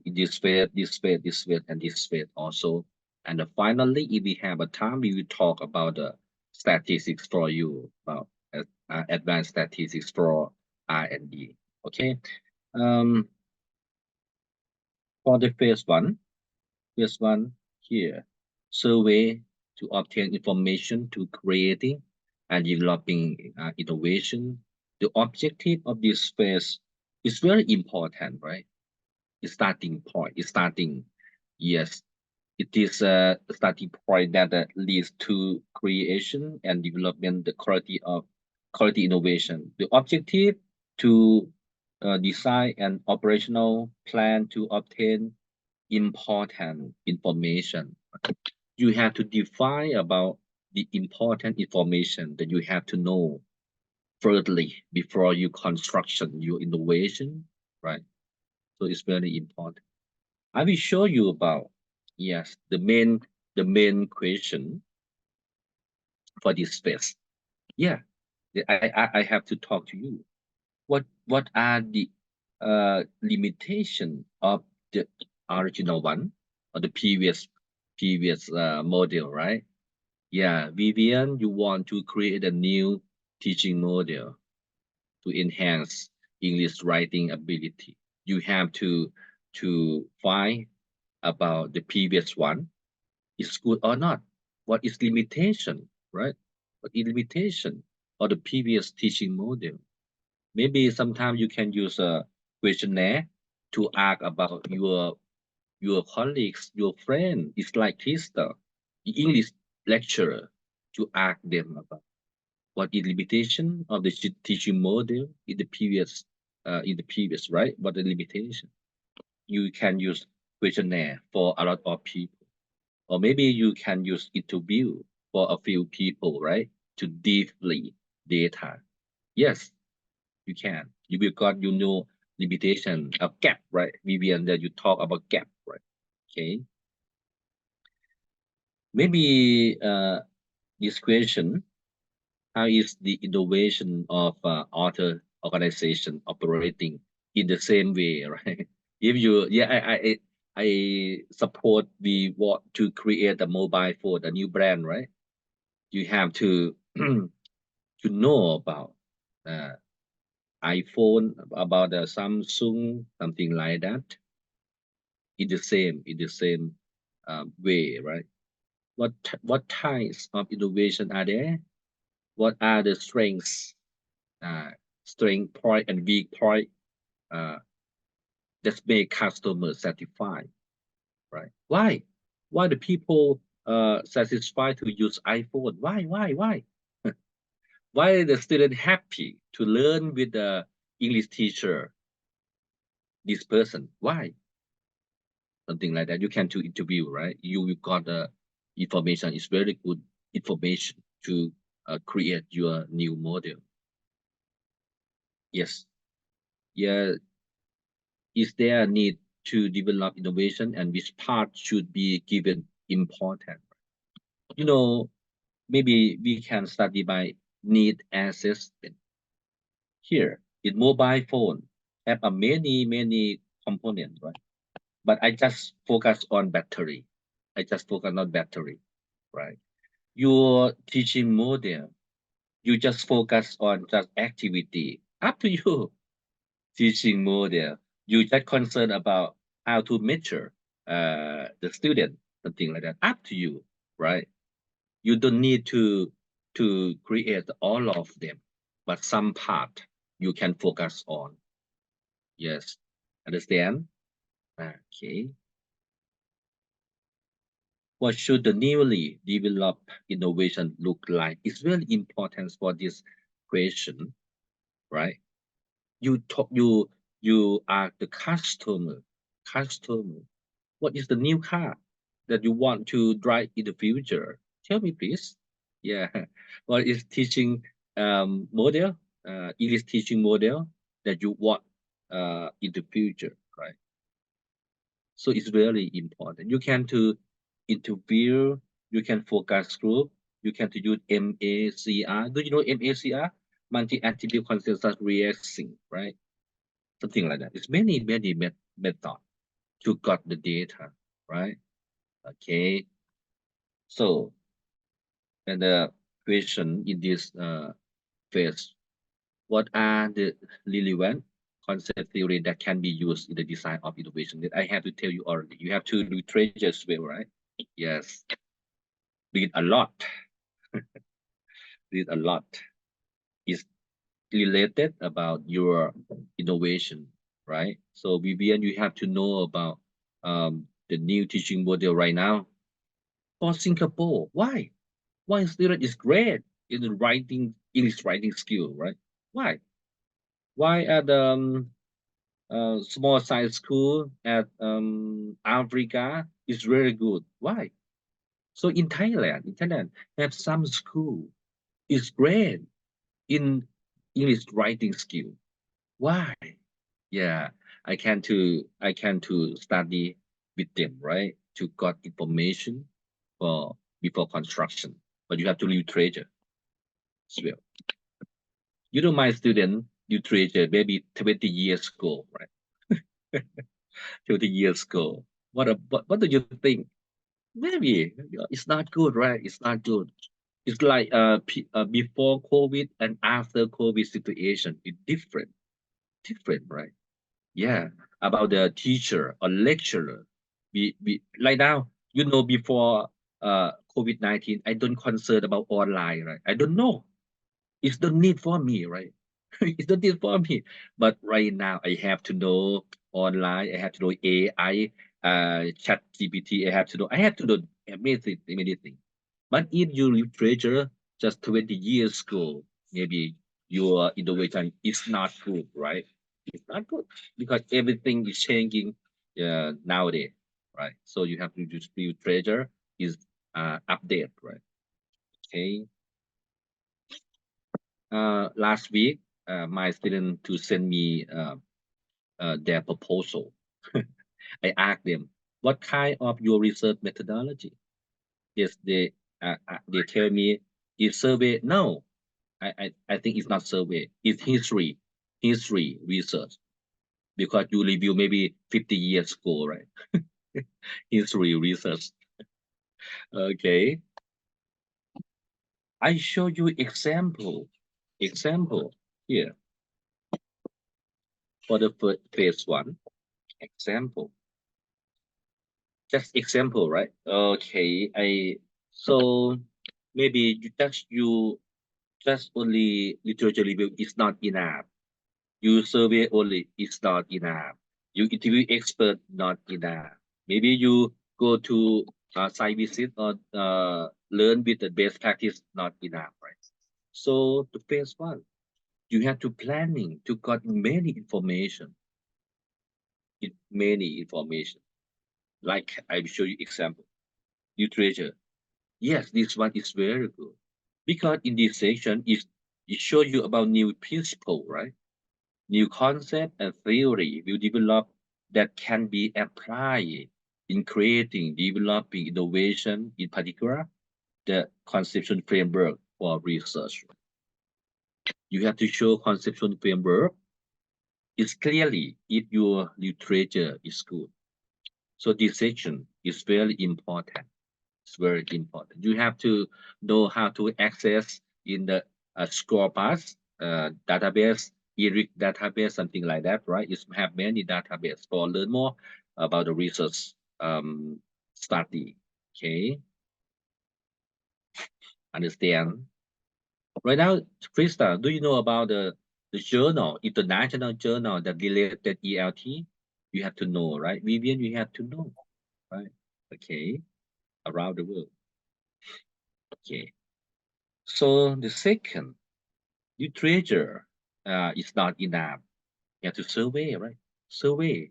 in this phase, and this phase also. And finally, if we have a time, we will talk about the statistics for you, about advanced statistics for R&D. Okay. For the phase 1 here, survey to obtain information to creating and developing innovation. The objective of this phase is very important, right? It's starting point. It's starting. Yes, it is a starting point that leads to creation and development, the quality innovation. The objective to design an operational plan to obtain important information. You have to define about the important information that you have to know thirdly before you construction your innovation, right? So it's very important. I will show you about, yes, the main question for this space. Yeah, I have to talk to you. What are the limitation of the original one or the previous model, right? Yeah, Vivian, you want to create a new teaching model to enhance English writing ability. You have to find about the previous one is good or not. What is limitation, right? What is limitation of the previous teaching model? Maybe sometimes you can use a questionnaire to ask about your colleagues, your friend. It's like sister, English lecturer, to ask them about what is limitation of the teaching model in the previous, right? What the limitation? You can use questionnaire for a lot of people, or maybe you can use interview for a few people, right? To deeply data. Yes, you can. You will got limitation of gap, right? Vivian, that you talk about gap, right? Okay. Maybe this question: how is the innovation of other organization operating in the same way, right? If you, yeah, I support we want to create a mobile phone, a new brand, right? You have to to know about iPhone, about Samsung, something like that. In the same way, right? What types of innovation are there? What are the strengths, strength point and weak point that make customers satisfied, right? Why the people satisfied to use iPhone? Why? Why the student happy to learn with the English teacher? This person, why? Something like that. You can do interview, right? You got the information. It's very good information to create your new model. Yes. Yeah. Is there a need to develop innovation, and which part should be given important? You know, maybe we can study by need assessment. Here in mobile phone have a many components, right? But I just focus on battery. I just focus on battery, right? Your teaching model you just focus on just activity. Up to you. Teaching model, you just concerned about how to measure the student, something like that. Up to you, right? You don't need to create all of them, but some part you can focus on. Yes, understand? Okay. What should the newly developed innovation look like? It's very important for this question, right? You are the customer. What is the new car that you want to drive in the future? Tell me, please. Yeah. What is teaching model? English teaching model that you want in the future, right? So it's very important. You can to interview, you can focus group, you can to use MACR. Do you know MACR? Multi-attribute consensus reaction, right? Something like that. It's many method to got the data, right? Okay. So, and the question in this phase, what are the relevant concept theory that can be used in the design of innovation? That I have to tell you already. You have to literature as well, right? Yes. Read a lot. Read a lot. It's related about your innovation, right? So Vivian, you have to know about the new teaching model right now for Singapore. Why? Why student is great in the writing, English writing skill, right? Why? Why at small size school at Africa is very good? Why? So in Thailand, have some school is great in English writing skill. Why? Yeah, I can to study with them, right? To got information for before construction, but you have to literature as well. You know, my student literature maybe 20 years ago, right? 20 years ago. What do you think? Maybe it's not good, right? It's not good. It's like before COVID and after COVID situation. It's different, right? Yeah, about the teacher or lecturer. We like now, you know, before COVID-19, I don't concern about online, right? I don't know. It's the need for me, right? It's the need for me. But right now, I have to know online. I have to know AI, Chat GPT. I have to know everything. But if you literature just 20 years ago, maybe your innovation is not good, right? It's not good because everything is changing nowadays, right? So you have to just literature is update, right? Okay. Last week, my student to send me their proposal. I asked them, what kind of your research methodology? Yes, they tell me it's survey. No, I think it's not survey. It's history research, because you review maybe 50 years ago, right? History research. Okay. I show you example here for the phase one. Example. Just example, right? Okay. So maybe you just only literature review is not enough. You survey only is not enough. You interview expert not enough. Maybe you go to site visit or learn with the best practice not enough, right? So the phase one, you have to planning to got many information. Like I will show you example. Literature. Yes, this one is very good. Because in this section, it shows you about new principle, right? New concept and theory will develop that can be applied in creating, developing innovation, in particular, the conception framework for research. You have to show conception framework. It's clearly if your literature is good. So this section is very important. It's very important. You have to know how to access in the Scopus database, ERIC database, something like that, right? You have many database for learn more about the research study. Okay, understand? Right now, Krista, do you know about the journal, international journal that related ELT? You have to know, right? Vivian, you have to know, right? Okay, around the world. Okay, so the second, literature is not enough. You have to survey, right? Survey.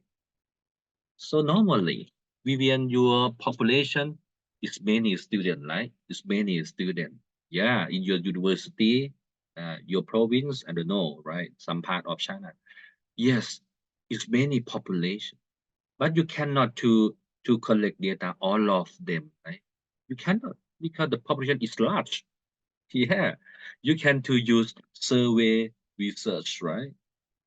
So normally, Vivian, your population is many students, right? It's many students. Yeah, in your university, your province, I don't know, right? Some part of China. Yes, it's many population, but you cannot to collect data all of them, right? You cannot because the population is large. Yeah, you can to use survey research, right?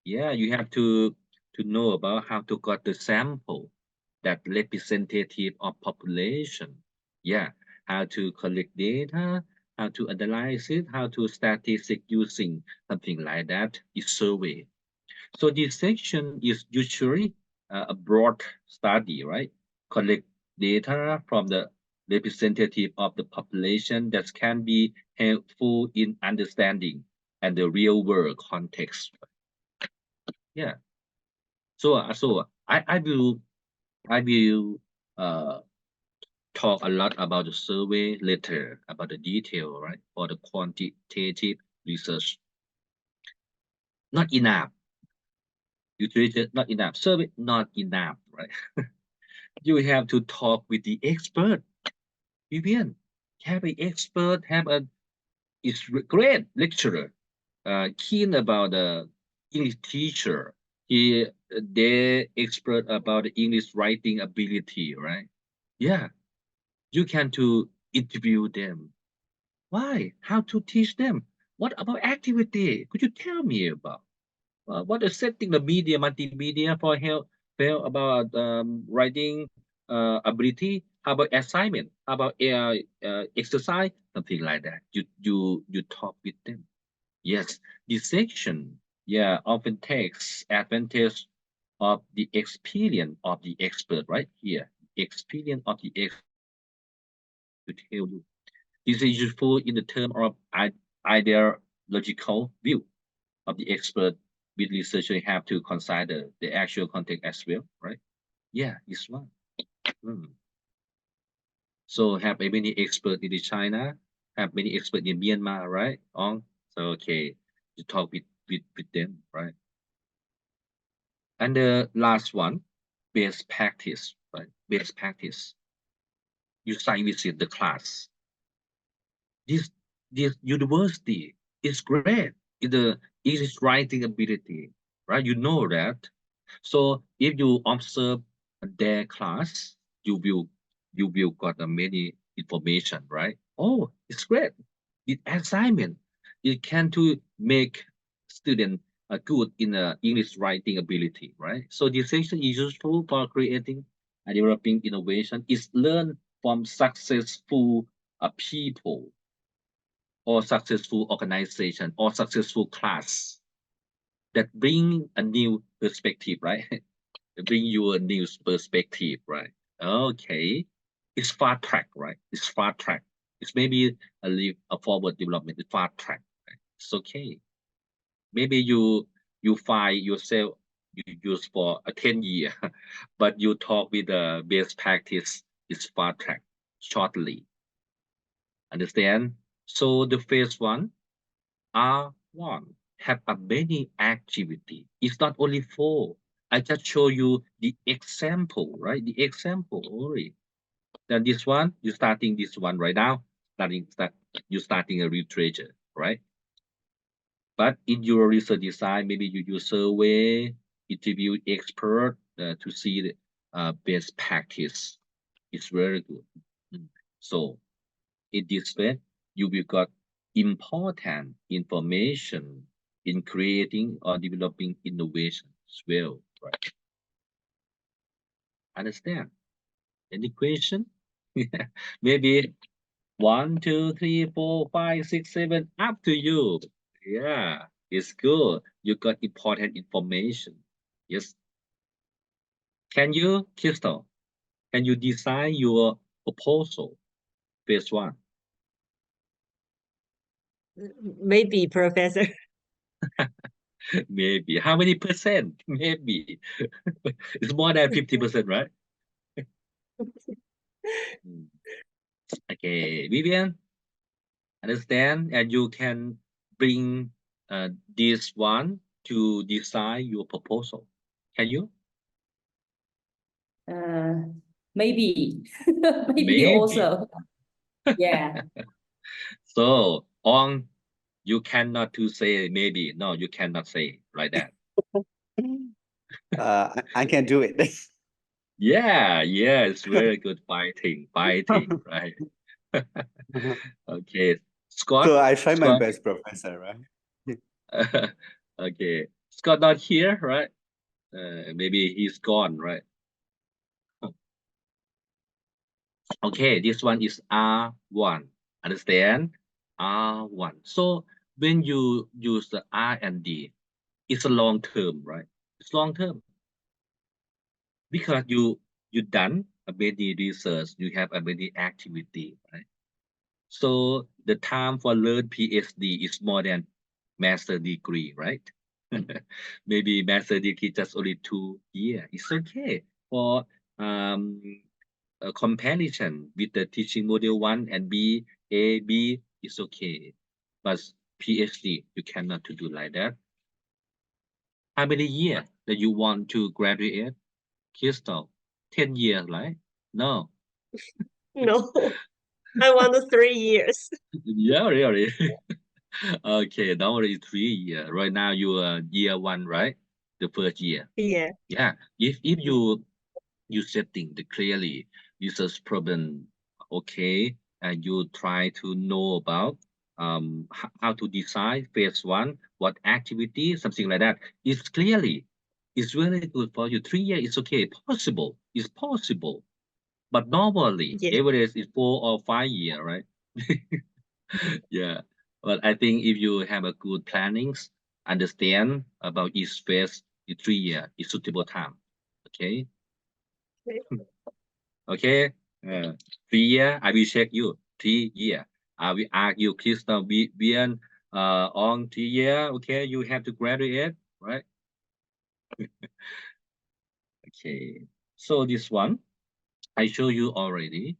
Yeah, you have to know about how to got the sample that representative of population. Yeah, how to collect data, how to analyze it, how to statistic using something like that is survey. So this section is usually a broad study, right? Collect data from the representative of the population that can be helpful in understanding and the real world context. Yeah. So I will uh talk a lot about the survey later, about the detail, right? For the quantitative research. Not enough. Literature not enough. Survey not enough, right? You have to talk with the expert. Vivian, have an expert, have a is great lecturer, keen about the English teacher. They expert about the English writing ability, right? Yeah, you can to interview them. Why? How to teach them? What about activity? Could you tell me about what is setting the media, multimedia for help about writing ability? How about assignment? How about exercise? Something like that. You talk with them. Yes, this section, yeah, often takes advantage of the experience of the expert, right here. Experience of the expert to tell you. This is useful in the term of ideological view of the expert. With researcher have to consider the actual context as well, right? Yeah, it's one. So have many expert in China, have many expert in Myanmar, right? So okay, you talk with them, right? And the last one, best practice, right? Best practice. You site visit the class. This university is great in the English writing ability, right? You know that. So if you observe their class, you will got many information, right? Oh, it's great. The assignment, it can to make student good in English writing ability, right? So this section is useful for creating and developing innovation. It's learned from successful people or successful organization or successful class that bring a new perspective, right? Bring you a new perspective, right? Okay, it's fast track, right? It's fast track. It's maybe a forward development. It's fast track. Right? It's okay. Maybe you find yourself you use for a 10 year, but you talk with the best practice. It's fast track shortly. Understand? So the phase one, R1 have a many activity. It's not only 4. I just show you the example, right? The example only. Then this one, you're starting this one right now. You're starting a literature, right? But in your research design, maybe you use survey, interview expert to see the best practice. It's very good. So in this way, you will got important information in creating or developing innovation as well, right? Understand? Any question? Maybe 1, 2, 3, 4, 5, 6, 7. Up to you. Yeah, it's good. You got important information. Yes. Can you, Crystal? Can you design your proposal? Phase 1. Maybe, Professor. Maybe. How many percent? Maybe. It's more than 50%, right? Okay, Vivian, understand, and you can bring this one to design your proposal. Can you? Maybe. Maybe Maybe. also. Yeah. So on, you cannot to say maybe. No, you cannot say like that. I can do it. Yeah, it's very good fighting, right? Okay, Scott. So I try my Scott. best, Professor, right? Okay, Scott not here, right? Maybe he's gone, right? Okay, this one is R1. Understand? R1. So when you use the R&D, it's a long term, right? It's long term because you done a many research, you have a many activity, right? So the time for learn PhD is more than master degree, right? Maybe master degree just only 2 years. It's okay for a comparison with the teaching module 1 and B, A, B is okay. But PhD, you cannot to do like that. How many years that you want to graduate? Crystal, 10 years, right? No. No, I want the 3 years. Yeah, really. Okay, don't worry, 3 years. Right now you are year 1, right? The first year. Yeah. Yeah. If you setting the clearly research problem, okay, and you try to know about how to design phase 1, what activity, something like that. It's clearly, it's really good for you. 3 years is okay, possible. It's possible. But normally, Yeah. average is 4 or 5 years, right? Yeah. But I think if you have a good plannings, understand about each phase, in 3 years is suitable time. Okay. Okay. 3 years, I will check you. 3 years. I will ask you, Crystal, Vian, on 3 years. Okay, you have to graduate, right? Okay. So this one, I show you already.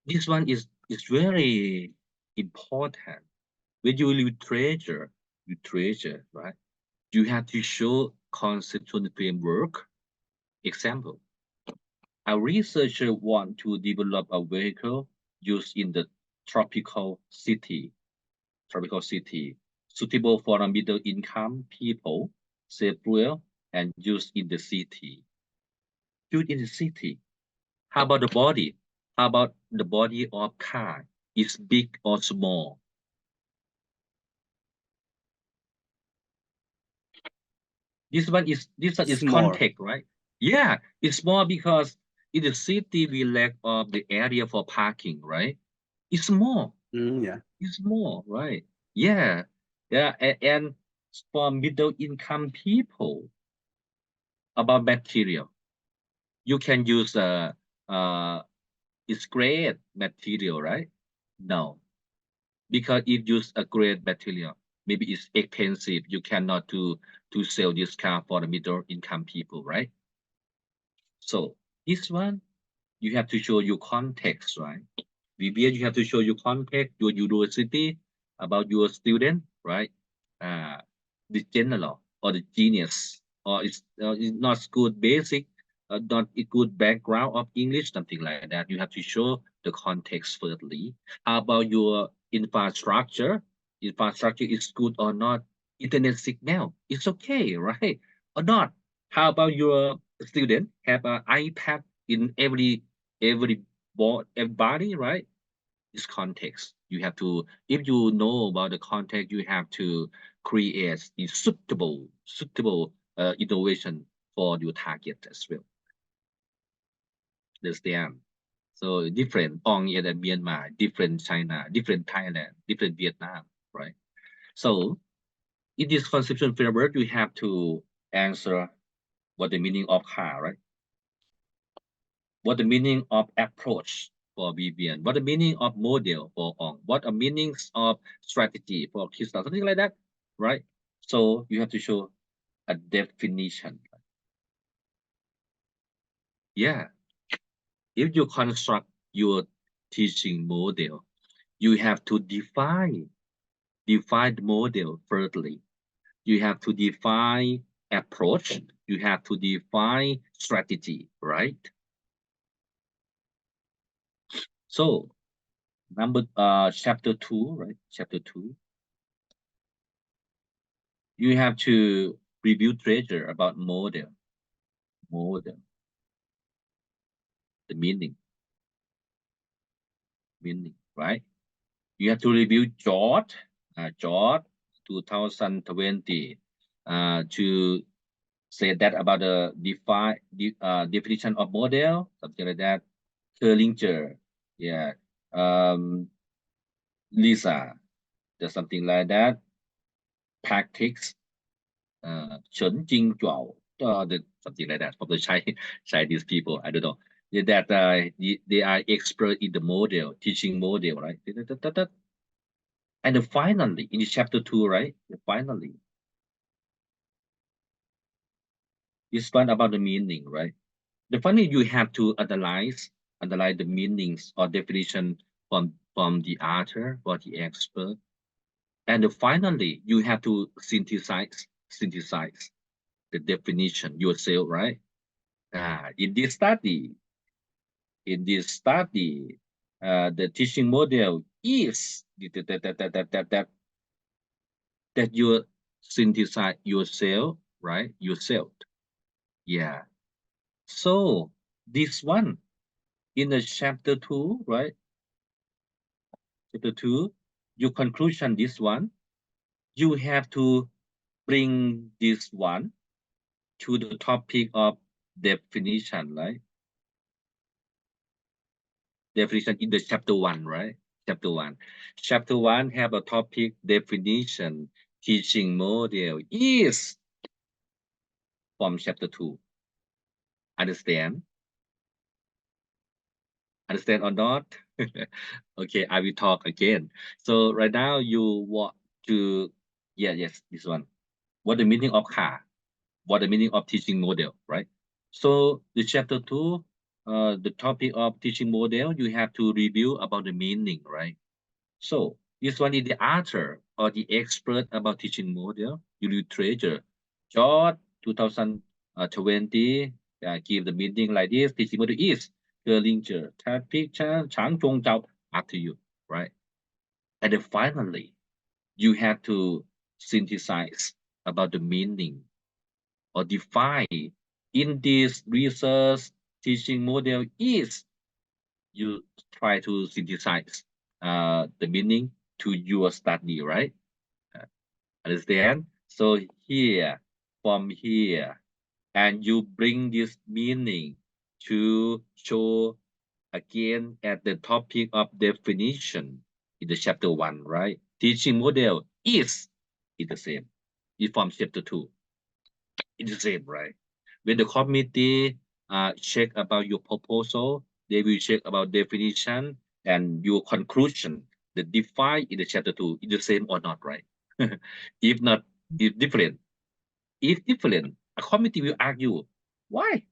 This one is very important. When you literature, right? You have to show conceptual framework. Example, a researcher want to develop a vehicle used in the tropical city, suitable for a middle income people, safe fuel, and used in the city. Used in the city. How about the body? How about the body of car? Is big or small? This one is Small. context, right? Yeah, it's small because in the city we lack of the area for parking, right? It's small. Yeah. It's small, right? Yeah, and for middle income people, about material, you can use it's great material, right? No, because if use a great material, maybe it's expensive. You cannot to sell this car for the middle income people, right? So this one, you have to show your context, right? Vivian, you have to show your context, your university, about your student, right? The general or the genius, or it's not good basic, not a good background of English, something like that. You have to show the context firstly. How about your infrastructure? Infrastructure is good or not? Internet signal, it's okay, right? Or not? How about your student have an iPad in every board, everybody, right? This context. You have to, if you know about the context, you have to create the suitable innovation for your target as well. Understand? So different Ong in Myanmar, different China, different Thailand, different Vietnam, right? So in this conceptual framework, you have to answer what the meaning of Ha, right? What the meaning of approach for Vivian, what the meaning of model for Ong, what the meanings of strategy for Krista, something like that, right? So you have to show a definition. Yeah. If you construct your teaching model, you have to define the model thirdly. You have to define approach. You have to define strategy, right? So chapter 2, right? Chapter 2. You have to review treasure about model. The meaning, right? You have to review George 2020 to say that about the definition of model, something like that. Kerlinger, yeah. Lisa, there's something like that. Tactics, something like that from the Chinese people. I don't know. That they are expert in the model, teaching model, right? And finally, in chapter 2, right? Finally, this one about the meaning, right? Finally, you have to analyze the meanings or definition from the author or the expert. And finally, you have to synthesize the definition yourself, right? In this study, the teaching model is that you synthesize yourself, right? Yourself. Yeah. So this one in the chapter 2, right? Chapter 2, your conclusion, this one, you have to bring this one to the topic of definition, right? Definition in the chapter 1, right? Chapter 1. Chapter 1 have a topic definition. Teaching model is from chapter 2. Understand? Understand or not? Okay, I will talk again. So right now you want to, yes, this one. What the meaning of car? What the meaning of teaching model, right? So the chapter 2, the topic of teaching model, you have to review about the meaning, right? So this one is the author or the expert about teaching model, literature. George 2020 give the meaning like this. Teaching model is Kerlinger, Chang Zhong Zhao, up to you, right? And then finally, you have to synthesize about the meaning or define in this research teaching model is. You try to synthesize the meaning to your study, right? Understand? So here, from here, and you bring this meaning to show again at the topic of definition in the chapter 1, right? Teaching model is the same. It's from chapter 2. It's the same, right? When the committee check about your proposal, they will check about definition and your conclusion. The define in the chapter 2 is the same or not, right? If not, it's different. If different, a committee will argue, why?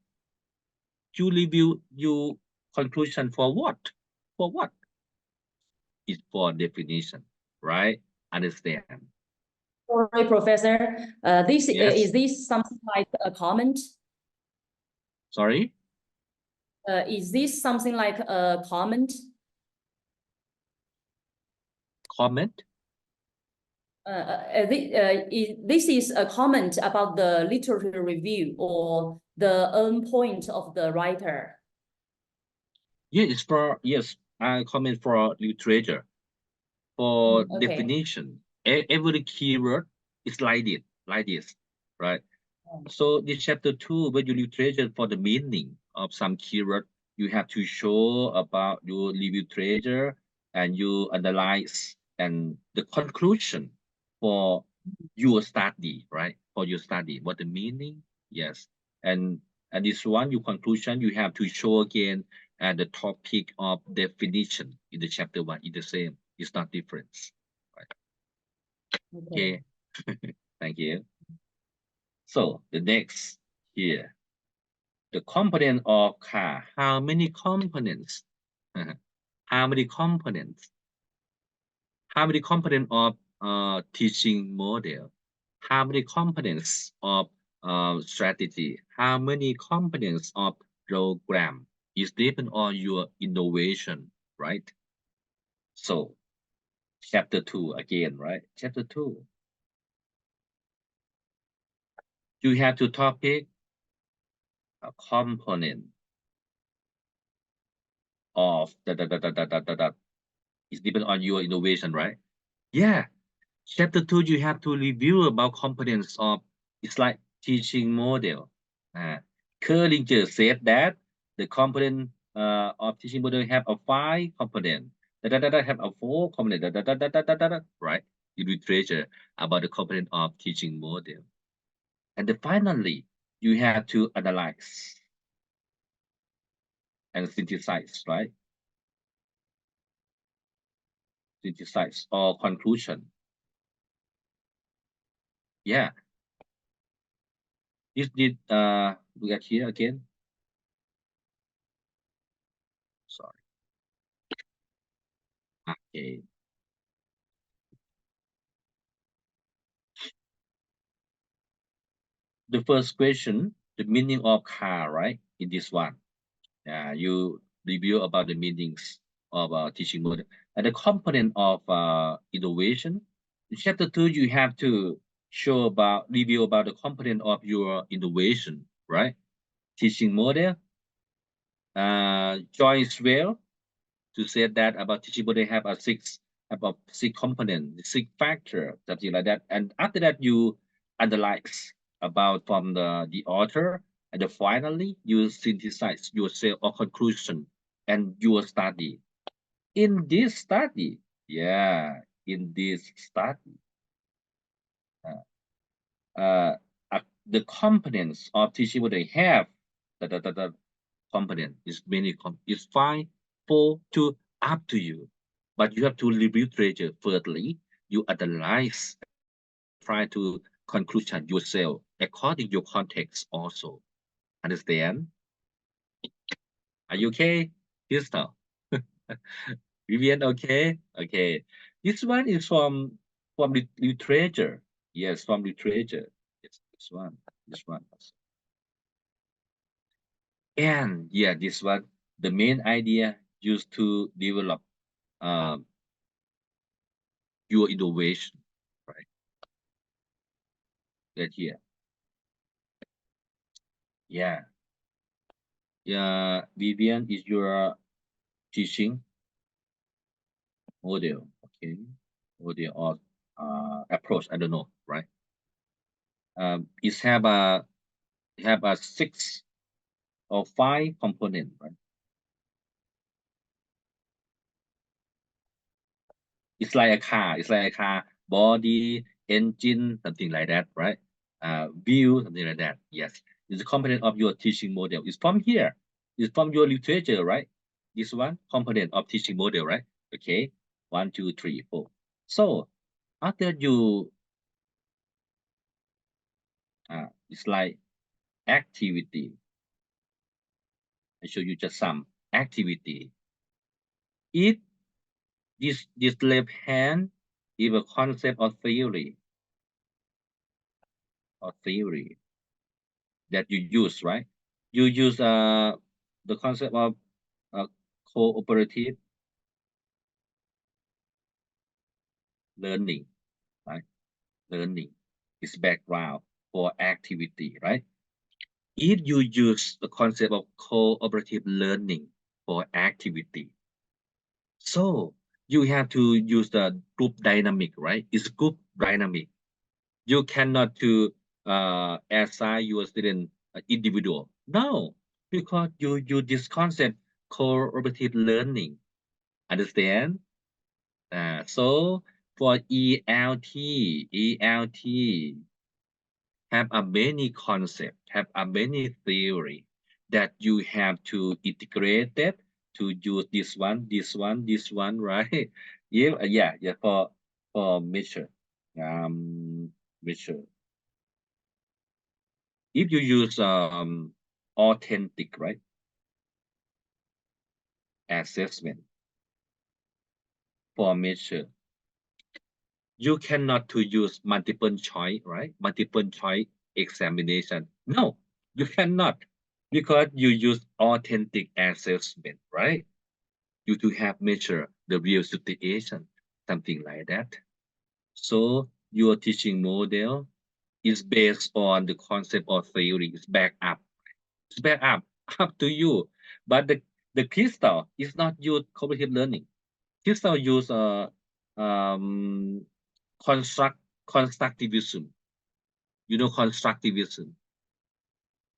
You review your conclusion for what? For what? It's for definition, right? Understand? Sorry, Professor. This Yes. is this something like a comment? Sorry? Is this something like a comment? Comment? This is a comment about the literature review or the own point of the writer. Yes, I comment for literature. For Okay. definition, every keyword is like this, right? So this chapter 2, when you literature for the meaning of some keyword, you have to show about your literature and you analyze and the conclusion for your study, right? For your study, what the meaning, yes. And this one, your conclusion, you have to show again the topic of definition in the chapter 1 is the same. It's not different, right? Okay. Thank you. So the next here, the component of car. How many components? How many components? How many components of teaching model? How many components of strategy? How many components of program? Is depend on your innovation, right? So chapter 2 again, right? Chapter 2. You have to topic a component of that is depend on your innovation, right? Yeah. Chapter 2, you have to review about components of, it's like teaching model. Kerlinger said that the component of teaching model have a 5 component. Have a 4 component. Right? In literature about the component of teaching model. And then finally, you have to analyze and synthesize, right? Synthesize or conclusion. Yeah. This did look at here again. Sorry. Okay. The first question, the meaning of car, right? In this one, you review about the meanings of teaching model and the component of innovation. In chapter 2, you have to review about the component of your innovation, right? Teaching model. Joyce well to say that about teaching model have a 6 component, 6 factor, something like that. And after that, you analyze about from the author, and then finally you synthesize yourself or conclusion and your study. In this study, the components of teaching what they have, the component is is 5, 4, 2, up to you. But you have to review literature firstly. You analyze, try to conclusion yourself according to your context also. Understand? Are you okay? Crystal? Vivian, okay? Okay. This one is from literature. Yes, from literature. Yes, this one. And yeah, this one, the main idea used to develop your innovation, right? That here. Yeah. Yeah, Vivian is your teaching model, okay? Model or approach, I don't know, right? It have a 6 or 5 component, right? It's like a car, body, engine, something like that, right? View, something like that. Yes, it's a component of your teaching model. It's from here. It's from your literature, right? This one component of teaching model, right? Okay, 1, 2, 3, 4. So after you, it's like activity. I show you just some activity. If this left hand is a concept of theory that you use, right? You use the concept of cooperative learning, right? Learning is background for activity, right? If you use the concept of cooperative learning for activity, so you have to use the group dynamic, right? It's group dynamic. You cannot to assign your student individual. No, because you use this concept cooperative learning. Understand? So for ELT have a many concept, have a many theory that you have to integrate it to use this one, right? Yeah, for measure, measure. If you use authentic, right, assessment for measure, you cannot to use multiple choice, right? Multiple choice examination. No, you cannot, because you use authentic assessment, right? You to have measure the real situation, something like that. So your teaching model is based on the concept or theory. It's back up. It's back up to you. But the crystal is not use cognitive learning. Crystal use um constructivism. You know constructivism.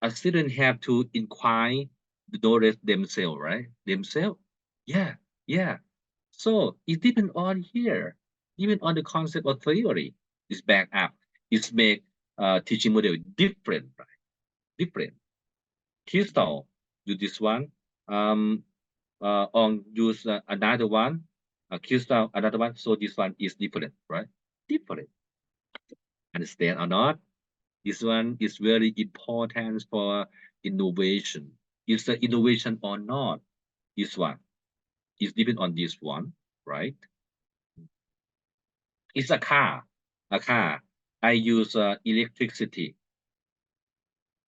A student have to inquire the knowledge themselves, right? Themselves. Yeah. So it depends on here, even on the concept of theory. It's back up. It's make teaching model different, right? Different. Crystal do this one. On use another one. Crystal another one. So this one is different, right? Different. Understand or not? This one is very important for innovation. Is the innovation or not? This one is depend on this one, right? It's a car. I use electricity.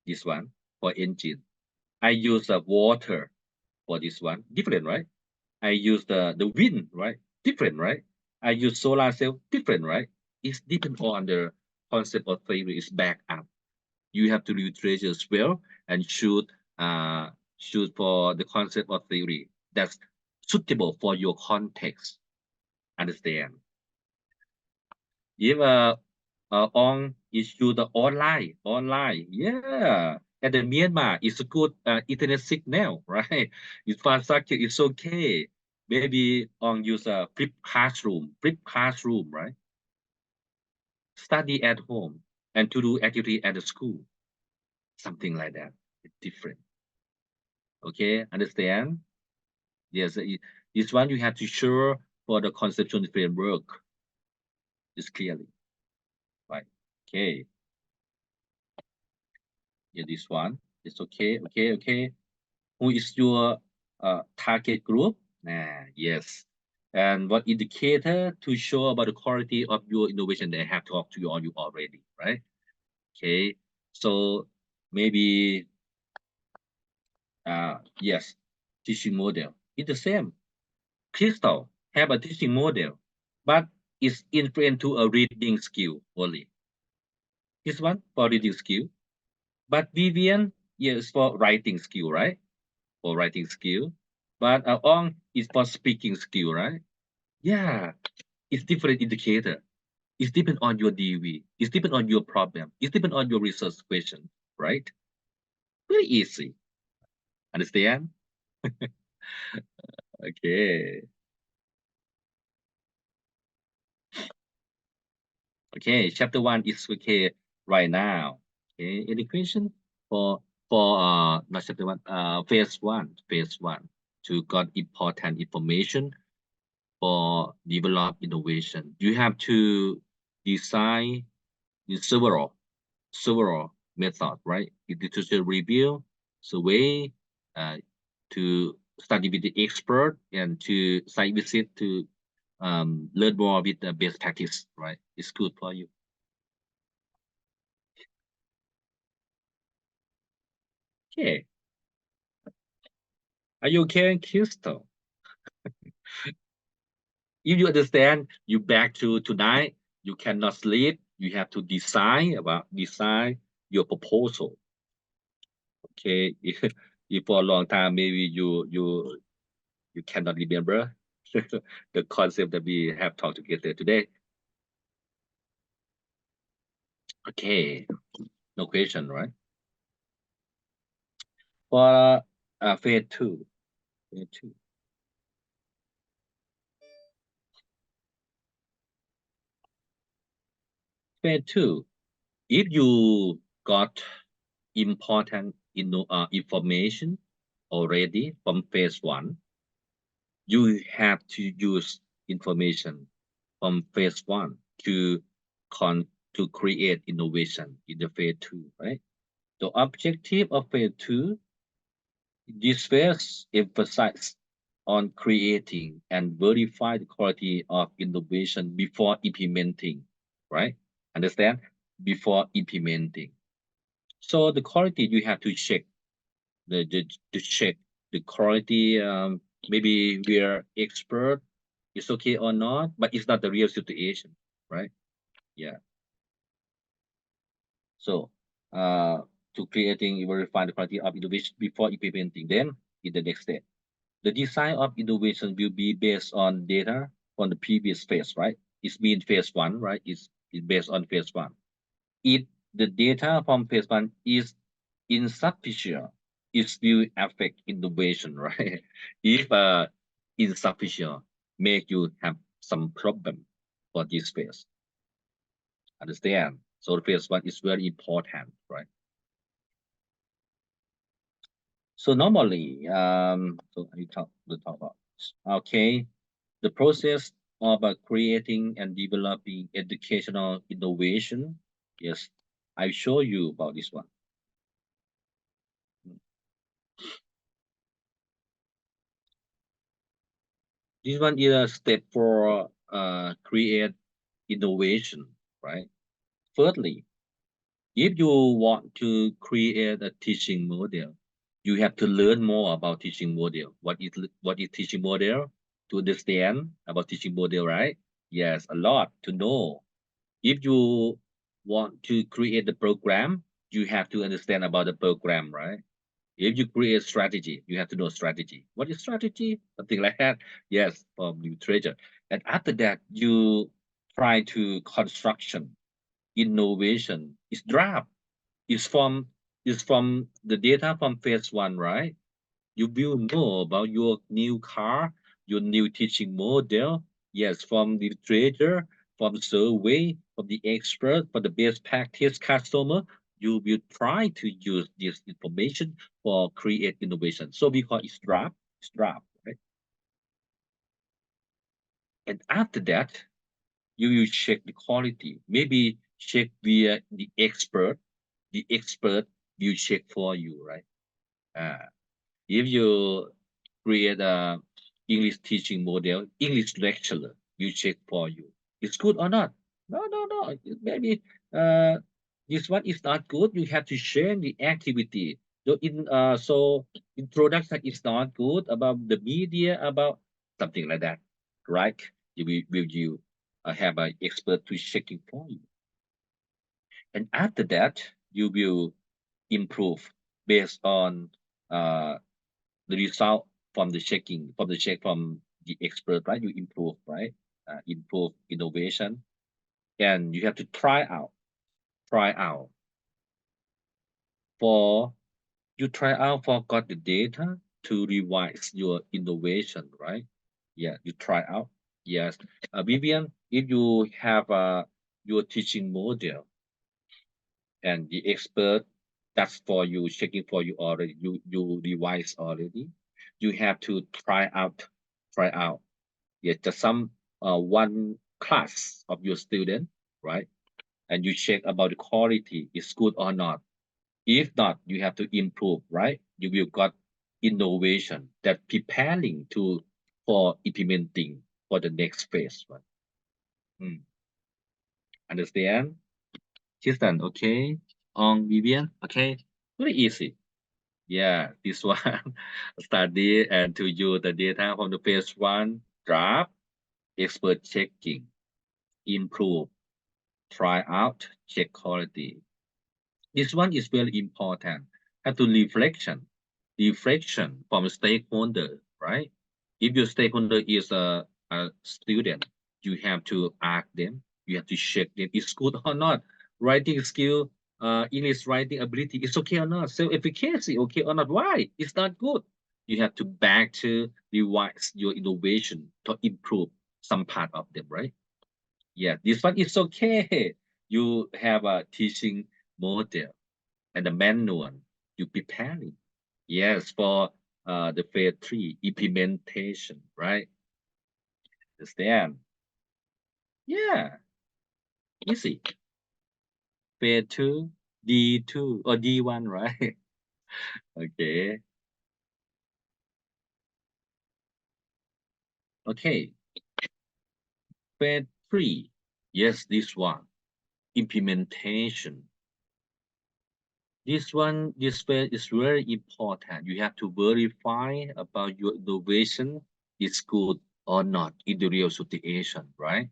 This one for engine. I use water for this one. Different, right? I use the wind, right? Different, right? I use solar cell. Different, right? It's depend on the concept of theory is back up. You have to literature as well and shoot for the concept of theory that's suitable for your context. Understand? If on issue the online, yeah. And the Myanmar is a good internet signal, right? Infrastructure is okay. Maybe on use a flip classroom, right? Study at home and to do activity at the school, something like that. It's different. Okay, understand? Yes, this one you have to show for the conceptual framework. It's clearly, right? Okay. Yeah, this one. It's okay. Who is your target group? Yes. And what indicator to show about the quality of your innovation? They have talked to you already, right? Okay. So maybe yes, teaching model. It's the same. Crystal have a teaching model, but it's influent to a reading skill only. This one for reading skill, but Vivian is for writing skill, right? For writing skill, but Ong is for speaking skill, right? Yeah, it's different indicator. It's depend on your DV. It's depend on your problem. It's depend on your research question, right? Very easy. Understand? Okay. Okay, chapter 1 is okay right now. Okay, any question for not chapter 1, phase 1 to got important information for develop innovation. You have to design several method, right? Literature review, survey, to study with the expert, and to site visit to learn more with the best practice, right? It's good for you. Okay. Are you okay, Crystal? If you understand, you back to tonight, you cannot sleep. You have to design your proposal. Okay. If for a long time, maybe you cannot remember the concept that we have talked together today. Okay. No question, right? For phase 2, Phase 2. Phase 2. If you got important information already from phase 1, you have to use information from phase 1 to create innovation in the phase 2, right? The objective of phase 2, this phase emphasizes on creating and verify the quality of innovation before implementing, right? Understand? Before implementing. So the quality you have to check check the quality. Maybe we are expert, it's okay or not, but it's not the real situation, right? Yeah. So to creating verify the quality of innovation before implementing. Then in the next step, the design of innovation will be based on data from the previous phase, right? It's been phase 1, right? It's based on phase 1. If the data from phase 1 is insufficient, it will affect innovation, right? If insufficient, make you have some problem for this phase. Understand? So the phase 1 is very important, right? So normally, so we'll talk about this. Okay, the process of creating and developing educational innovation. Yes, I show you about this one. This one is a step for create innovation, right? Thirdly, if you want to create a teaching model, you have to learn more about teaching model. What is teaching model? To understand about teaching model, right? Yes, a lot to know. If you want to create the program, you have to understand about the program, right? If you create strategy, you have to know strategy. What is strategy? Something like that. Yes, from literature. And after that, you try to construction, innovation. It's draft. It's from the data from phase 1, right? You will know about your new car, your new teaching model. Yes, from the literature, from survey, from the expert, from the best practice customer. You will try to use this information for create innovation. So because it's draft, right? And after that, you will check the quality. Maybe check via the expert. The expert will check for you, right? If you create a English teaching model, English lecturer, you check for you. It's good or not? No. Maybe this one is not good. You have to share the activity. So introduction is not good about the media, about something like that, right? You have an expert to checking for you, and after that you will improve based on the result from the check from the expert, right? You improve, right? Improve innovation, and you have to try out for got the data to revise your innovation, right? Yeah, you try out. Yes, Vivian, if you have your teaching model and the expert that's for you checking for you already, you revise already, you have to try out. Yes, just some one class of your student, right? And you check about the quality is good or not. If not, you have to improve, right? You will got innovation that preparing for implementing for the next phase, right? Understand? Kristen, okay? On Vivian, okay? Very easy. Yeah, this one study and to use the data from the phase 1 draft, expert checking, improve, try out, check quality. This one is very important. Have to reflection from stakeholder, right? If your stakeholder is a student, you have to ask them, you have to check them, is good or not. Writing skill, English writing ability is okay or not. Self-efficacy, okay or not. Why? It's not good. You have to back to revise your innovation to improve some part of them, right? Yeah, this one is okay. You have a teaching model and the manual you preparing. Yes, for the phase 3 implementation, right? Understand? Yeah, easy. Phase 2, D2 or D1, right? Okay. Okay. Phase 3. Yes, this one. Implementation. This phase is very important. You have to verify about your innovation is good or not in the real situation, right?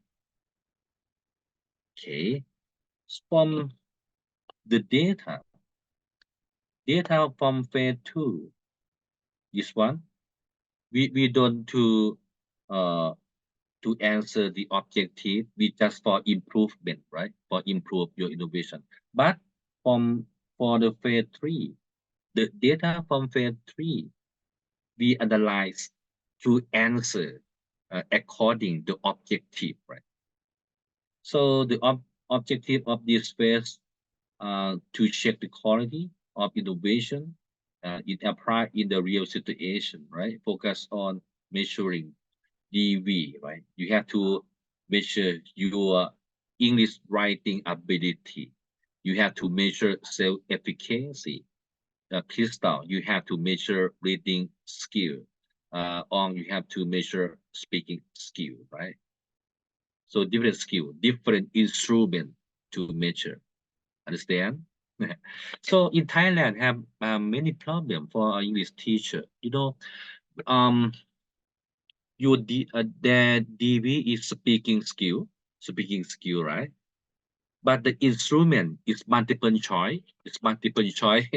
Okay. From the data from phase 2, this one, we don't to answer the objective, we just for improvement, right? For improve your innovation. But for the phase 3, the data from phase 3, we analyze to answer according to objective, right? So the objective of this phase to check the quality of innovation, it apply in the real situation, right? Focus on measuring DV, right? You have to measure your English writing ability. You have to measure self-efficacy. Crystal, you have to measure reading skill. On you have to measure speaking skill, right? So different skill, different instrument to measure. Understand? So in Thailand, have many problems for our English teacher. You know, their DV is speaking skill, right? But the instrument is multiple choice. It's multiple choice.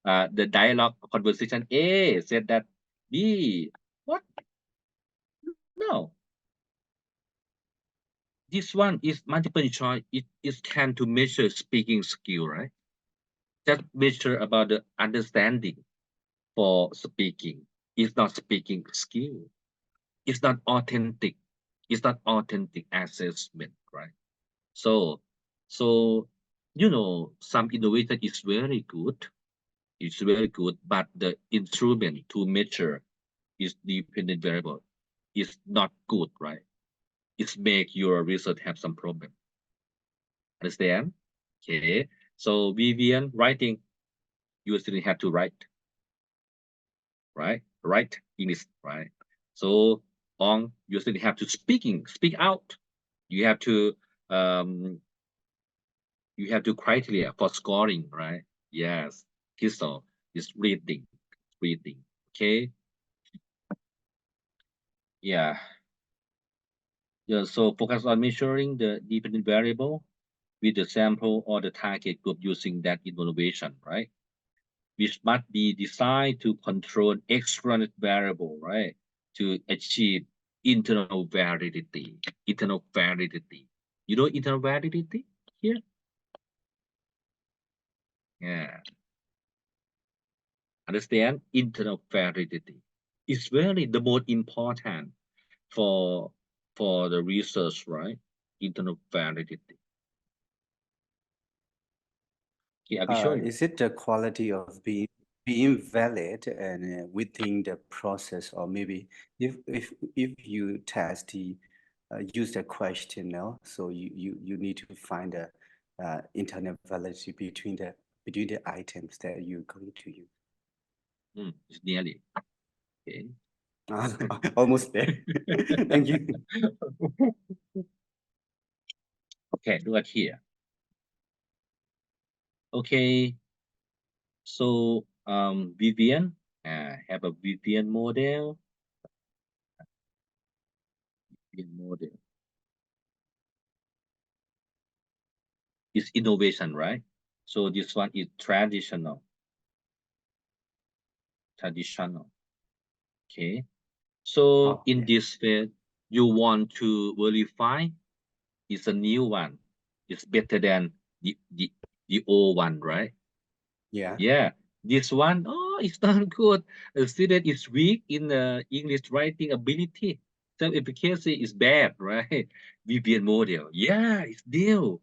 The dialogue conversation A said that B. What? No. This one is multiple choice. It is can to measure speaking skill, right? Just measure about the understanding for speaking. It's not speaking skill. It's not authentic. It's not authentic assessment, right? So you know, some innovation is very good. It's very good, but the instrument to measure is dependent variable. Is not good, right? It's make your research have some problem. Understand? Okay. So Vivian writing, you still have to write, right? Write English, right? So on you still have to speak out. You have to criteria for scoring, right? Yes. So is reading. Okay. Yeah. So focus on measuring the dependent variable with the sample or the target group using that evaluation, right? Which must be designed to control external variable, right? To achieve internal validity. You know internal validity here? Yeah. Understand? Internal validity is really the most important for the research, right? Internal validity. Okay, I'll show you. Is it the quality of being valid and within the process, or maybe if you test the use the question now, so you need to find a internal validity between the items that you're going to use. It's nearly okay. Almost there. Thank you. Okay, look here. Okay, so Vivian have a Vivian model. It's innovation, right? So this one is traditional. Okay. So in this phase, you want to verify it's a new one. It's better than the old one, right? Yeah. Yeah. This one, oh, it's not good. The student is weak in the English writing ability. Self-efficacy is bad, right? Vivian model, yeah, it's new.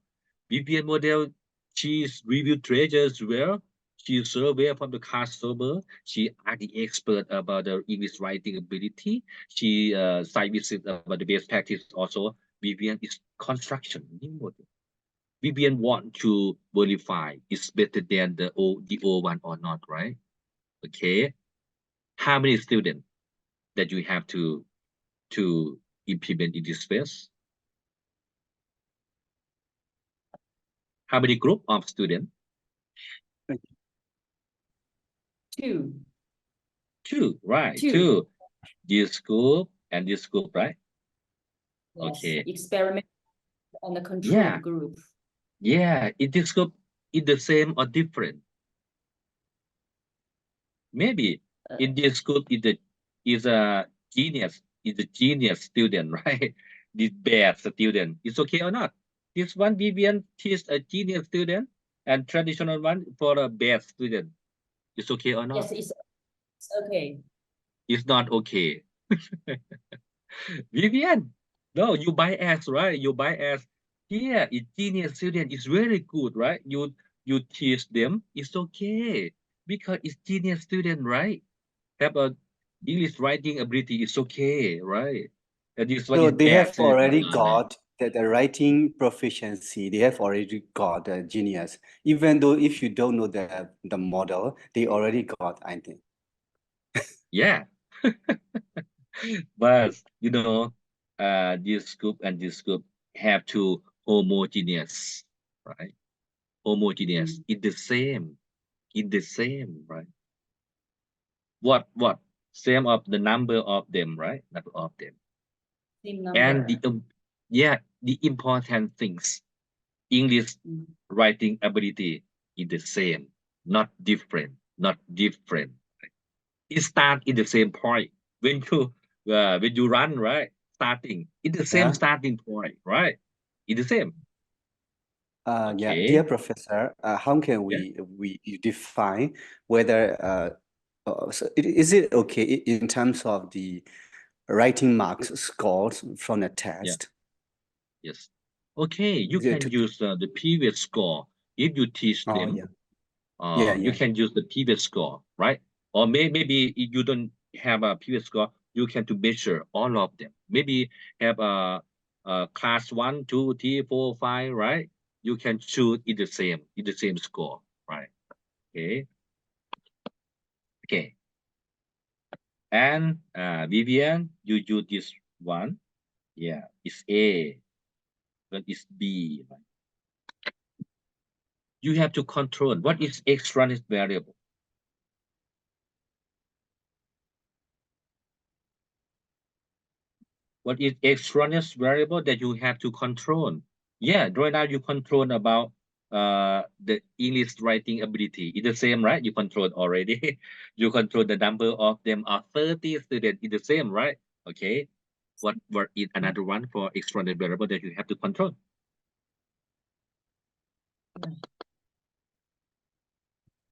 Vivian model, she's reviewed treasures well. She surveyed from the customer. She are the expert about the English writing ability. She site visit about the best practice also. Vivian is construction new model. Vivian want to verify it's better than the old one or not, right? Okay. How many students that you have to implement in this phase? How many group of students? Two. Two, right? Two. Two. This group and this group, right? Yes. Okay. Experiment and the control Yeah. group. Yeah. In this group, is the same or different? Maybe in this group is a genius student, right? This bad student. It's okay or not? This one Vivian teach a genius student and traditional one for a bad student. It's okay or not? Yes, it's okay. It's not okay. Vivian, no, you bias, right? You bias. Here, a genius student is very good, right? You teach them, it's okay because it's genius student, right? Have a English writing ability is okay, right? And this one So is they bad have student. already got the writing proficiency. They have already got the genius. Even though if you don't know the model, they already got, I think. Yeah. But you know, this group and this group have to homogeneous, right? Homogeneous. It's the same. It's the same, right? What? Same of the number of them, right? Number of them. Same number. And the important things, English writing ability is the same, not different, not different. It starts in the same point when you run, right? Starting in the same Yeah. starting point, right? It's the same. Yeah, Okay. dear professor, how can we define whether so is it okay in terms of the writing marks scores from a test? Yes. Okay, you can use the previous score if you teach them. You can use the previous score, right? Or maybe if you don't have a previous score, you can to measure all of them. Maybe have a class 1, 2, 3, 4, 5, right? You can choose in the same score, right? Okay. Okay. And Vivian, you use this one. Yeah, it's A, but it's B. Right? You have to control what is extraneous variable. What is extraneous variable that you have to control? Yeah, right now you control about the English writing ability. It's the same, right? You control already. You control the number of them are 30 students. It's the same, right? Okay. What is another one for extraneous variable that you have to control?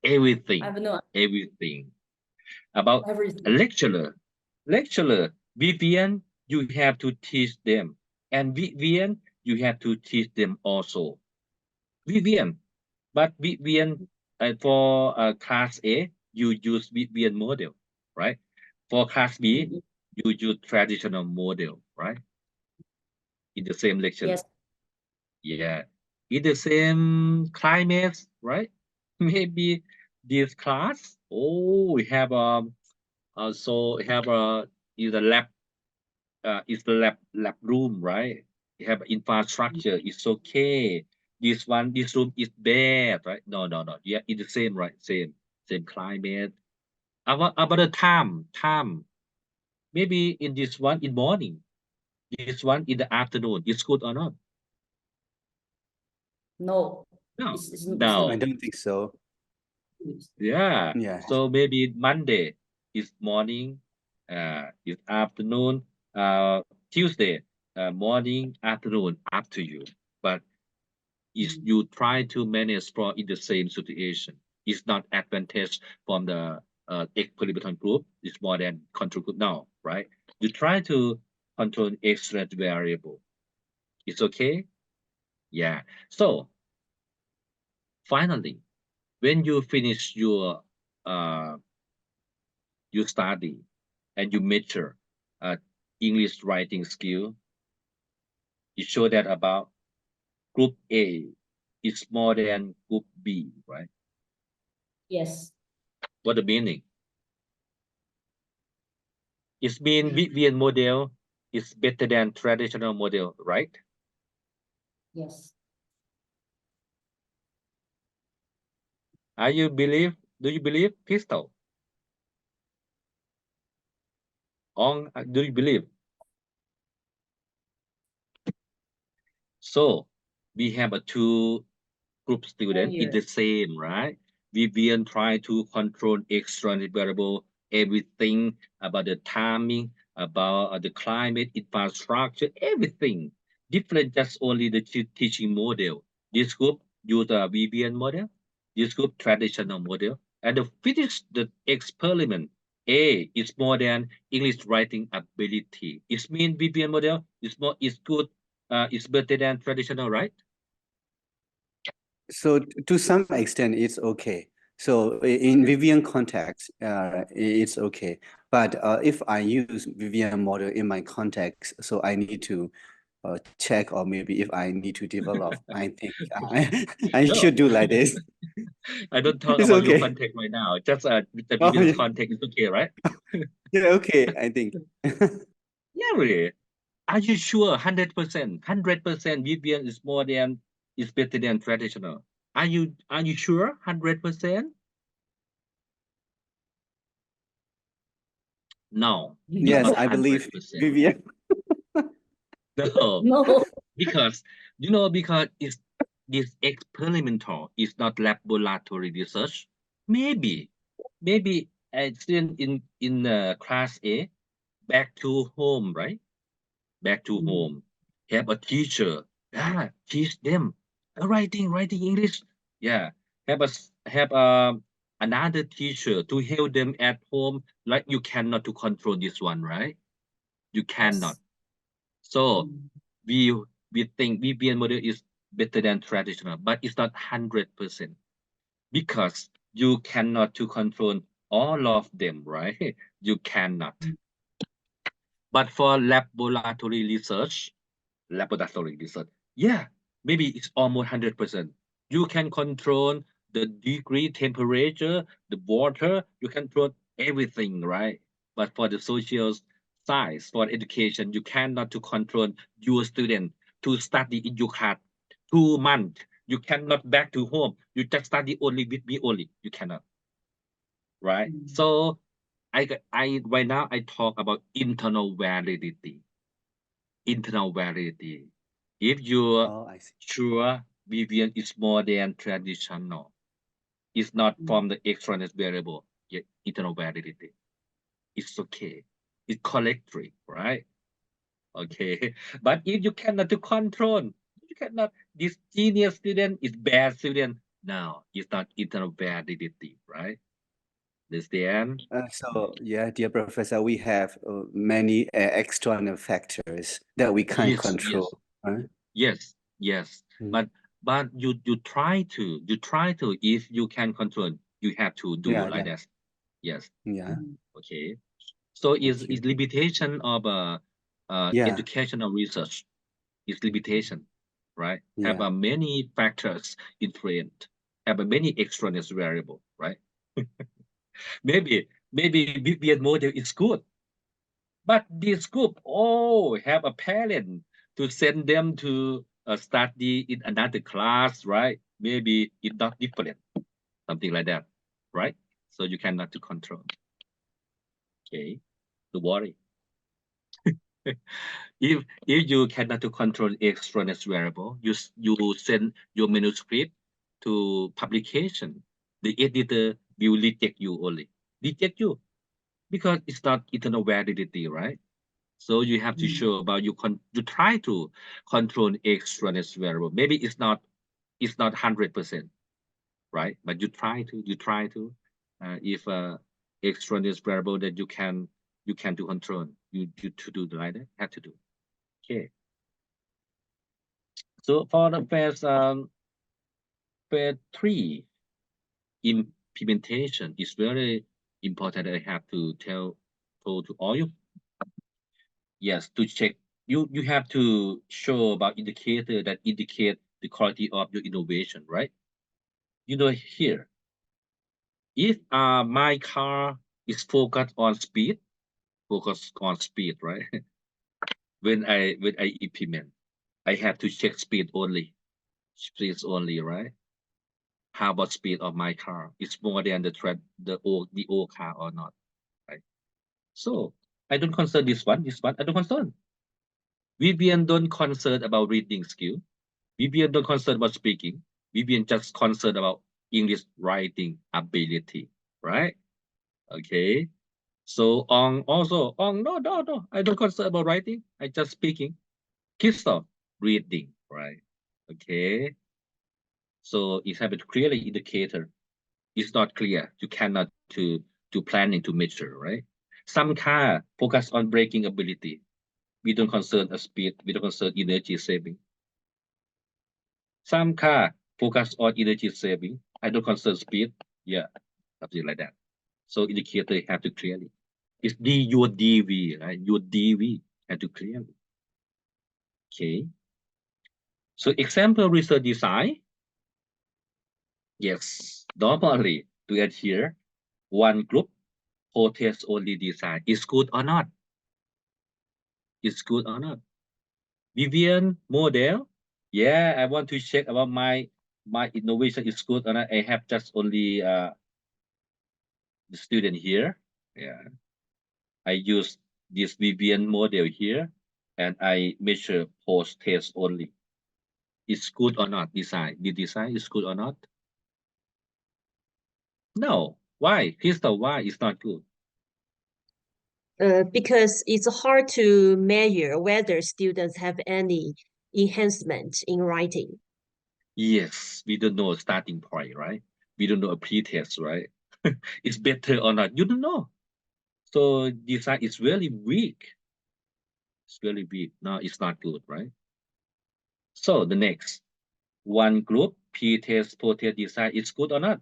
Everything. Everything. About everything. Lecturer, Vivian, you have to teach them. And Vivian, you have to teach them also. Vivian, but Vivian, for class A, you use Vivian model, right? For class B, you use traditional model, right? In the same lecture. Yes. Yeah. In the same climate, right? Maybe this class, oh, we have also have is the lab is the lab room, right? You have infrastructure, it's okay. This room is bad, right? No. Yeah, it's the same, right? Same climate. About the time. Maybe in this one in morning, this one in the afternoon. It's good or not? No. No. No. I don't think so. Yeah. Yeah. So maybe Monday is morning, is afternoon, Tuesday, morning, afternoon, up to you. But if you try to manage for in the same situation, It's not advantage from the experimental group. It's more than control group now, right? You try to control extra variable. It's okay. Yeah. So finally, when you finish your study and you measure English writing skill, you show that about group A is more than group B, right? Yes. What the meaning? It means Vivian model is better than traditional model, right? Yes. Do you believe, Pistol? Do you believe? So we have a two group student in the same, right? Vivian try to control extra variable, everything about the timing, about the climate, infrastructure, everything. Different just only the teaching model. This group use a Vivian model, this group traditional model, and to finish the experiment, A is more than English writing ability. It means Vivian model is good, is better than traditional, right? So to some extent, it's okay. So in Vivian context, it's okay. But if I use Vivian model in my context, so I need to check, or maybe if I need to develop, I think I No. should do like this. I don't talk It's about your okay. context right now. Just the Oh, Vivian's yeah. context is okay, right? Yeah, okay, I think. Yeah, really. Are you sure 100%? 100% Vivian is better than traditional. Are you sure 100%? No, it's Yes, not I believe 100%. Vivian. No, No. because because this experimental is not laboratory research. Maybe a student in class A back to home, right? Back to home, have a teacher, teach them writing English. Yeah, have another teacher to help them at home. Like you cannot to control this one, right? You cannot. So we think VPN model is better than traditional, but it's not 100% because you cannot to control all of them, right? You cannot. But for laboratory research, yeah, maybe it's almost 100%. You can control the degree, temperature, the water, you can control everything, right? But for the social science, for education, you cannot to control your student to study in your class 2 months. You cannot back to home. You just study only with me only. You cannot, right? So I right now I talk about internal validity. Internal validity. If you're Oh, I see. sure Vivian is more than traditional, it's not from the extraneous variable, yet internal validity. It's okay. It's correctly, right? Okay. But if you cannot to control, you cannot, this genius student is bad student. No, it's not internal validity, right? Understand? So yeah, dear professor, we have many external factors that we can't control. Right? Yes. Mm. But you try to if you can control, you have to do Yeah, like that. Yes. yeah. Okay. So Thank you. is limitation of Yeah, educational research is limitation, right? Have yeah. many factors influence, have many extraneous variable, right? maybe BBN model is good, but this group have a parent to send them to study in another class, right? Maybe it's not different, something like that, right? So you cannot to control. Okay, don't worry. if you cannot to control extraneous variable, you send your manuscript to publication. The editor will reject you only. Reject you because it's not internal validity, right? So you have to show about you try to control extraneous variable. Maybe it's not 100%, right? But you try to, if extraneous variable that you can do control, you to do like that, have to do. Okay. So for the phase 3 implementation is very important. I have to tell to all you. Yes, to check, you have to show about indicator that indicate the quality of your innovation, right? You know, here, if my car is focused on speed, right? when I implement, I have to check speed only, right? How about speed of my car? It's more than the old car or not, right? So I don't concern this one. I don't concern. Vivian don't concern about reading skill. Vivian don't concern about speaking. Vivian just concerned about English writing ability, right? Okay. So also no, I don't concern about writing. I just speaking. Christoph, reading, right? Okay. So it have a clearly indicator. It's not clear. You cannot to planning to measure, right? Some car focus on braking ability. We don't concern a speed. We don't concern energy saving. Some car focus on energy saving. I don't concern speed. Yeah, something like that. So indicator have to clearly. It's your DV, right? Your DV have to clearly. Okay. So example research design. Yes, normally to get here, one group test only design is good or not. It's good or not. Vivian model. Yeah, I want to check about my innovation is good or not. I have just only the student here. Yeah, I use this Vivian model here, and I measure post test only. It's good or not design? The design is good or not? No. Why? Crystal, why it's not good? Because it's hard to measure whether students have any enhancement in writing. Yes, we don't know a starting point, right? We don't know a pre-test, right? It's better or not? You don't know. So design is really weak. It's really weak. No, it's not good, right? So the next one group pre-test, post-test design is good or not?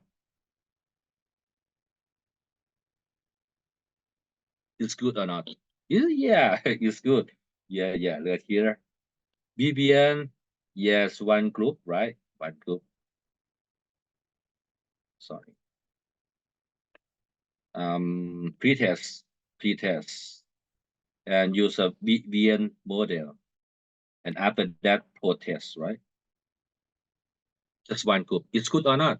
It's good or not? Yeah, it's good. Yeah. Look here. Vivian, yes, one group, right? One group. Sorry. Pre-test, and use a Vivian model, and after that post-test, right? Just one group. It's good or not?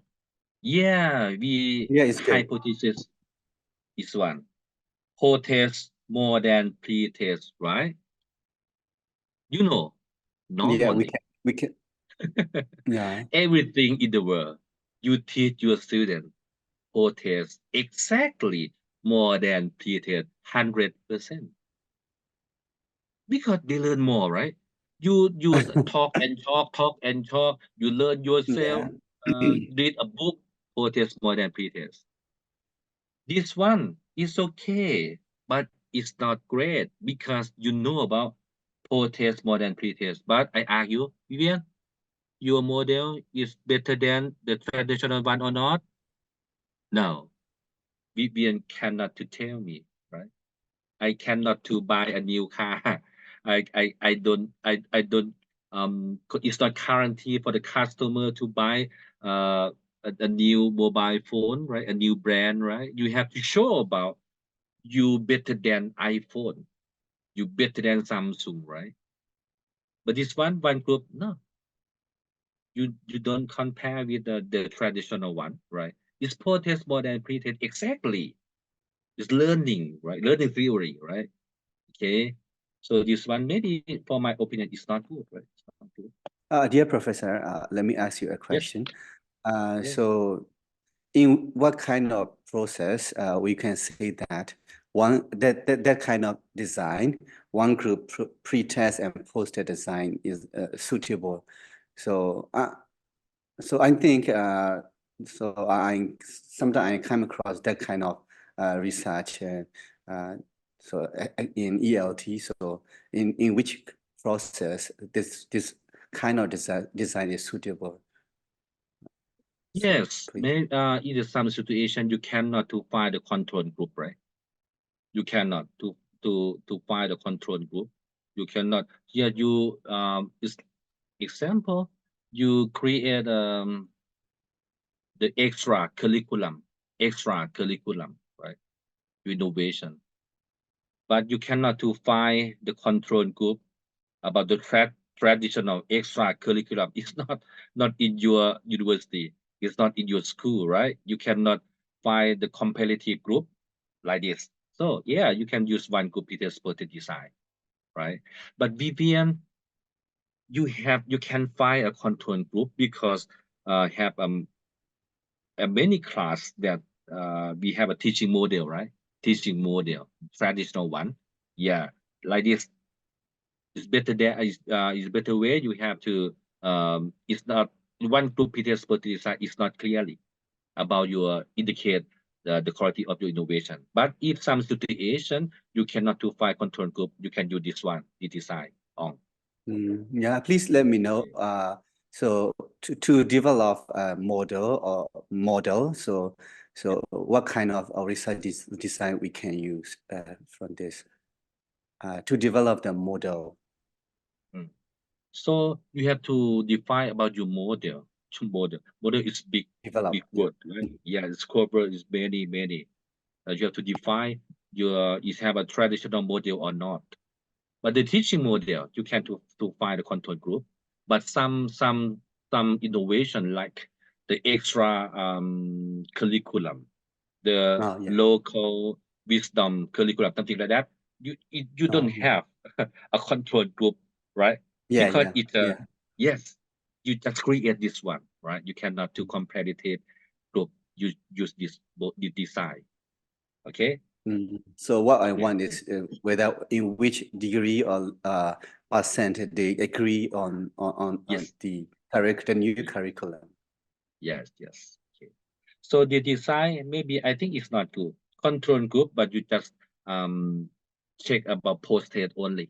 Yeah, it's good. hypothesis is one. Post-test more than pre-test, right? You know, normally. Yeah, we can. Yeah. Everything in the world, you teach your student post-test exactly more than pre-test 100%. Because they learn more, right? You talk and talk. You learn yourself. Yeah. Read a book, post-test more than pre-test. This one is okay, but it's not great because you know about post-test more than pre-test. But I argue, Vivian, your model is better than the traditional one or not? No, Vivian cannot to tell me, right? I cannot to buy a new car. I don't it's not guarantee for the customer to buy a new mobile phone, right? A new brand, right? You have to show about you better than iPhone, you better than Samsung, right? But this one group, no, you don't compare with the traditional one, right? It's post-test more than pre-test exactly. It's learning, right? Learning theory, right? Okay. So this one maybe for my opinion is not good, right? It's not good. Dear Professor, let me ask you a question. Yes. So in what kind of process we can say that that kind of design, one group pre-test and post-test design is suitable. So I think So sometimes I come across that kind of research so in ELT. So in which process this kind of design is suitable? Yes, please. in some situation you cannot to find the control group, right? You cannot to find the control group. You cannot. Here you is example. You create the extra curriculum, right? Innovation, but you cannot to find the control group about the traditional extra curriculum. It's not in your university. It's not in your school, right? You cannot find the competitive group like this. So yeah, you can use one group Petersburg design, right? But VPN, you can find a control group because have a many class that we have a teaching model, right? Teaching model, traditional one. Yeah, like this is better. There is better way. You have to it's not one group Petersburg design is not clearly about your indicate the quality of your innovation. But if some situation you cannot to find control group, you can use this one, the design on. Yeah, please let me know. So to develop a model, so what kind of research design we can use from this to develop the model? So you have to define about your model. Model is big word, right? Yeah, the scope is many. You have to define your is have a traditional model or not. But the teaching model you can to find the control group. But some innovation like the extra curriculum, the local wisdom curriculum, something like that. You don't have a control group, right? Because it's yes, you just create this one, right? You cannot do competitive group. You use this design. Okay. So what I want is whether in which degree or percent they agree on the new curriculum. Yes. Okay. So the design maybe I think it's not good control group, but you just check about post-test only.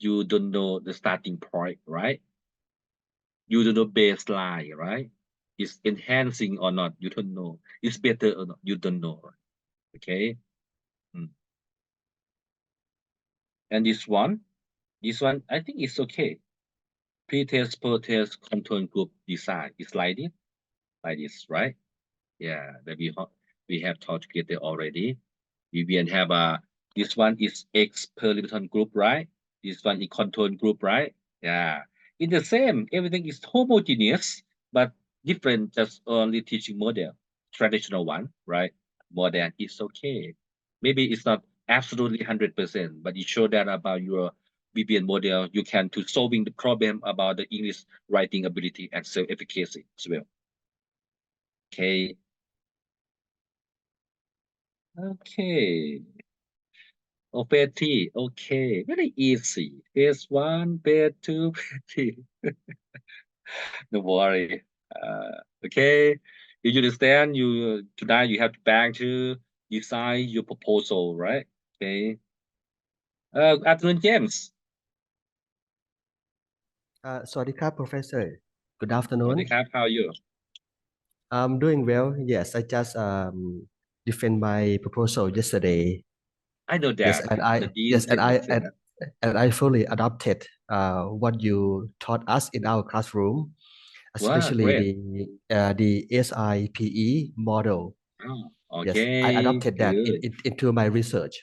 You don't know the starting point, right? You don't know baseline, right? It's enhancing or not, you don't know. It's better or not, you don't know. Okay. And this one I think it's okay. Pre-test, post-test, control group design is like this, right? Yeah, that we have talked together already. We have this one is experimental group, right? This one is control group, right? Yeah, in the same, everything is homogeneous, but different, just only teaching model, traditional one, right? Modern is okay. Maybe it's not absolutely 100%, but it show that about your BBN model, you can to solving the problem about the English writing ability and self-efficacy as well. Okay. Okay. Oh, phase 3. Okay. Very easy. Phase 1, phase 2, phase 3. Don't worry. Okay. You understand tonight you have to back to design your proposal, right? Okay. Afternoon, James. สวัสดีครับ Professor. Good afternoon. How are you? I'm doing well. Yes, I just defend my proposal yesterday. I know that. Yes, and I fully adopted what you taught us in our classroom, especially the SIPE model. Oh, okay. Yes, I adopted that into my research.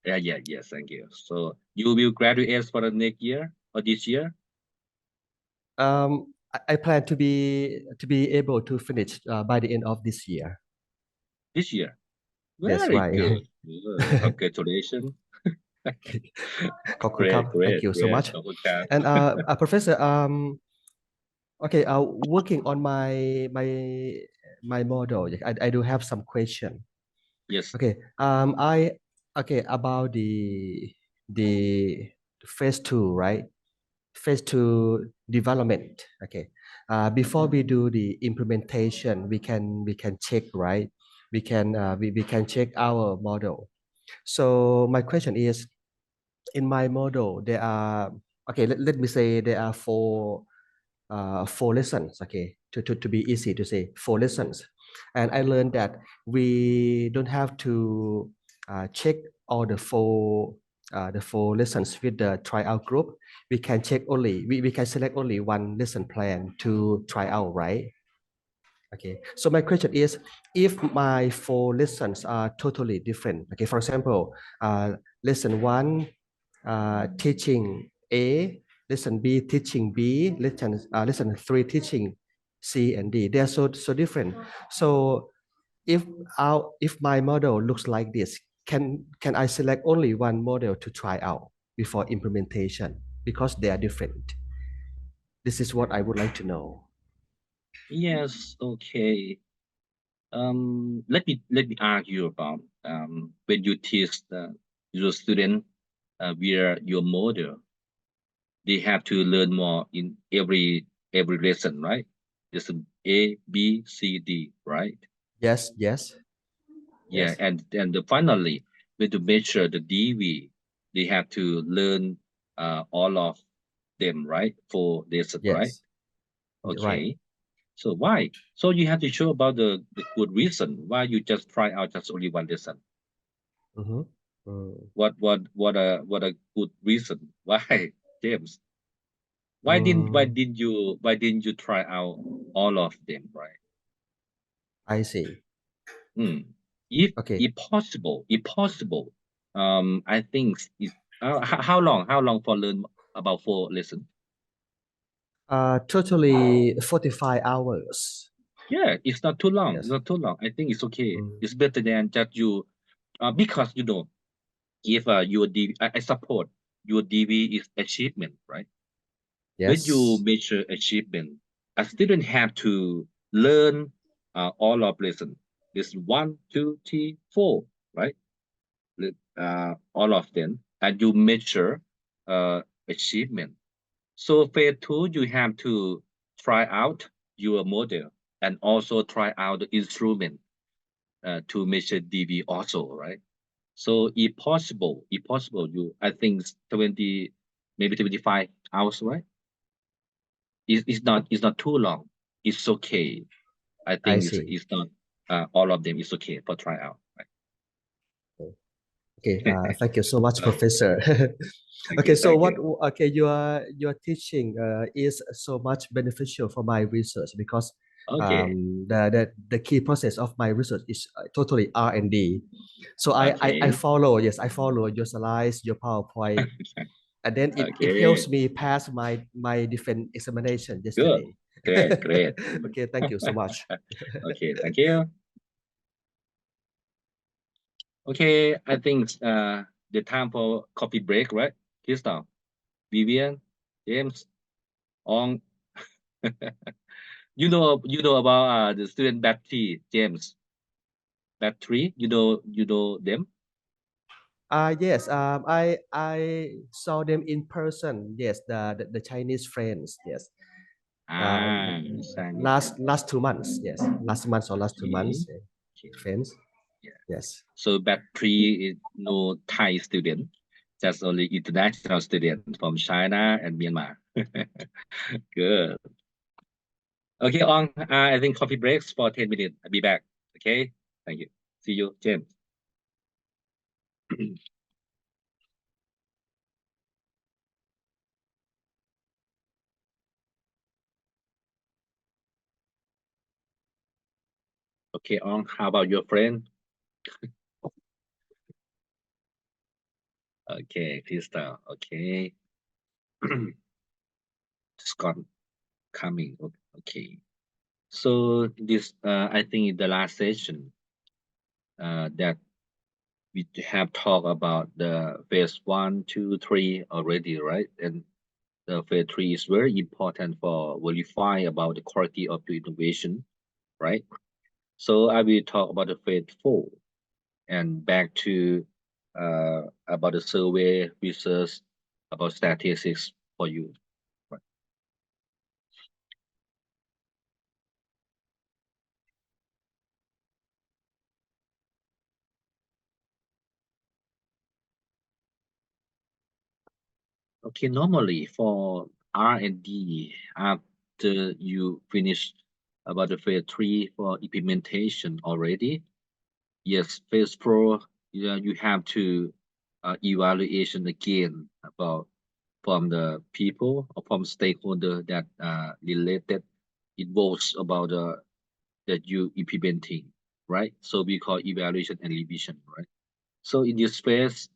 Yes, thank you. So you will graduate for the next year or this year? I plan to be able to finish by the end of this year. This year? That's Very right. good. Congratulations. Great. Thank you so much. And Professor, okay, working on my model, I do have some question. Yes. Okay. About the phase 2, right? Phase 2 development. Okay. Before we do the implementation, we can check, right? We can check our model. So my question is, in my model, there are, okay, let me say there are four lessons, okay, to be easy to say, 4 lessons. And I learned that we don't have to check all the four lessons with the tryout group. We can check only, we can select only one lesson plan to try out, right? Okay, so my question is, if my 4 lessons are totally different, okay, for example, lesson 1 teaching A, lesson B teaching B, lesson 3 teaching C and D. They are so different. So if my model looks like this, can I select only one model to try out before implementation because they are different? This is what I would like to know. Yes, okay. Let me argue about when you teach your student via your model, they have to learn more in every lesson, right? Lesson A, B, C, D, right? Yes. Yeah, Yes. and finally, when to measure the DV, they have to learn all of them, right? For lesson, right? Yes. Right. Okay. So why? So you have to show about the good reason why you just try out just only one lesson. What a good reason. Why, James? Why didn't you try out all of them, right? I see. If possible, I think it how long for learn about 4 lessons? Totally 45 hours. Yeah, it's not too long. Yes. It's not too long. I think it's okay. It's better than just you because you know if your DV, I support your DV is achievement, right? When you Yes. measure achievement, a student have to learn all of lesson. This 1, 2, 3, 4, right? All of them, and you measure achievement. So phase 2, you have to try out your model and also try out the instrument to measure DV also, right? So if possible, you I think 20, maybe 25 hours, right? It's not too long. It's okay. I think it's not all of them is okay for tryout. Right? Okay. Thank you so much, Professor. Thank Okay. you, So thank what? you. Okay. Your teaching is so much beneficial for my research because Okay. The key process of my research is totally R&D. So I Okay. follow, yes, I follow your slides, your PowerPoint, and then it Okay. helps me pass my defense examination Good. yesterday. Great. Okay, thank you so much. Okay, thank you. Okay, I think the time for coffee break, right? Crystal, Vivian, James, on. you know about the student battery, James. Battery, you know them? Yes, I saw them in person. Yes, the Chinese friends. Yes. Last 2 months. Yes, last month or last 2 months. Okay. Friends. Yeah. Yes. So battery is no Thai student, just only international student from China and Myanmar. Good. Okay, on. I think coffee breaks for 10 minutes. I'll be back. Okay. Thank you. See you, James. Okay, on. How about your friend? Okay, Crystal. Okay. Scott coming. Okay. So this, I think, in the last session, that we have talked about the phase 1, 2, 3 already, right? And the phase 3 is very important for verify about the quality of the innovation, right? So I will talk about the phase 4 and back to about the survey research about statistics for you. Right? Okay, normally for R&D, after you finish about the phase 3 for implementation already, yes, phase 4, you have to evaluation again about from the people or from stakeholder that related involves about that you implementing, right? So we call evaluation and revision, right? So in this phase,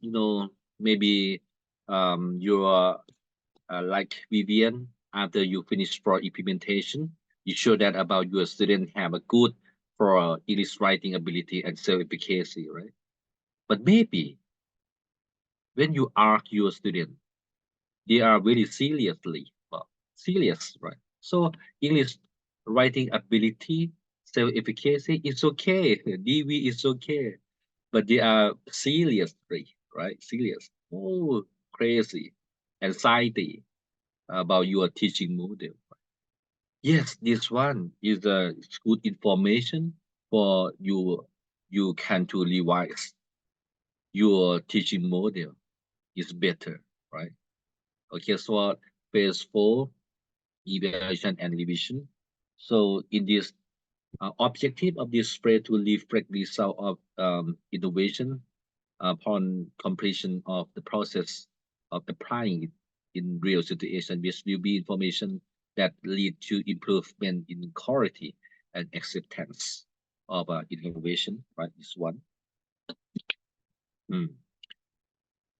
maybe you're like Vivian, after you finish for implementation, you show that about your student have a good for English writing ability and self-efficacy, right? But maybe when you ask your student, they are very serious, right? So English writing ability, self-efficacy is okay, DV is okay, but they are seriously, right? Serious, oh, crazy, anxiety about your teaching model. Yes, this one is a good information for you. You can to revise your teaching model is better, right? Okay, so phase 4, evaluation and revision. So in this objective of this spread to reflect the result of innovation upon completion of the process of applying it in real situation, which will be information that lead to improvement in quality and acceptance of innovation, right? This one.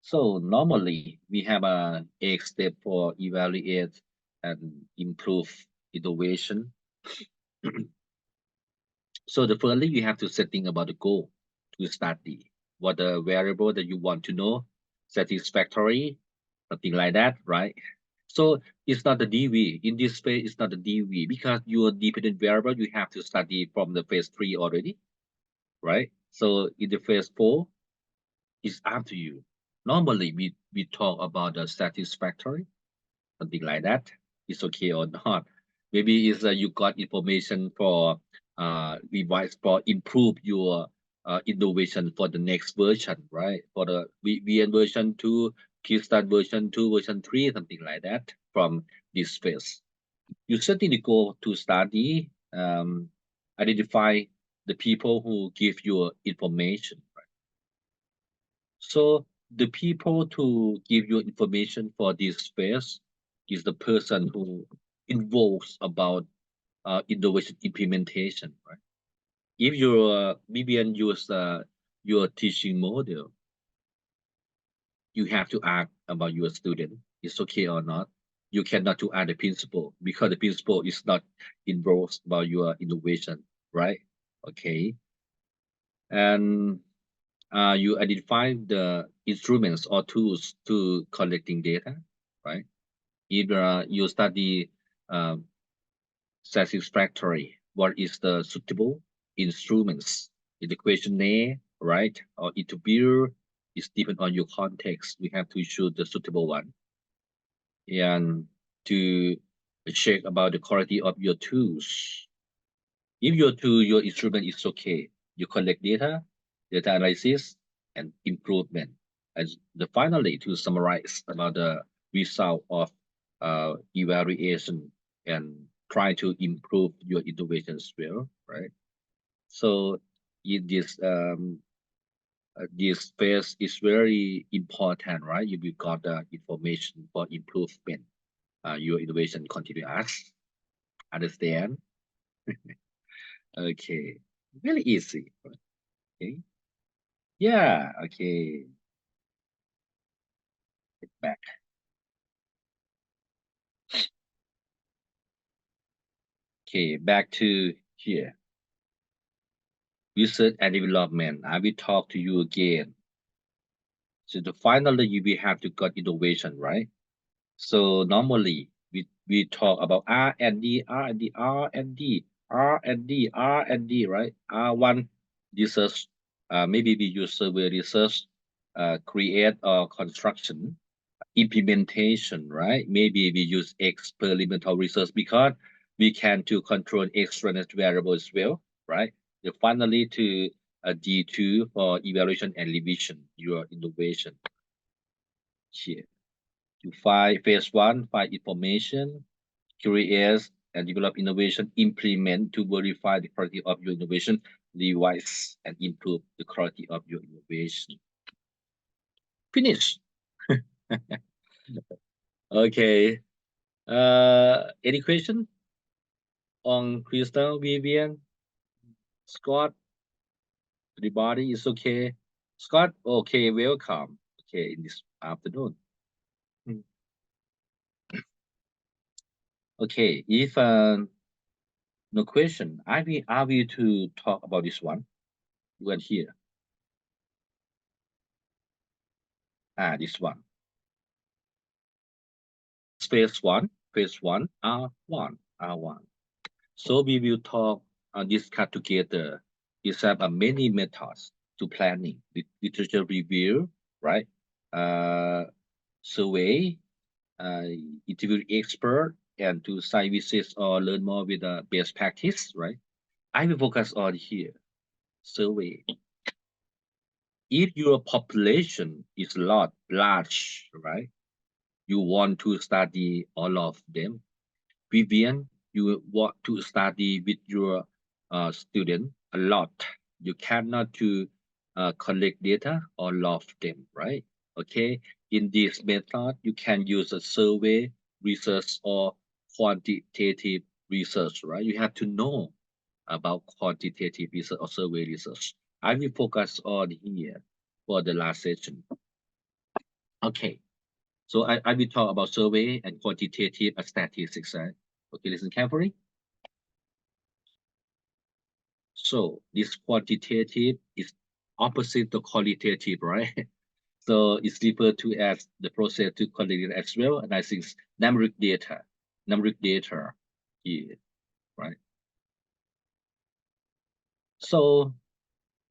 So normally we have a 8 step for evaluate and improve innovation. So the firstly, you have to setting about the goal to study, what the variable that you want to know, satisfactory, something like that, right? So it's not the DV. In this phase, it's not the DV because your dependent variable, you have to study from the phase 3 already, right? So in the phase 4, it's up to you. Normally, we talk about the satisfactory, something like that. It's okay or not. Maybe it's you got information for revise for improve your innovation for the next version, right? For the VN version 2, Kickstart version 2, version 3, something like that from this phase. You certainly go to study, identify the people who give you information, right? So the people to give you information for this phase is the person who involves about innovation implementation, right? If your BBN use your teaching model, you have to ask about your student, it's okay or not. You cannot to ask the principal because the principal is not involved about your innovation, right? Okay. And you identify the instruments or tools to collecting data, right? Either you study satisfactory, what is the suitable instruments in the questionnaire, right? Or interview is depend on your context. We have to choose the suitable one. And to check about the quality of your tools. If your instrument is okay, you collect data analysis, and improvement. And finally, to summarize about the result of evaluation and try to improve your innovation as well, right? So in this phase is very important, right? You will got the information for improvement. Your innovation continuous. Understand? Okay, really easy. Okay. Yeah. Okay. Get back. Okay, back to here. Research and development. I will talk to you again. So finally, you will have to got innovation, right? So normally we talk about R&D, R&D, R&D, R&D, R&D, right? R1 research. Maybe we use survey research, create or construction, implementation, right? Maybe we use experimental research because we can to control external variables as well, right? Finally, to D2 for evaluation and revision, your innovation here. to find phase one, find information, create and develop innovation, implement to verify the quality of your innovation, revise and improve the quality of your innovation. Finish. Okay. Any question on Crystal, Vivian, Scott? Everybody is okay. Scott, okay, welcome. Okay, in this afternoon. Okay, if no question, I will to talk about this one. You can hear. This one. Phase one, R1. So we will talk discuss together. Is have many methods to planning, literature review, right? Survey, interview expert, and to site visits or learn more with the best practice, right? I will focus on here. Survey. If your population is large, right? You want to study all of them. Vivian, you want to study with your student a lot. You cannot to collect data all of them, right? Okay. In this method, you can use a survey research or quantitative research, right? You have to know about quantitative research or survey research. I will focus on here for the last session. Okay. So I will talk about survey and quantitative statistics, right? Okay, listen carefully. So this quantitative is opposite the qualitative, right? So it's referred to as the process to collect it as well. And I think numeric data here, right? So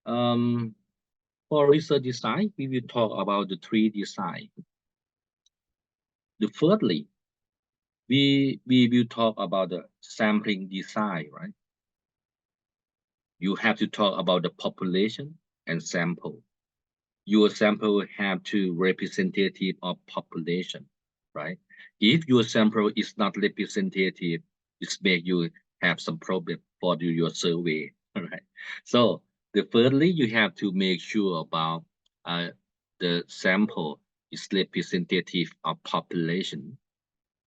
for research design, we will talk about the three design. The thirdly, we will talk about the sampling design, right? You have to talk about the population and sample. Your sample have to representative of population, right? If your sample is not representative, it make you have some problem for your survey, right? So the thirdly, you have to make sure about the sample is representative of population.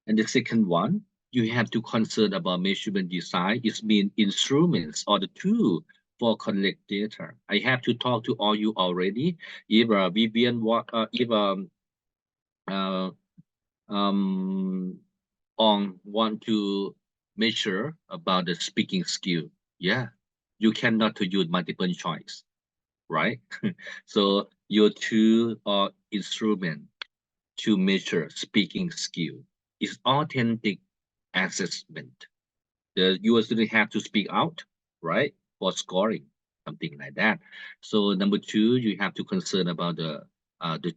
And the second one, you have to concern about measurement design. It means instruments or the tool for collect data. I have to talk to all you already. If Vivian want to measure about the speaking skill, yeah, you cannot to use multiple choice, right? So your tool or instrument to measure speaking skill is authentic assessment. Your student have to speak out, right, for scoring, something like that. So number two, you have to concern about the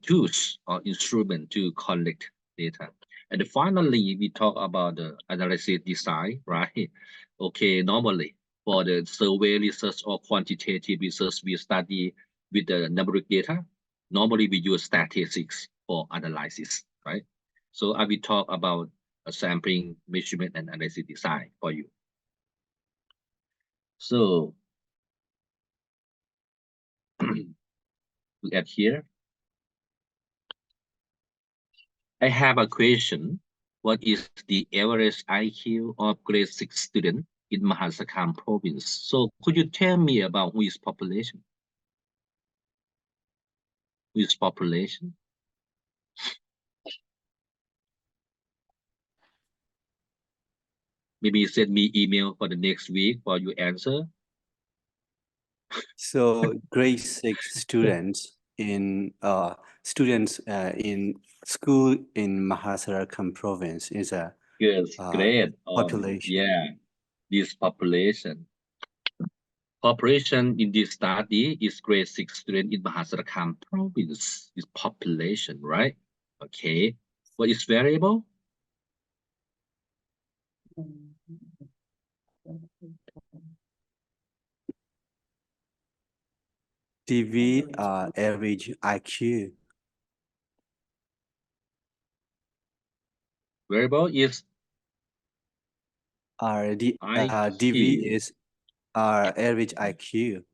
tools or instrument to collect data. And finally, we talk about the analysis design, right? Okay, normally for the survey research or quantitative research, we study with the numeric data. Normally, we use statistics for analysis, right? So I will talk about sampling, measurement, and analysis design for you. So look at here. I have a question. What is the average IQ of grade 6 student in Mahasarakham province? So could you tell me about who is population? Who is population? Maybe you send me email for the next week for your answer. So grade 6 students in school in Mahasarakham province is a Yes, great. population. Yeah, this population. Population in this study is grade 6 student in Mahasarakham province is population, right? Okay. What is variable? TV average IQ. variable is DV IQ. is average IQ.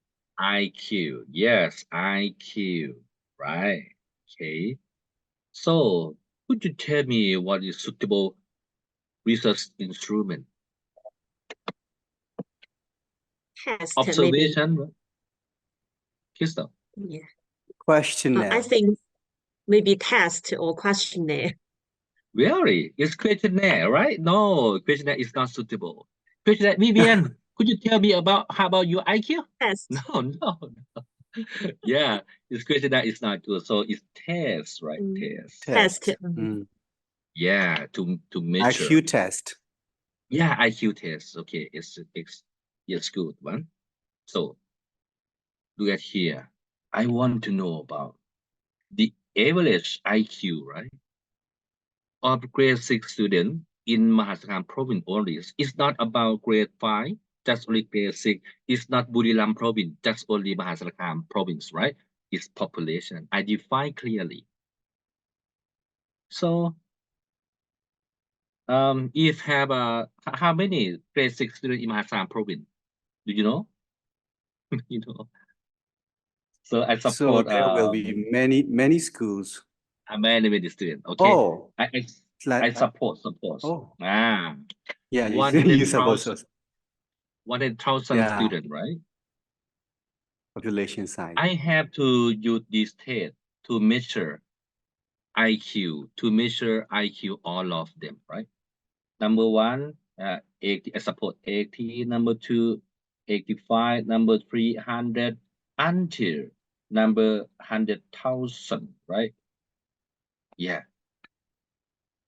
IQ, yes, IQ, right? Okay. So, could you tell me what is suitable research instrument? Test, maybe. Observation, Crystal. Yeah. I Questionnaire. think maybe test or questionnaire. Really? It's questionnaire, right? No, questionnaire is not suitable. Questionnaire, Vivian, could you tell me how about your IQ? Test. No. Yeah, this questionnaire is not good. So it's test, right? Test. Test. Yeah, to measure. IQ test. Yeah, IQ test. Okay, it's good one. So look at here. I want to know about the average IQ, right, of grade 6 student in Mahasarakham province only. It's not about grade 5, just only grade 6. It's not Buriram province, just only Mahasarakham province, right? It's population. I define clearly. So if have how many grade 6 students in Mahasarakham province? Do you know? You know. So I So support there will be many schools. many students. Okay. Oh, I support. Oh. Yeah, you suppose so. 100,000 Yeah. students, right? Population size. I have to use this test to measure IQ, all of them, right? Number 1, 80, I support 80. Number 2, 85. Number 3, 100, until number 100,000, right? Yeah.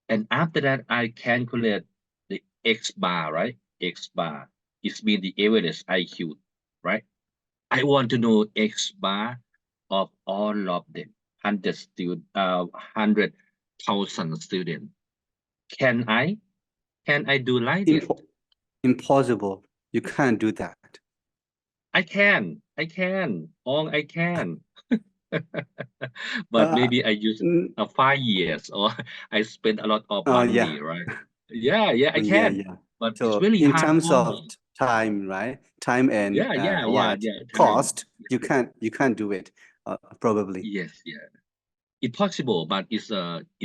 And after that, I calculate the X bar, right? X bar is mean the average IQ, right? I want to know X bar of all of them, 100,000 students. Can I do like this? Impossible. You can't do that. I can. I can. But maybe I use 5 years, or I spend a lot of money, right? Yeah, I can. Yeah. But So it's really in hard terms for of me. time, right? Time and cost, you can't do it, probably. Yes, it's possible, but it's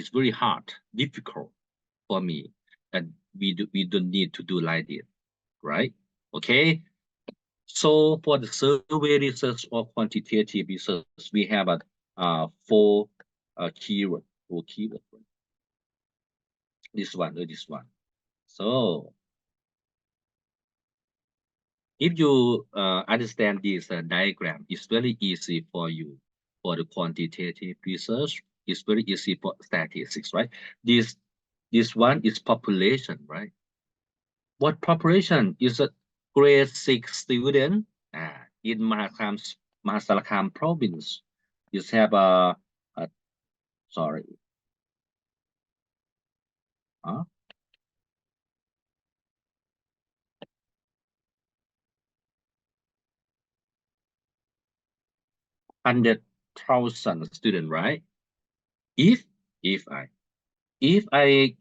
very hard, difficult for me, and we don't need to do like this, right? Okay. So for the survey research or quantitative research, we have four keyword. This one. So if you understand this diagram, it's very easy for you. For the quantitative research, it's very easy for statistics, right? This one is population, right? What population is a grade 6 student in Mahasarakham province? You have sorry. 100,000 students, right? If I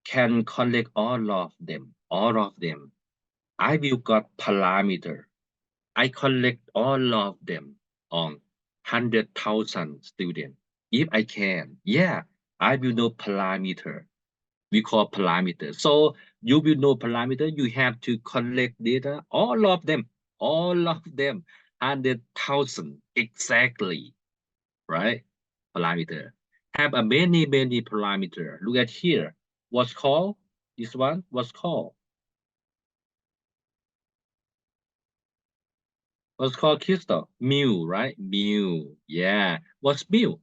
can collect all of them, I will got parameter. I collect all of them on 100,000 students. If I can, I will know parameter. We call parameter. So you will know parameter. You have to collect data, all of them, 100,000 exactly, right? Parameter have a many parameter. Look at here. What's called this one? What's called Crystal? Mu, right? Mu. Yeah. What's mu?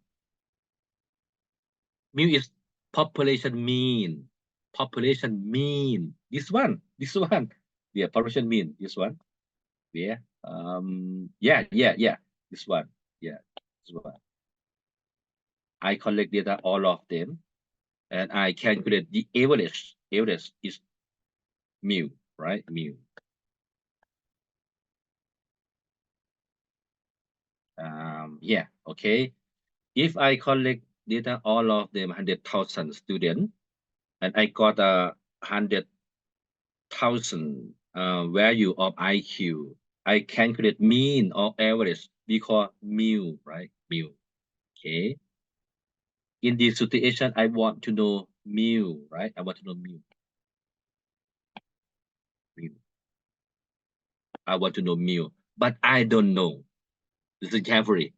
Mu is population mean. This one. Yeah, population mean. This one. Yeah. This one. Yeah. This one. I collect data, all of them, and I calculate the average. Average is mu, right? Mu. Okay. If I collect data, all of them 100,000 students, and I got a 100,000 value of IQ. I calculate mean or average. We call mu, right? Mu. Okay. In this situation, I want to know mu, right? I want to know mu. I want to know mu, but I don't know. Listen carefully.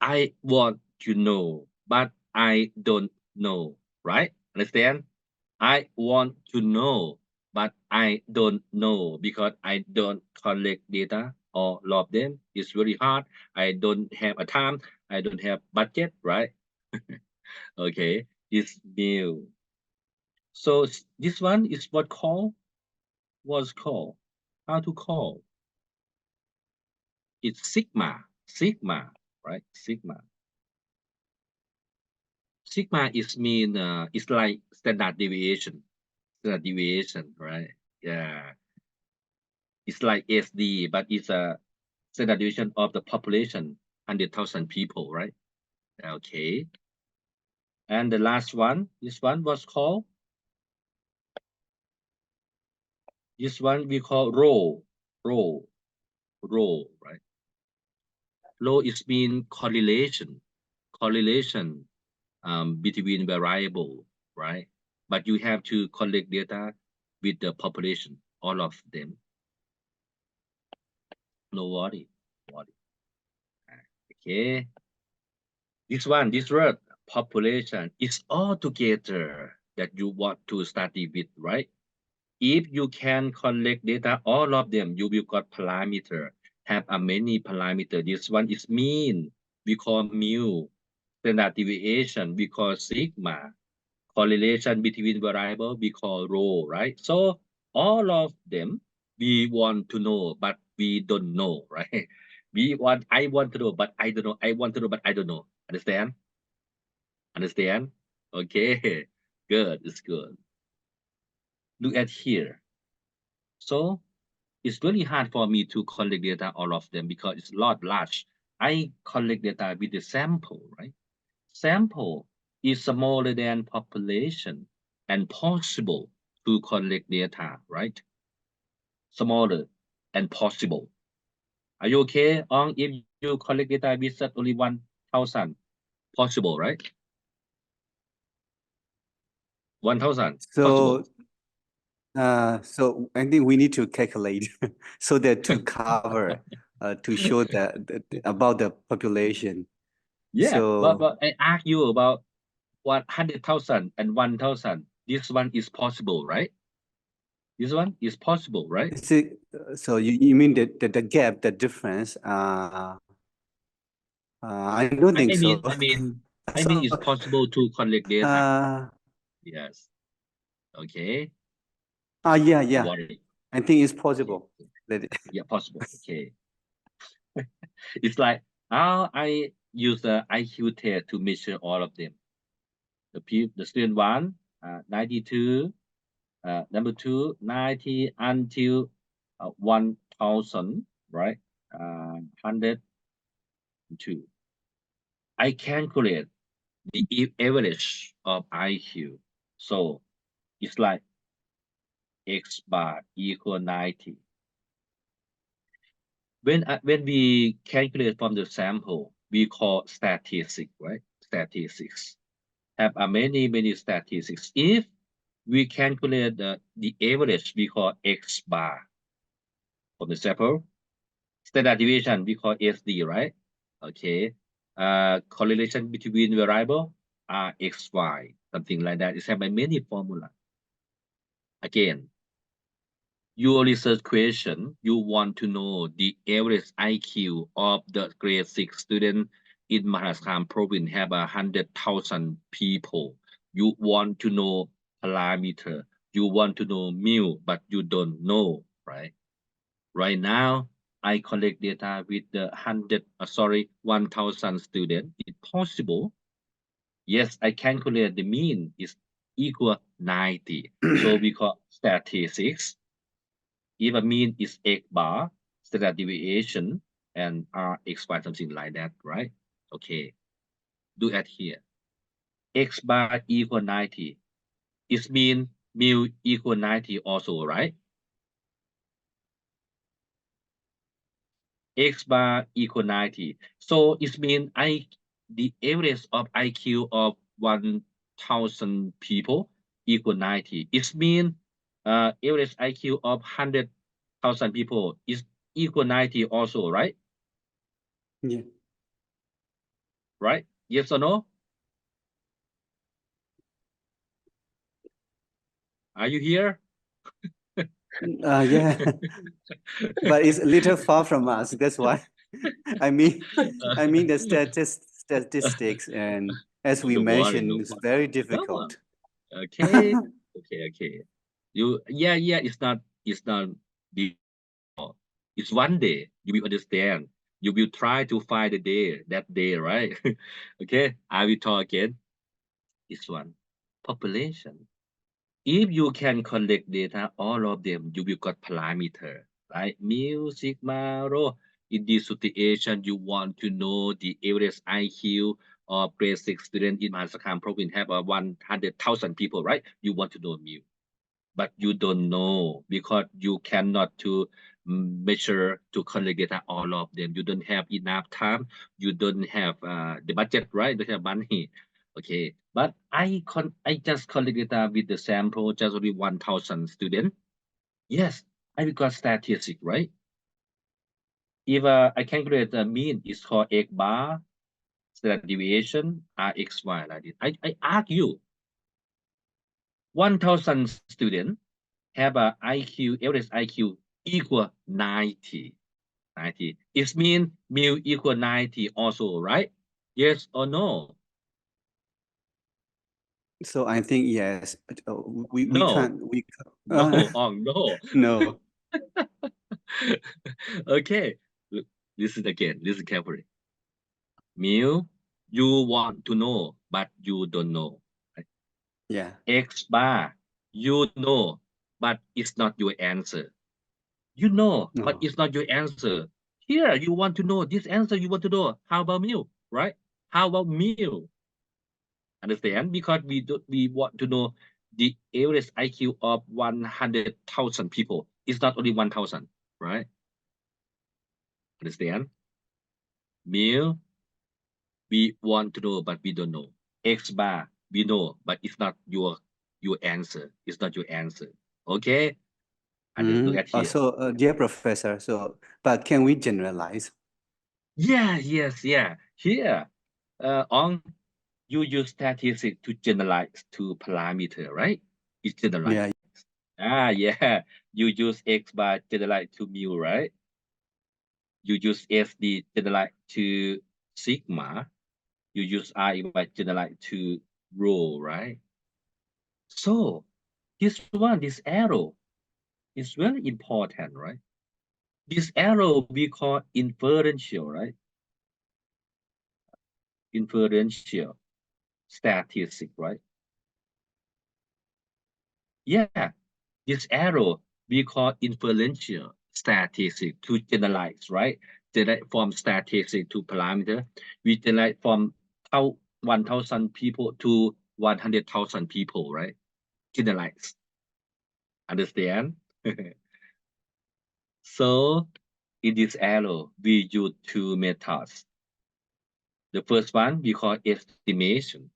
I want to know, but I don't know, right? Understand? I want to know, but I don't know because I don't collect data or log them. It's very hard. I don't have a time. I don't have budget, right? Okay, it's new. So this one is what's called how to call. It's sigma, right? Sigma is mean it's like standard deviation, right? Yeah, it's like SD, but it's a standard deviation of the population, 100,000 people, right? Okay. And the last one, this one was called, this one we call rho, right? Rho is mean correlation between variable, right? But you have to collect data with the population, all of them. No worry. Okay. This word population is all together that you want to study with, right? If you can collect data, all of them, you will got parameter, have a many parameter. This one is mean, we call mu. Standard deviation, we call sigma. Correlation between variable, we call rho, right? So all of them, we want to know, but we don't know, right? I want to know, but I don't know. I want to know, but I don't know. Understand? Okay, good, it's good. Look at here. So it's really hard for me to collect data, all of them, because it's a lot large. I collect data with the sample, right? Sample is smaller than population and possible to collect data, right? Smaller and possible. Are you okay? If you collect data with only 1,000, possible, right? 1,000 possible. So I think we need to calculate so that to cover to show that about the population. Yeah, So but I ask you about 100,000 and 1,000. This one is possible, right? This one is possible, right? So you mean that the gap, the difference? I don't think so. I mean, it's possible to collect data. Yes. Okay. Yeah. Worry. I think it's possible. Okay. Yeah, possible. Okay. It's like how I use the IQ test to measure all of them. The student one, 92, number two, 90 until 1,000, right? 102. I calculate the average of IQ. So it's like X bar equal 90. When we calculate from the sample, we call statistics, right? Statistics have a many statistics. If we calculate the average, we call X bar from the sample. Standard deviation, we call SD, right? Okay. Correlation between variable are XY, something like that. It's have many formula. Again, your research question, you want to know the average IQ of the grade 6 student in Mahasarakham province have 100,000 people. You want to know parameter. You want to know mu, but you don't know, right? Right now, I collect data with the 1,000 students. It's possible. Yes, I calculate the mean is equal 90. So we call statistics. If a mean is X bar, standard deviation, and R X Y, something like that, right? Okay. Do it here. X bar equal 90. it mean mu equal 90 also, right? X bar equal 90. So it means the average of IQ of 1,000 people equal 90. It means average IQ of 100,000 people is equal 90 also, right? Yeah. Right? Yes or no? Are you here? Yeah, but it's a little far from us. That's why. I mean the statistics, and as we Don't worry, mentioned, don't it's worry. very Come on. difficult. Okay. Okay. It's not the, it's one day you will understand. You will try to find the day, that day, right? Okay, I will talk again. This one, population. If you can collect data, all of them, you will got parameter, right? Mu, sigma, rho. In this situation, you want to know the average IQ of grade 6 student in Mahasarakham province have 100,000 people, right? You want to know mu, but you don't know because you cannot to measure to collect data all of them. You don't have enough time. You don't have the budget, right? You don't have money. Okay, but I just collect data with the sample, just only 1,000 students. Yes, I got statistic, right? If I calculate the mean, it's called X bar, standard deviation, RXY like this. I ask you, 1,000 students have a IQ, average IQ equal 90. It means mu equal 90 also, right? Yes or no? So I think yes, but, we No. can't No, no. no. Okay, listen again, listen carefully. Mu, you want to know, but you don't know. Yeah. X bar, you know, but it's not your answer. You know, but No. it's not your answer. Here, you want to know this answer, you want to know. How about mu, right? How about mu? Understand? Because we want to know the average IQ of 100,000 people. It's not only 1,000, right? Understand? Mu, we want to know, but we don't know. X bar, we know, but it's not your answer. It's not your answer. Okay? Look at here. So, dear professor, but can we generalize? Yeah. Here, on you use statistics to generalize to parameter, right? It's generalized. Yeah. You use X bar generalize to mu, right? You use SD generalize to sigma. You use I by generalize to rho, right? So this arrow is very important, right? This arrow we call inferential, right? Inferential statistic, right? Yeah, this arrow we call inferential statistic to generalize, right? Generalize from statistic to parameter. We generalize from 1,000 people to 100,000 people, right? Generalize. Understand? So in this arrow, we use two methods. The first one we call estimation.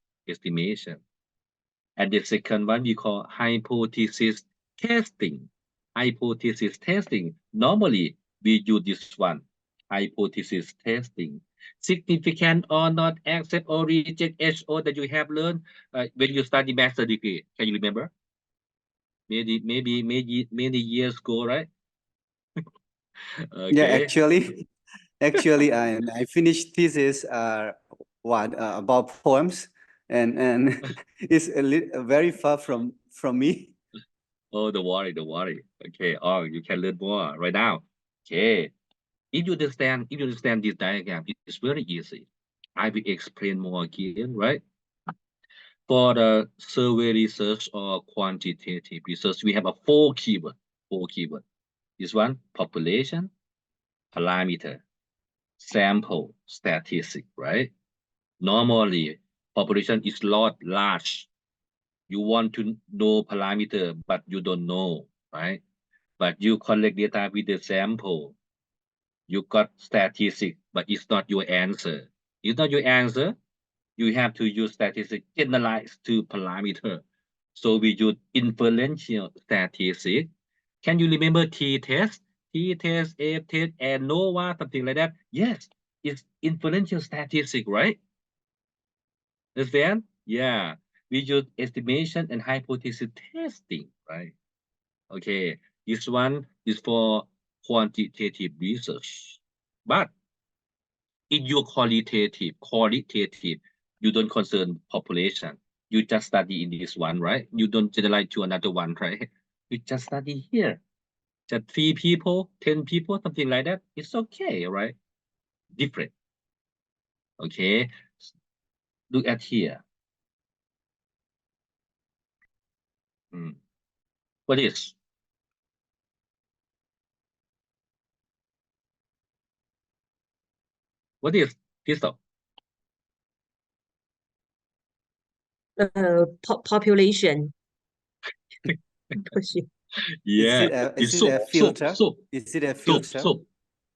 And the second one we call hypothesis testing. Hypothesis testing. Normally, we use this one, hypothesis testing. Significant or not, accept or reject HO that you have learned when you study master degree. Can you remember? Maybe many years ago, right? Yeah, Okay. actually, I finished thesis about poems, and it's very far from me. Oh, don't worry. Okay. Oh, you can learn more right now. Okay. If you understand this diagram, it's very easy. I will explain more again, right? For the survey research or quantitative research, we have a four keyword. This one, population, parameter, sample, statistic, right? Normally, population is large. You want to know parameter, but you don't know, right? But you collect data with the sample. You got statistics, but it's not your answer. It's not your answer. You have to use statistics generalized to parameter. So we use inferential statistics. Can you remember t-test, t-test, a-test, ANOVA, something like that? Yes, it's inferential statistics, right? Understand? Yeah, we use estimation and hypothesis testing, right? Okay, this one is for quantitative research. But in your qualitative, you don't concern population. You just study in this one, right? You don't generalize to another one, right? You just study here. Just 3 people, 10 people, something like that. It's okay, right? Different. Okay. Look at here. What is? What is this? Population. Yeah, Is it a filter? Is it a filter?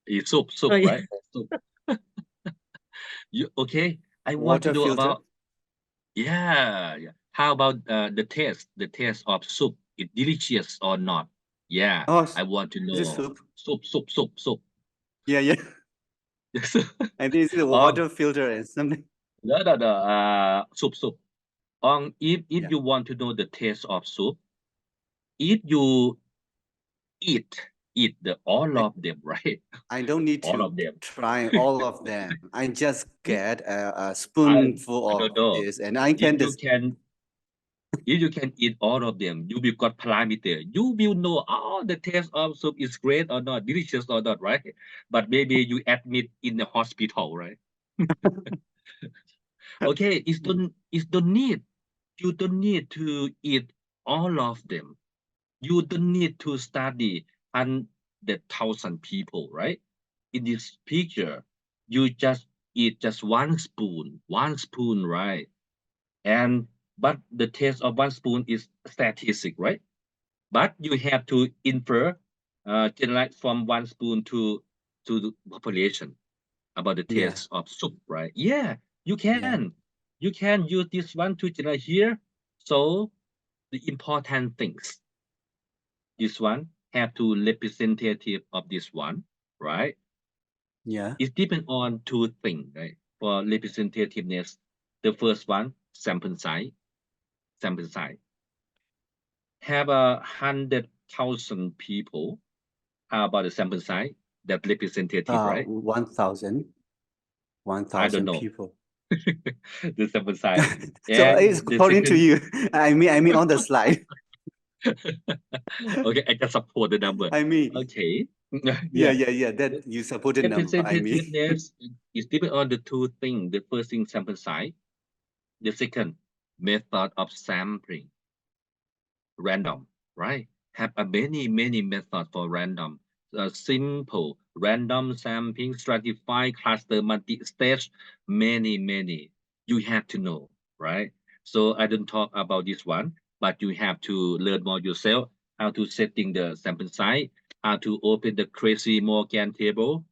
It's soup, Oh, yeah. right? Soup. Okay? I want Water to know filter? about, yeah. How about the taste of soup? It's delicious or not? Yeah, Oh, I want to is it know. soup? Soup. Yeah, yeah. I think it's a Um, water filter and something. no, soup. If Yeah. you want to know the taste of soup, if you eat all of them, right? I don't need All to of them. try all of them. I just If get a I spoonful of don't know. this, and I If can you just. can If you can eat all of them, you will got parameter. You will know, oh, the taste of soup is great or not, delicious or not, right? But maybe you admit in the hospital, right? Okay, it's don't need. You don't need to eat all of them. You don't need to study 100,000 people, right? In this picture, you just eat just one spoon, right? But the taste of one spoon is statistic, right? But you have to infer, generalize from one spoon to the population about the Yeah. taste of soup, right? Yeah, you can. You can use this one to generalize here. So the important things, this one have to representative of this one, right? Yeah. It depends on 2 things, right? For representativeness, the first one, sample size. Have 100,000 people. How about the sample size? That representative, right? 1,000 I don't know. people. The sample size. So And it's the according to second, you. I mean on the slide. okay, I just support the number. I mean, Okay. yeah. That you supported number. I mean, Representativeness is depend on the 2 things. The first thing, sample size. The second, method of sampling. Random, right? Have a many methods for random. Simple, random sampling, stratified, cluster, multi-stage, many. You have to know, right? So I don't talk about this one, but you have to learn more yourself, how to setting the sample size, how to open the crazy Morgan table,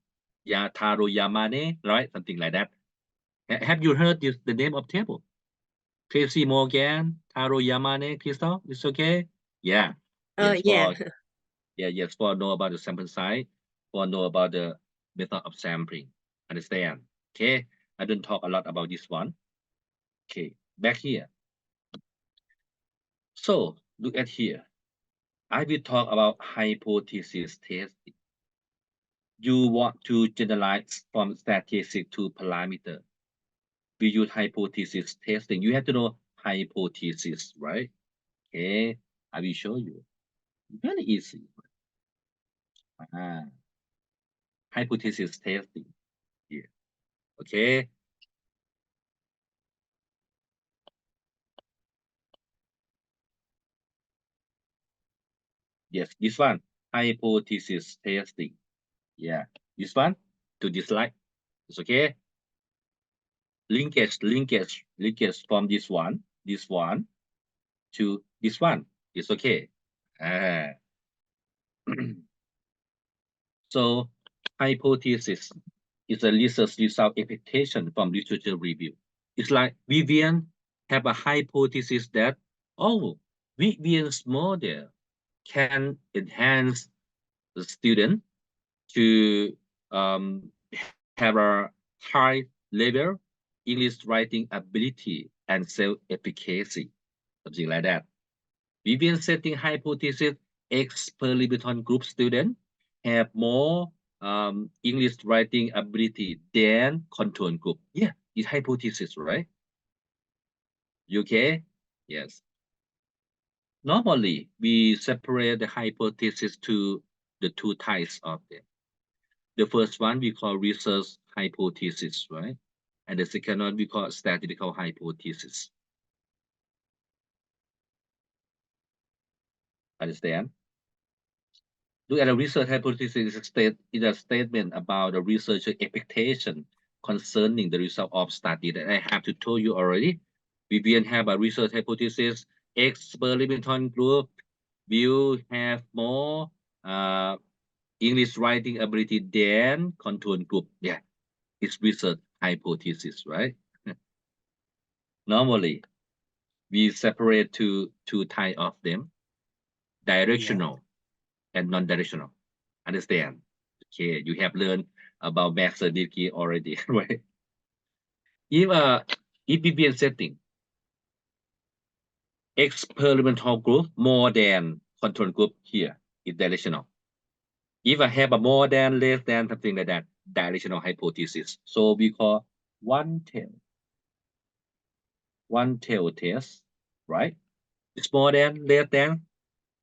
Taro Yamane, right? Something like that. Have you heard this, the name of table? Tracy Morgan, Taro Yamane, Crystal, it's okay? Yeah. Yes, Yeah. yes, for know about the sample size, for know about the method of sampling. Understand? Okay. I don't talk a lot about this one. Okay, back here. So look at here. I will talk about hypothesis testing. You want to generalize from statistic to parameter. We use hypothesis testing. You have to know hypothesis, right? Okay, I will show you. Very easy. Hypothesis testing here. Okay. Yes, this one, hypothesis testing. Yeah, this one to this slide. It's okay. Linkage from this one, to this one. It's okay. So hypothesis is a research result expectation from literature review. It's like Vivian have a hypothesis that, oh, Vivian's model can enhance the student to have a high level English writing ability and self-efficacy, something like that. Vivian setting hypothesis, experimental group students have more English writing ability than control group. Yeah, it's hypothesis, right? You okay? Yes. Normally, we separate the hypothesis to the two types of them. The first one we call research hypothesis, right? And the second one we call statistical hypothesis. Understand? Look at a research hypothesis is a statement about the researcher expectation concerning the result of study that I have to tell you already. Vivian have a research hypothesis. Experimental group will have more English writing ability than control group. Yeah, it's research hypothesis, right? Normally, we separate two types of them: directional and non-directional. Understand? Okay, you have learned about master degree already, right? If Vivian setting experimental group more than control group here is directional. If I have a more than, less than, something like that, directional hypothesis. So we call one tail test, right? It's more than, less than,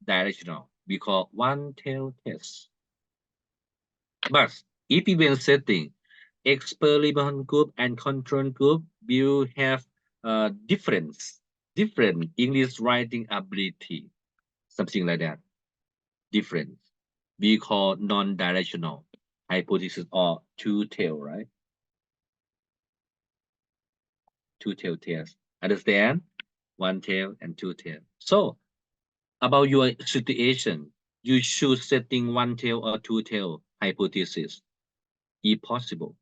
directional. We call one tail test. But if Vivian setting experimental group and control group will have different English writing ability, something like that. Different. We call non-directional hypothesis or two-tail, right? Two-tail test. Understand? One tail and two tail. So about your situation, you should setting one tail or two tail hypothesis, if possible.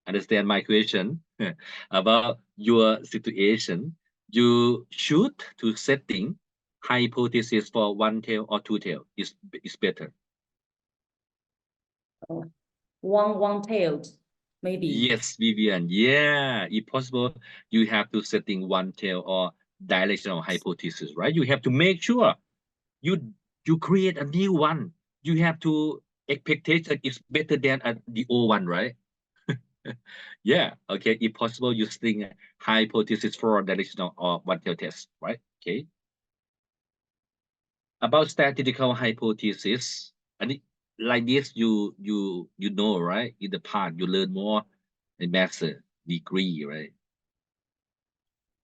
Understand my question about your situation? You should to setting hypothesis for one tail or two tail is better. One-tailed, maybe. Yes, Vivian. Yeah, if possible, you have to setting one tail or directional hypothesis, right? You have to make sure you create a new one. You have to expectation is better than the old one, right? Yeah, okay, if possible, you setting a hypothesis for directional or one tail test, right? Okay. About statistical hypothesis, and like this, you know, right? In the past, you learn more in master degree, right?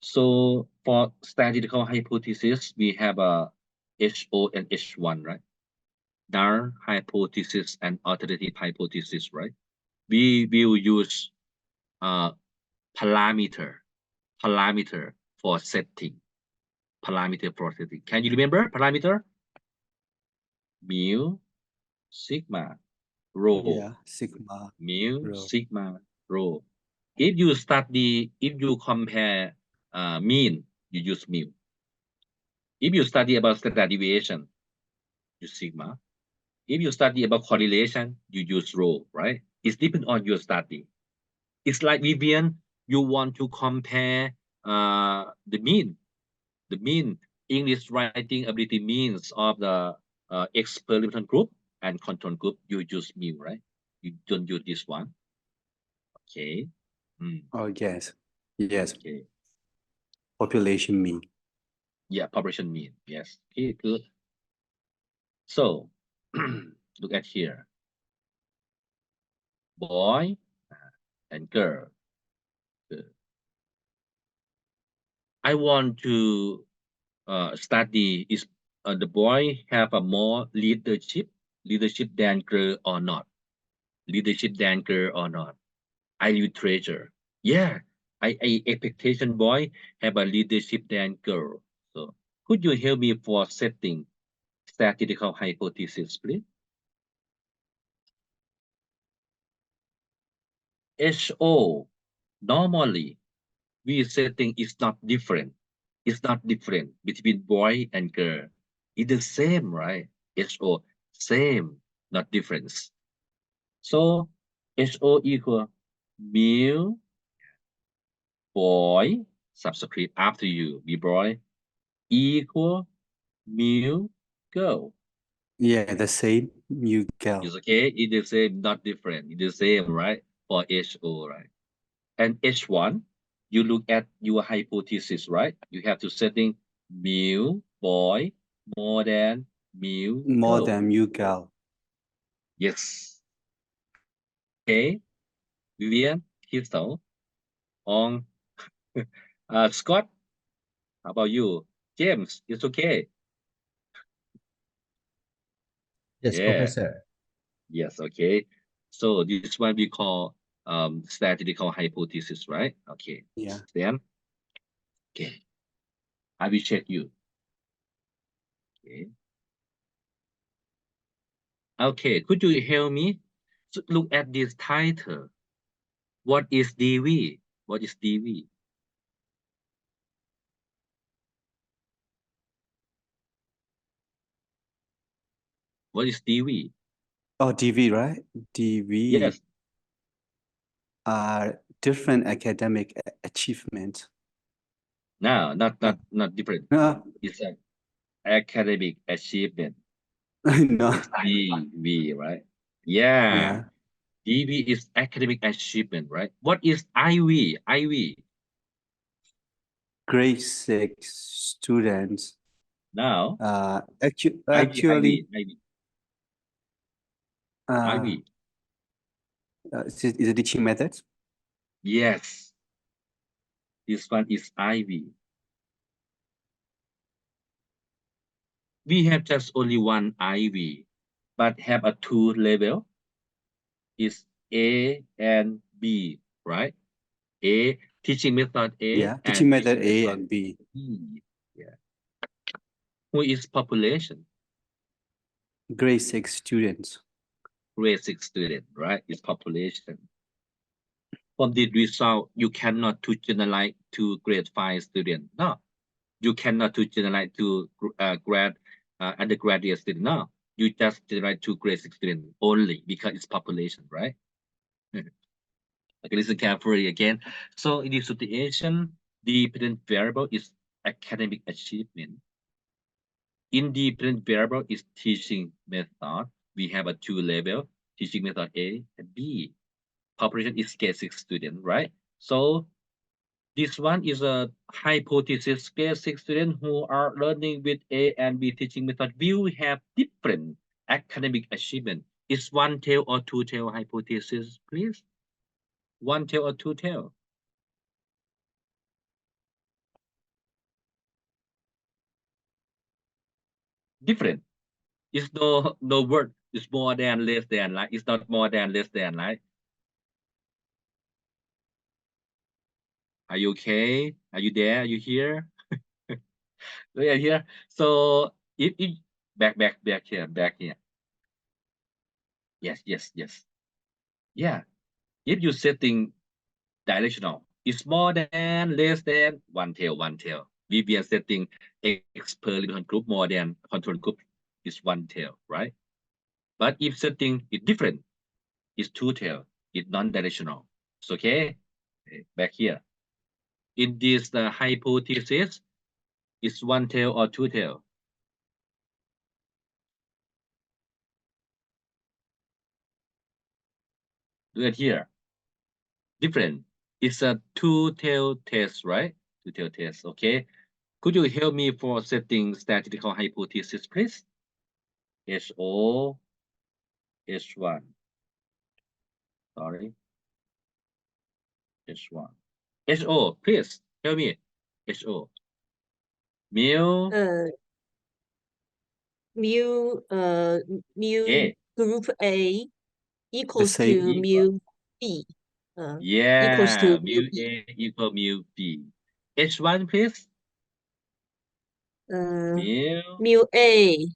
So for statistical hypothesis, we have a HO and H1, right? Null hypothesis and alternative hypothesis, right? We will use parameter for setting. Parameter for setting. Can you remember parameter? Mu, sigma, rho. Yeah, sigma. Mu, Rho. sigma, rho. If you compare mean, you use mu. If you study about standard deviation, use sigma. If you study about correlation, you use rho, right? It's depend on your study. It's like Vivian, you want to compare the mean English writing ability means of the experimental group and control group, you use mu, right? You don't use this one. Okay. Oh, yes. Yes. Okay. Population mean. Yeah, population mean. Yes. Okay, good. So look at here. Boy and girl. Good. I want to study is the boy have a more leadership than girl or not? Leadership than girl or not? I literature. Yeah, expectation boy have a leadership than girl. So could you help me for setting statistical hypothesis, please? HO, normally we setting is not different. It's not different between boy and girl. It's the same, right? HO, same, not difference. So HO equal male, boy, subscript after you, be boy, equal male, girl. Yeah, the same, you go. It's okay. It's the same, not different. It's the same, right? For HO, right? And H1, you look at your hypothesis, right? You have to setting male, boy, more than male, More girl. than you go. Yes. Okay. Vivian, Crystal, on Scott, how about you? James, it's okay. Yes, Yeah. Professor. Yes, okay. So this one we call statistical hypothesis, right? Okay. Yeah. Then, okay. I will check you. Okay. Okay, could you help me? So look at this title. What is DV? What is DV? What is DV? Oh, DV, right? DV Yes. are different academic achievements. No, not different. No, It's an academic achievement. no. It's DV, right? Yeah. Yeah. DV is academic achievement, right? What is IV? IV. Grade 6 students. Now, Actually, IV. is it teaching method? Yes. This one is IV. We have just only one IV, but have a two level. Is A and B, right? A, teaching method A, Yeah, and teaching method teaching A method and B. B. Yeah. Who is population? Grade 6 students. Grade 6 student, right? Is population. From the result, you cannot to generalize to grade 5 student. No, you cannot to generalize to undergraduate student. No, you just generalize to grade 6 student only because it's population, right? Okay, listen carefully again. So in this situation, the dependent variable is academic achievement. Independent variable is teaching method. We have a two level, teaching method A and B. Population is grade 6 student, right? So this one is a hypothesis. Grade 6 students who are learning with A and B teaching method will have different academic achievement. Is one tail or two tail hypothesis, please? One tail or two tail? Different. It's no word. It's more than, less than, right? It's not more than, less than, right? Are you okay? Are you there? Are you here? We are here. So if back here. Yes. Yeah. If you setting directional, it's more than, less than, one tail. We are setting experimental group more than control group is one tail, right? But if setting is different, it's two tail, it's non-directional. It's okay. Back here. In this hypothesis, it's one tail or two tail. Do it here. Different. It's a two-tail test, right? Two-tail test. Okay. Could you help me for setting statistical hypothesis, please? HO, H1. Sorry. H1. HO, please help me. HO. Mu mu A. group A equals same. to mu B. Equals to mu A equal mu B. H1, please. mu A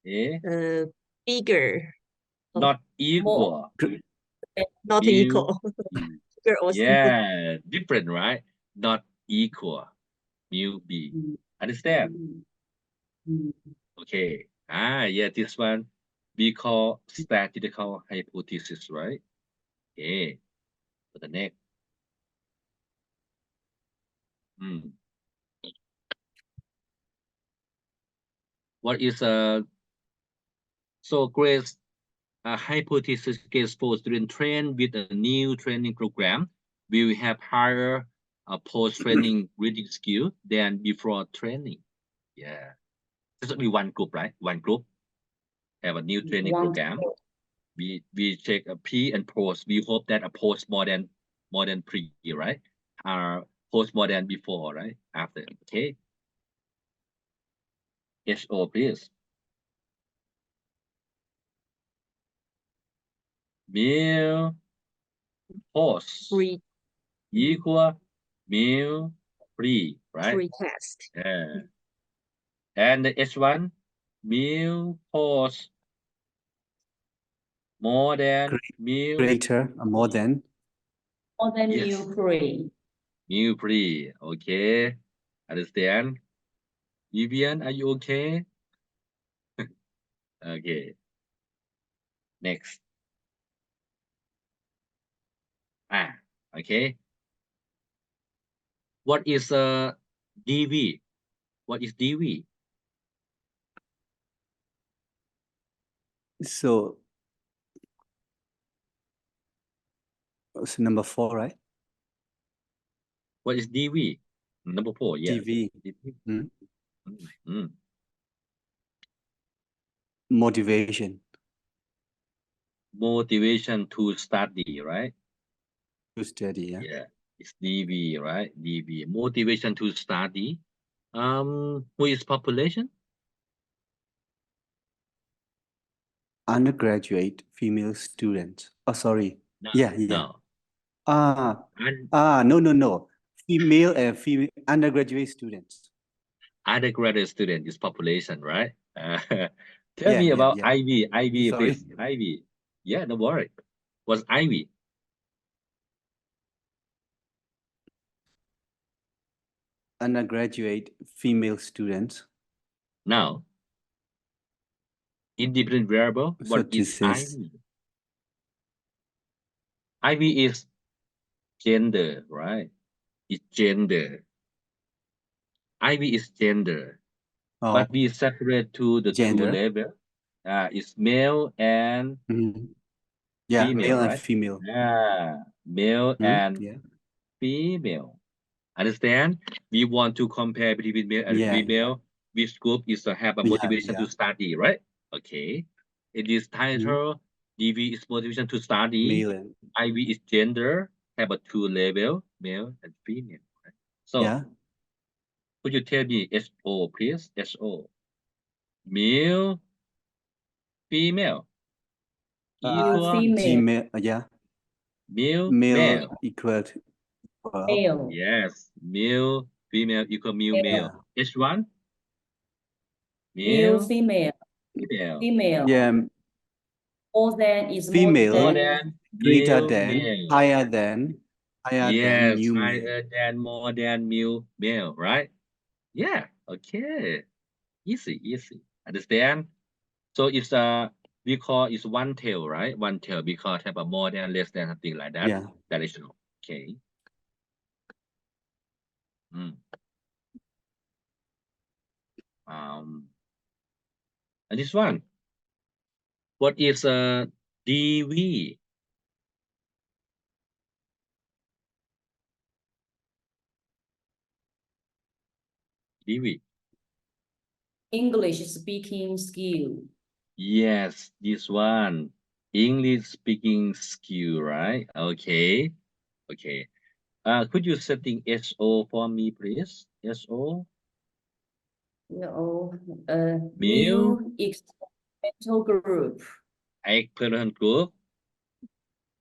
A bigger, not equal. not mu equal. B. Bigger or smaller. Yeah, different, right? Not equal. Mu B. Understand? Okay. Yeah, this one we call statistical hypothesis, right? Okay. For the next. What is so grades hypothesis case for student trained with a new training program will have higher post-training reading skill than before training. Yeah. There's only one group, right? One group have a new training program. We check a pre and post. We hope that a post more than pre, right? Post more than before, right? After. Okay. HO, please. Mu post Free equal mu pre, right? free test. Yeah. And the H1 mu post more than mu Greater, more than. More than Yes. mu pre. mu pre. Okay. Understand? Vivian, are you okay? Okay. Next. Okay. What is DV? What is DV? So it's number 4, right? What is DV? Number 4, yeah. DV. Mm. Motivation Motivation to study, right? to study. Yeah, it's DV, right? DV. Motivation to study. Who is population? Undergraduate female students. Oh, sorry. No, Yeah. No. No. Female and female undergraduate students. Undergraduate student is population, right? Tell me about Ivy. Ivy, Sorry. please. Ivy. Yeah, don't worry. What's Ivy? Undergraduate female students. Now, independent variable. So What is this is Ivy? Ivy is gender, right? It's gender. Ivy is gender. But we separate to the gender. two level. It's male and Yeah, female, male right? and female. Yeah, male and female. Understand? We want to compare between male and female. Which group is to have a motivation to study, right? Okay. In this title, DV is motivation to study. Male and IV is gender, have a two level, male and female. Right? So, could you tell me SO, please? SO. Male, female. Equal. female. Male, Male equal to Male. Yes. Male, female equal male. H1? Male, female. Female. Female. Yeah. More than is Female. more More than. than, Greater male, than, male. higher than, Yes, new higher male. than, more than, male, right? Yeah, okay. Easy. Understand? So it's we call it's one tail, right? One tail because have a more than, less than, something like that. Yeah. Directional. Okay. And this one. What is DV? DV. English speaking skill. Yes, this one. English speaking skill, right? Okay. Could you setting SO for me, please? SO. No, New experimental group. Experimental group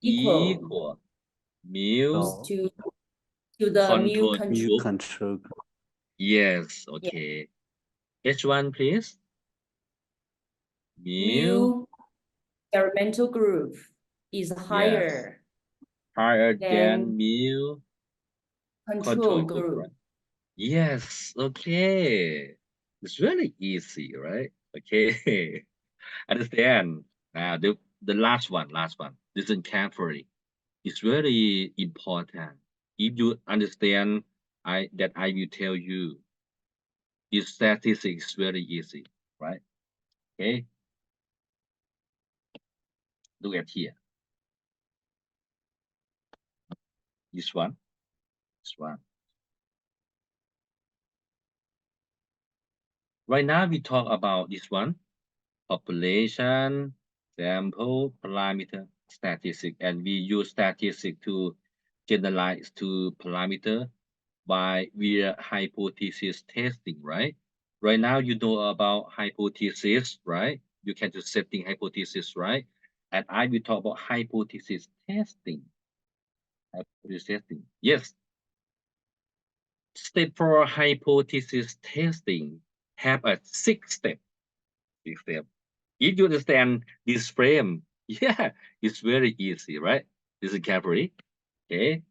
Equal. mu to the mu control control. group. control. Yes, okay. H1, please. Mu experimental group is higher higher than than mu control group, group. right? Yes, okay. It's really easy, right? Okay. Understand. Now the last one. Listen carefully. It's very important. If you understand, I will tell you. This statistics is very easy, right? Okay. Look at here. This one. Right now we talk about this one. Population, sample, parameter, statistic, and we use statistic to generalize to parameter by via hypothesis testing, right? Right now you know about hypothesis, right? You can do setting hypothesis, right? And I will talk about hypothesis testing. Yes. Step for hypothesis testing have a 6-step. If you understand this frame, yeah, it's very easy, right? Listen carefully. Okay.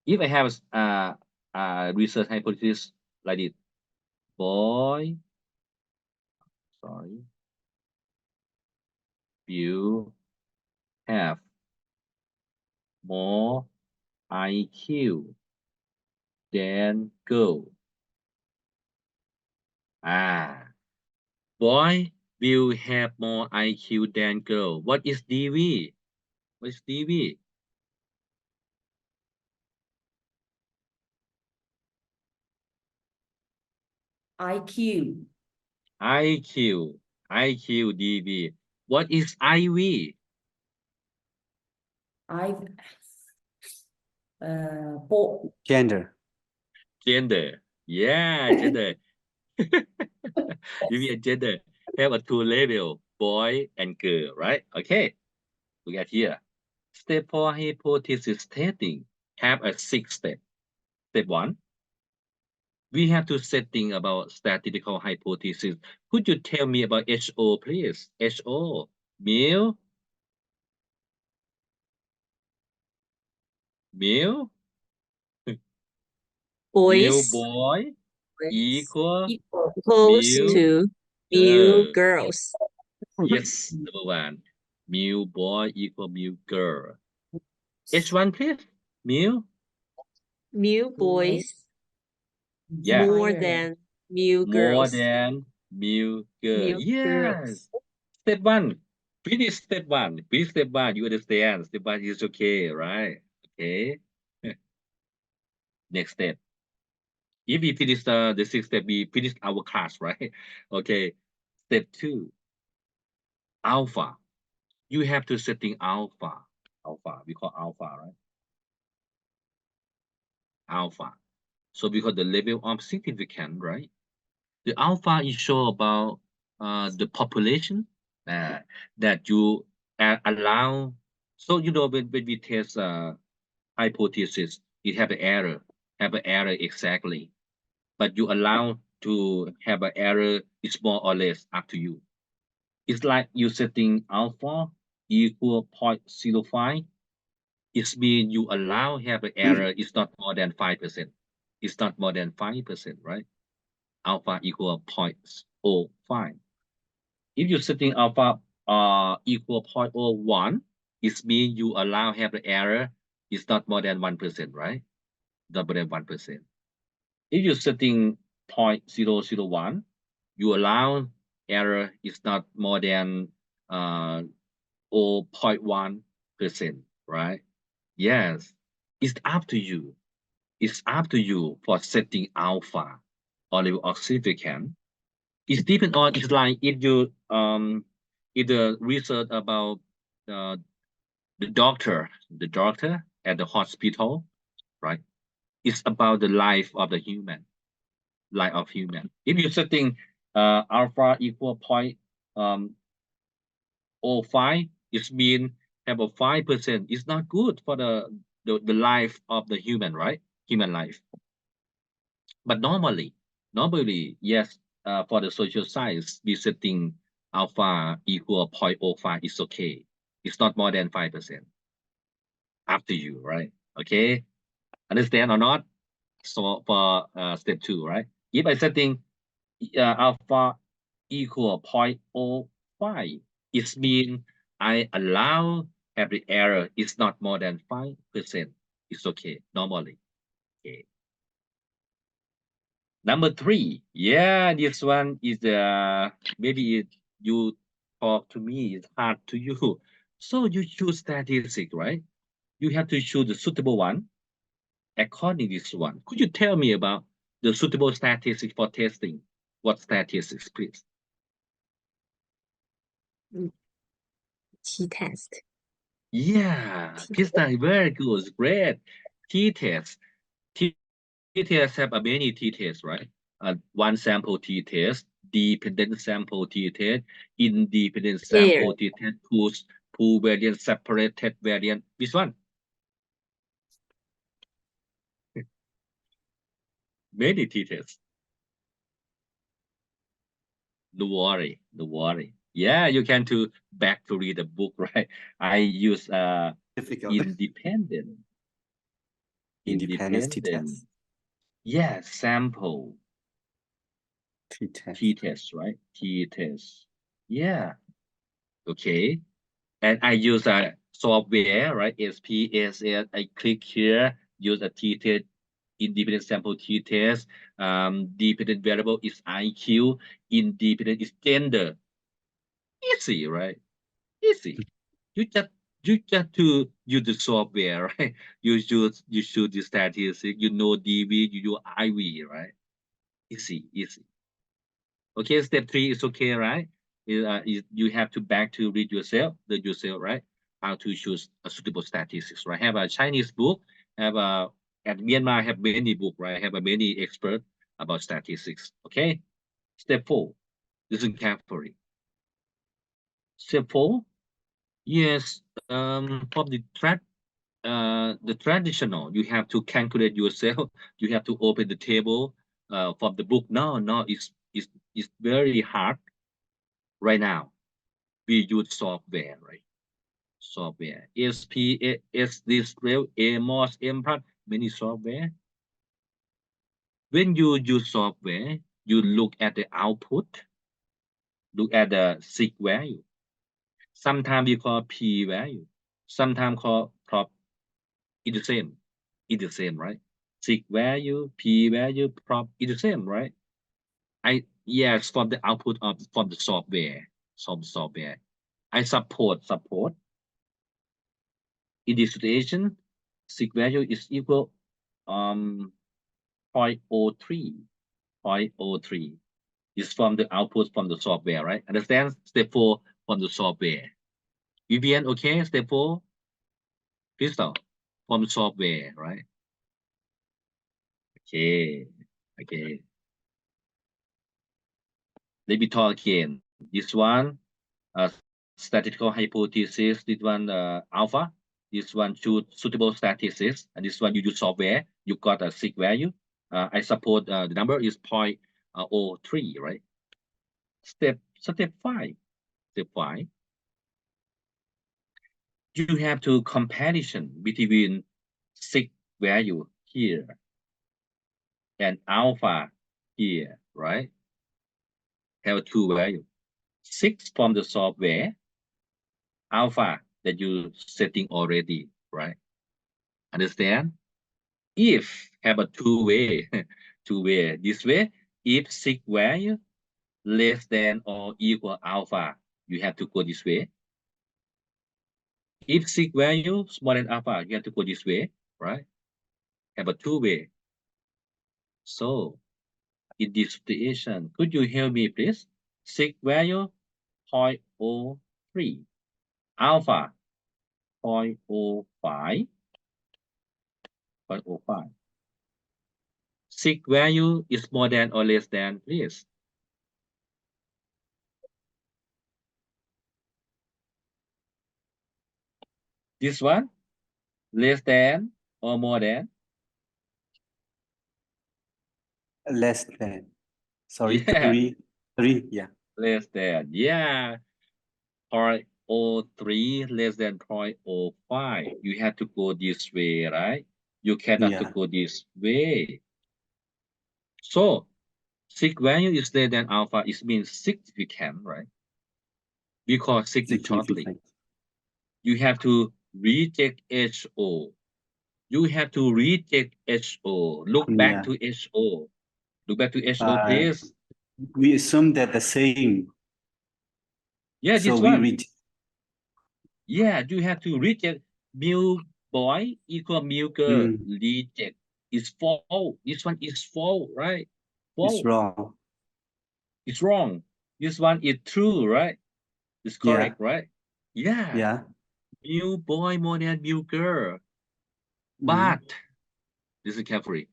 If I have a research hypothesis like this, boy, sorry, you have more IQ than girl. Boy will have more IQ than girl. What is DV? What is DV? IQ. IQ DV. What is IV? Gender. Gender. Yeah, gender. You mean gender have a 2 level, boy and girl, right? Okay. Look at here. Step 4 hypothesis testing have a 6-step. Step 1. We have to setting about statistical hypothesis. Could you tell me about HO, please? HO, male, male, male Boys boy equal equals male to girl. mu girls. Yes, number 1. Male boy equal male girl. H1, please. Male. Mu boys Yeah. more than mu More girls. than male girl. Mu Yes. girls. Step 1. Finish step 1. Finish step 1. You understand. Step 1 is okay, right? Okay. Next step. If we finish the 6th step, we finish our class, right? Okay. Step 2. Alpha. You have to setting alpha. Alpha. We call alpha, right? Alpha. So because the level of significance, right? The alpha is show about the population that you allow. So you know when we test hypothesis, it have an error exactly, but you allow to have an error. It's more or less up to you. It's like you setting alpha equal 0.05. It means you allow have an error. It's not more than 5%. It's not more than 5%, right? Alpha equal 0.05. If you're setting alpha equal 0.01, it means you allow have the error is not more than 1%, right? Not more than 1%. If you're setting 0.001, you allow error is not more than 0.1%, right? Yes, it's up to you. It's up to you for setting alpha or level of significance. It's depend on, it's like if you if the research about the doctor at the hospital, right? It's about the life of the human. If you're setting alpha equal 0.05, it means have a 5%. It's not good for the life of the human, right? Human life. But normally, yes, for the social science, we setting alpha equal 0.05 is okay. It's not more than 5%. Up to you, right? Okay, understand or not? So for step 2, right? If I setting alpha equal 0.05, it means I allow every error is not more than 5%. It's okay, normally. Okay. Number 3, yeah, this one is maybe you talk to me, it's hard to you. So you choose statistic, right? You have to choose the suitable one according to this one. Could you tell me about the suitable statistics for testing? What statistics, please? T-test. Yeah, Krista, very good, great. T-test. T-test have many T-tests, right? One sample T-test, dependent sample T-test, independent sample T-test, pool variant, separated variant. Which one? Many T-tests. Don't worry, don't worry. Yeah, you can back to read the book, right? I use independent. T-test. Yeah, sample. T-test. T-test, right? T-test. Yeah. Okay. And I use a software, right? SPSS. I click here, use a T-test, independent sample T-test. Dependent variable is IQ. Independent is gender. Easy, right? Easy. You just to use the software, right? You should the statistics. You know DV, you know IV, right? Easy. Okay, step 3 is okay, right? You have to back to read yourself, right? How to choose a suitable statistics, right? Have a Chinese book, at Myanmar have many book, right? Have a many expert about statistics. Okay. Step 4, listen carefully. Step 4, yes, from the traditional, you have to calculate yourself. You have to open the table from the book. No, it's very hard right now. We use software, right? Software. SPSS, Display, AMOS, MPRAT, many software. When you use software, you look at the output, look at the sig value. Sometimes we call P value. Sometimes call prop. It's the same. It's the same, right? Sig value, P value, prop. It's the same, right? Yes, from the output from the software. Software. I support. In this situation, sig value is equal 0.03. 0.03 is from the output from the software, right? Understand? Step 4 from the software. Vivian, okay? Step 4. Crystal, from software, right? Okay. Let me talk again. This one, statistical hypothesis. This one, alpha. This one, choose suitable statistics. And this one, you use software. You got a sig value. I support the number is 0.03, right? Step 5. Step 5. You have to comparison between sig value here and alpha here, right? Have 2 values. 6 from the software, alpha that you setting already, right? Understand? If have a two-way, this way, if sig value less than or equal alpha, you have to go this way. If sig value smaller than alpha, you have to go this way, right? Have a two-way. So in this situation, could you help me, please? Sig value 0.03, alpha 0.05, 0.05. Sig value is more than or less than, please. This one, less than or more than? Less than. Sorry, Yeah. three. Yeah. Less than. Yeah. 0.03 less than 0.05. You have to go this way, right? You cannot to Yeah. go this way. So sig value is less than alpha. It means significant, right? We call significant shortly. Significant. You have to reject HO. You have to reject HO. Look back to HO. Look back to HO, please. We assume that the same. Yeah, So this we one. read. Yeah, you have to reject mu boy equal mu girl. Reject. It's false. This one is false, right? False. It's wrong. It's wrong. This one is true, right? It's correct, right? Yeah. Yeah. Mu boy more than mu girl. But listen carefully.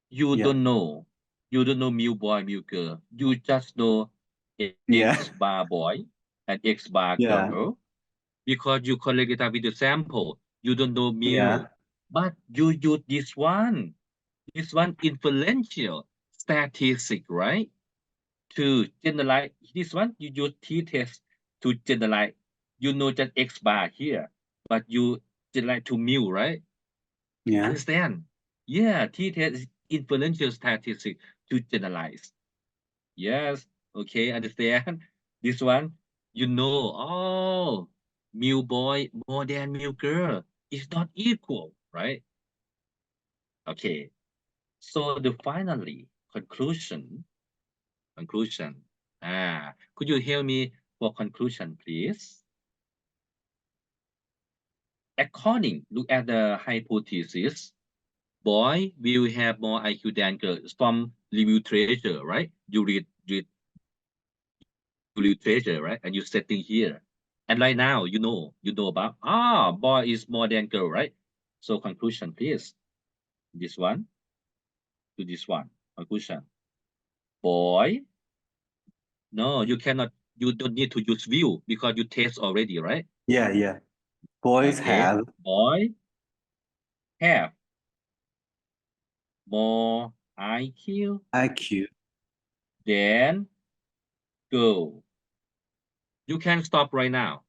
You don't know. You don't know mu boy, mu girl. You just know X bar boy and X bar girl. Because you collect data with the sample. You don't know mu. But you use this one. This one inferential statistic, right? To generalize this one, you use t-test to generalize. You know just X bar here, but you generalize to mu, right? Yeah. Understand? Yeah, t-test is inferential statistic to generalize. Yes, okay, understand? This one, you know, oh, mu boy more than mu girl is not equal, right? Okay, so the finally conclusion. Could you help me for conclusion, please? According, look at the hypothesis. Boy will have more IQ than girls from review literature, right? You read literature, right? And you setting here. And right now, you know about, boy is more than girl, right? So conclusion, please. This one to this one. Conclusion. Boy. No, you cannot. You don't need to use view because you test already, right? Yeah. Boys have. Boy have more IQ. Then go. You can stop right now.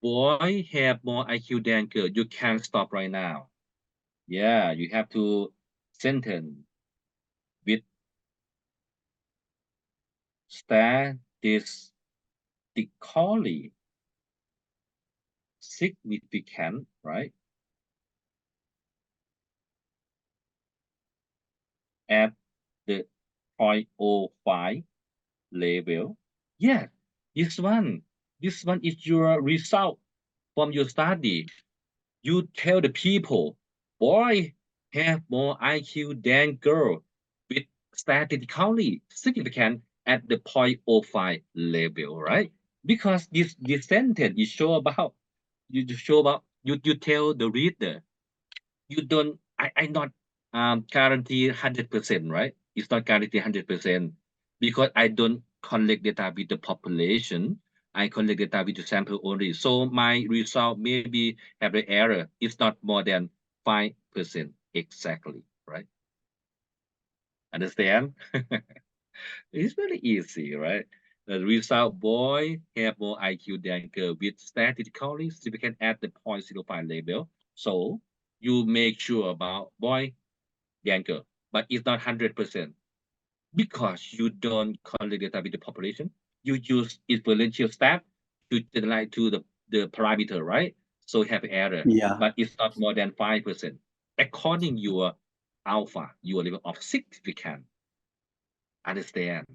Boy have more IQ than girl. You can stop right now. Yeah, you have to sentence with statistically significant, right? At the 0.05 level. Yeah, this one is your result from your study. You tell the people, boy have more IQ than girl with statistically significant at the 0.05 level, right? Because this sentence is show about you tell the reader. You don't I not guarantee 100%, right? It's not guarantee 100% because I don't collect data with the population. I collect data with the sample only. So my result maybe have the error. It's not more than 5% exactly, right? Understand? It's very easy, right? The result, boy have more IQ than girl with statistically significant at the 0.05 level. So you make sure about boy than girl, but it's not 100% because you don't collect data with the population. You use inferential step to generalize to the parameter, right? So have error, but it's not more than 5%. According your alpha, your level of significance. Understand?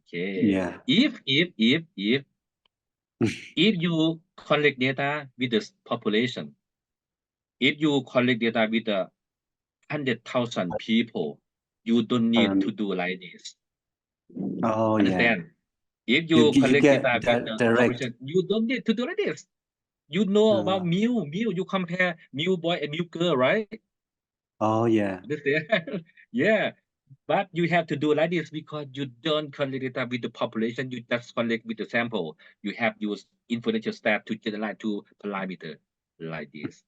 Okay. Yeah. If you collect data with the population, if you collect data with the 100,000 people, you don't need to do like this. Oh, Understand? yeah. If you collect get data with the direct. population, you don't need to do like this. You know about mu, you compare mu boy and mu girl, right? Oh, yeah. Understand? Yeah. But you have to do like this because you don't collect data with the population, you just collect with the sample. You have used inferential stat to generalize to parameter like this.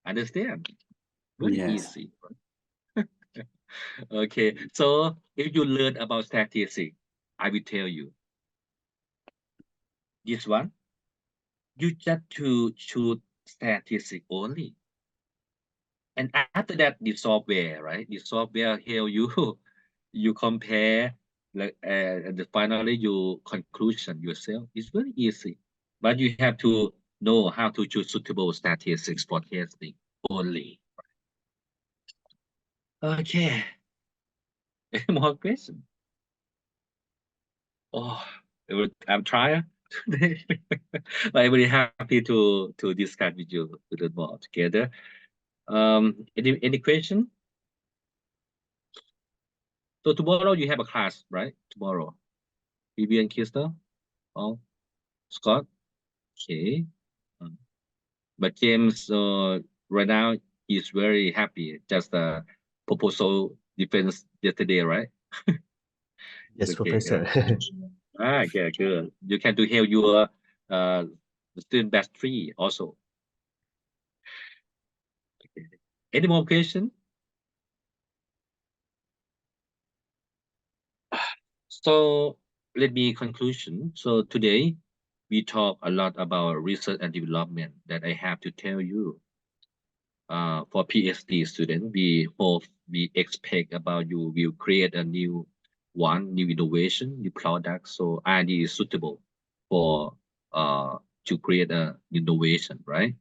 Understand? Very Yes. easy. Okay, so if you learn about statistics, I will tell you. This one, you just to choose statistics only. And after that, the software, right? The software help you, you compare, like, and finally your conclusion yourself. It's very easy, but you have to know how to choose suitable statistics for testing only. Okay. Any more questions? Oh, I'm trying today. I'm very happy to discuss with you a little more together. Any question? So tomorrow you have a class, right? Tomorrow, Vivian, Kirsten, oh, Scott. Okay. But James, right now he's very happy. Just proposal defense yesterday, right? Yes, Okay. Professor. Yeah, good. You can to help your student batch 3 also. Okay. Any more question? So let me conclusion. So today we talk a lot about research and development that I have to tell you. For PhD student, we hope, we expect about you will create a new innovation, new product. So R&D is suitable for to create a innovation, right?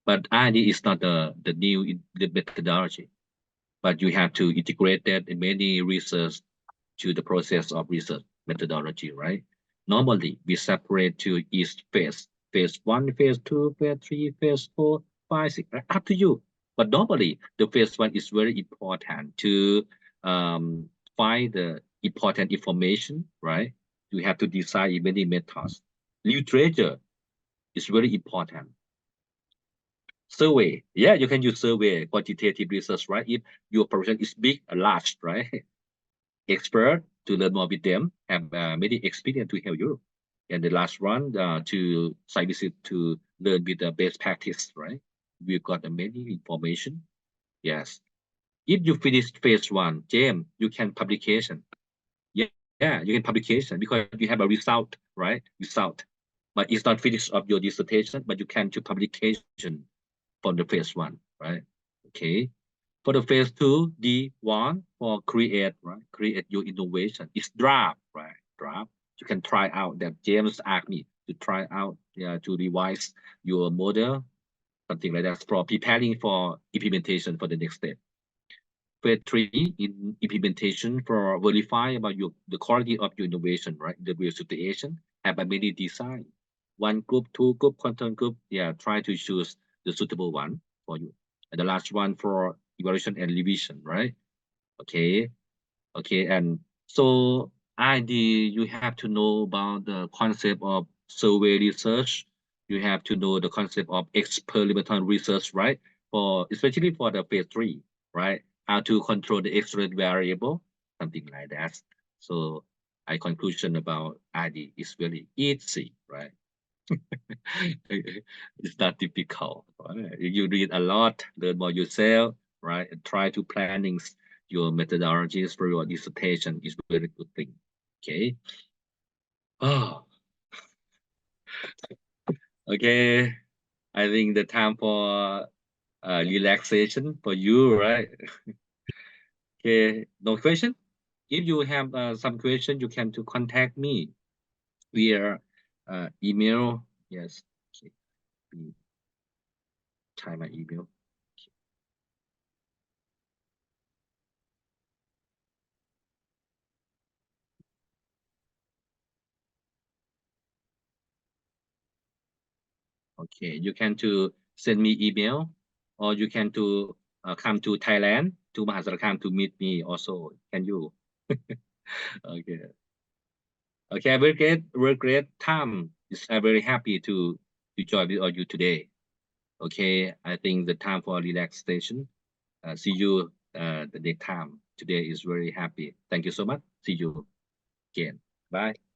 But R&D is not the new the methodology, but you have to integrate that in many research to the process of research methodology, right? Normally, we separate to each phase 1, phase 2, phase 3, phase 4, 5, 6, up to you. But normally, the phase 1 is very important to find the important information, right? You have to design many methods. Literature is very important. Survey, yeah, you can use survey, quantitative research, right? If your operation is big, large, right? Expert to learn more with them, have many experience to help you. And the last one, to site visit to learn with the best practice, right? We've got many information. Yes. If you finish phase 1, James, you can publication. Yeah, you can publication because you have a result, right? Result. But it's not finished of your dissertation, but you can to publication from the phase 1, right? Okay. For the phase 2, D1 for create, right? Create your innovation. It's draft, right? Draft. You can try out that. James asked me to try out, to revise your model, something like that, for preparing for implementation for the next step. Phase 3 in implementation for verify about the quality of your innovation, right? The real situation, have a many design. 1 group, 2 group, content group, try to choose the suitable one for you. And the last one for evaluation and revision, right? Okay. And so ID, you have to know about the concept of survey research. You have to know the concept of experimental research, right? For especially for the phase 3, right? How to control the external variable, something like that. So I conclusion about ID is very easy, right? It's not difficult, right? You read a lot, learn more yourself, right? And try to planning your methodologies for your dissertation is very good thing. Okay. Oh, okay. I think the time for relaxation for you, right? Okay. No question. If you have some question, you can to contact me via email. Yes. Okay. Try my email. Okay, you can to send me email, or you can to come to Thailand, to Mahasarakham to meet me also. Can you? Okay. Okay, very great time. I'm very happy to join with all you today. Okay, I think the time for relaxation. See you the next time. today is very happy. Thank you so much. See you again. Bye.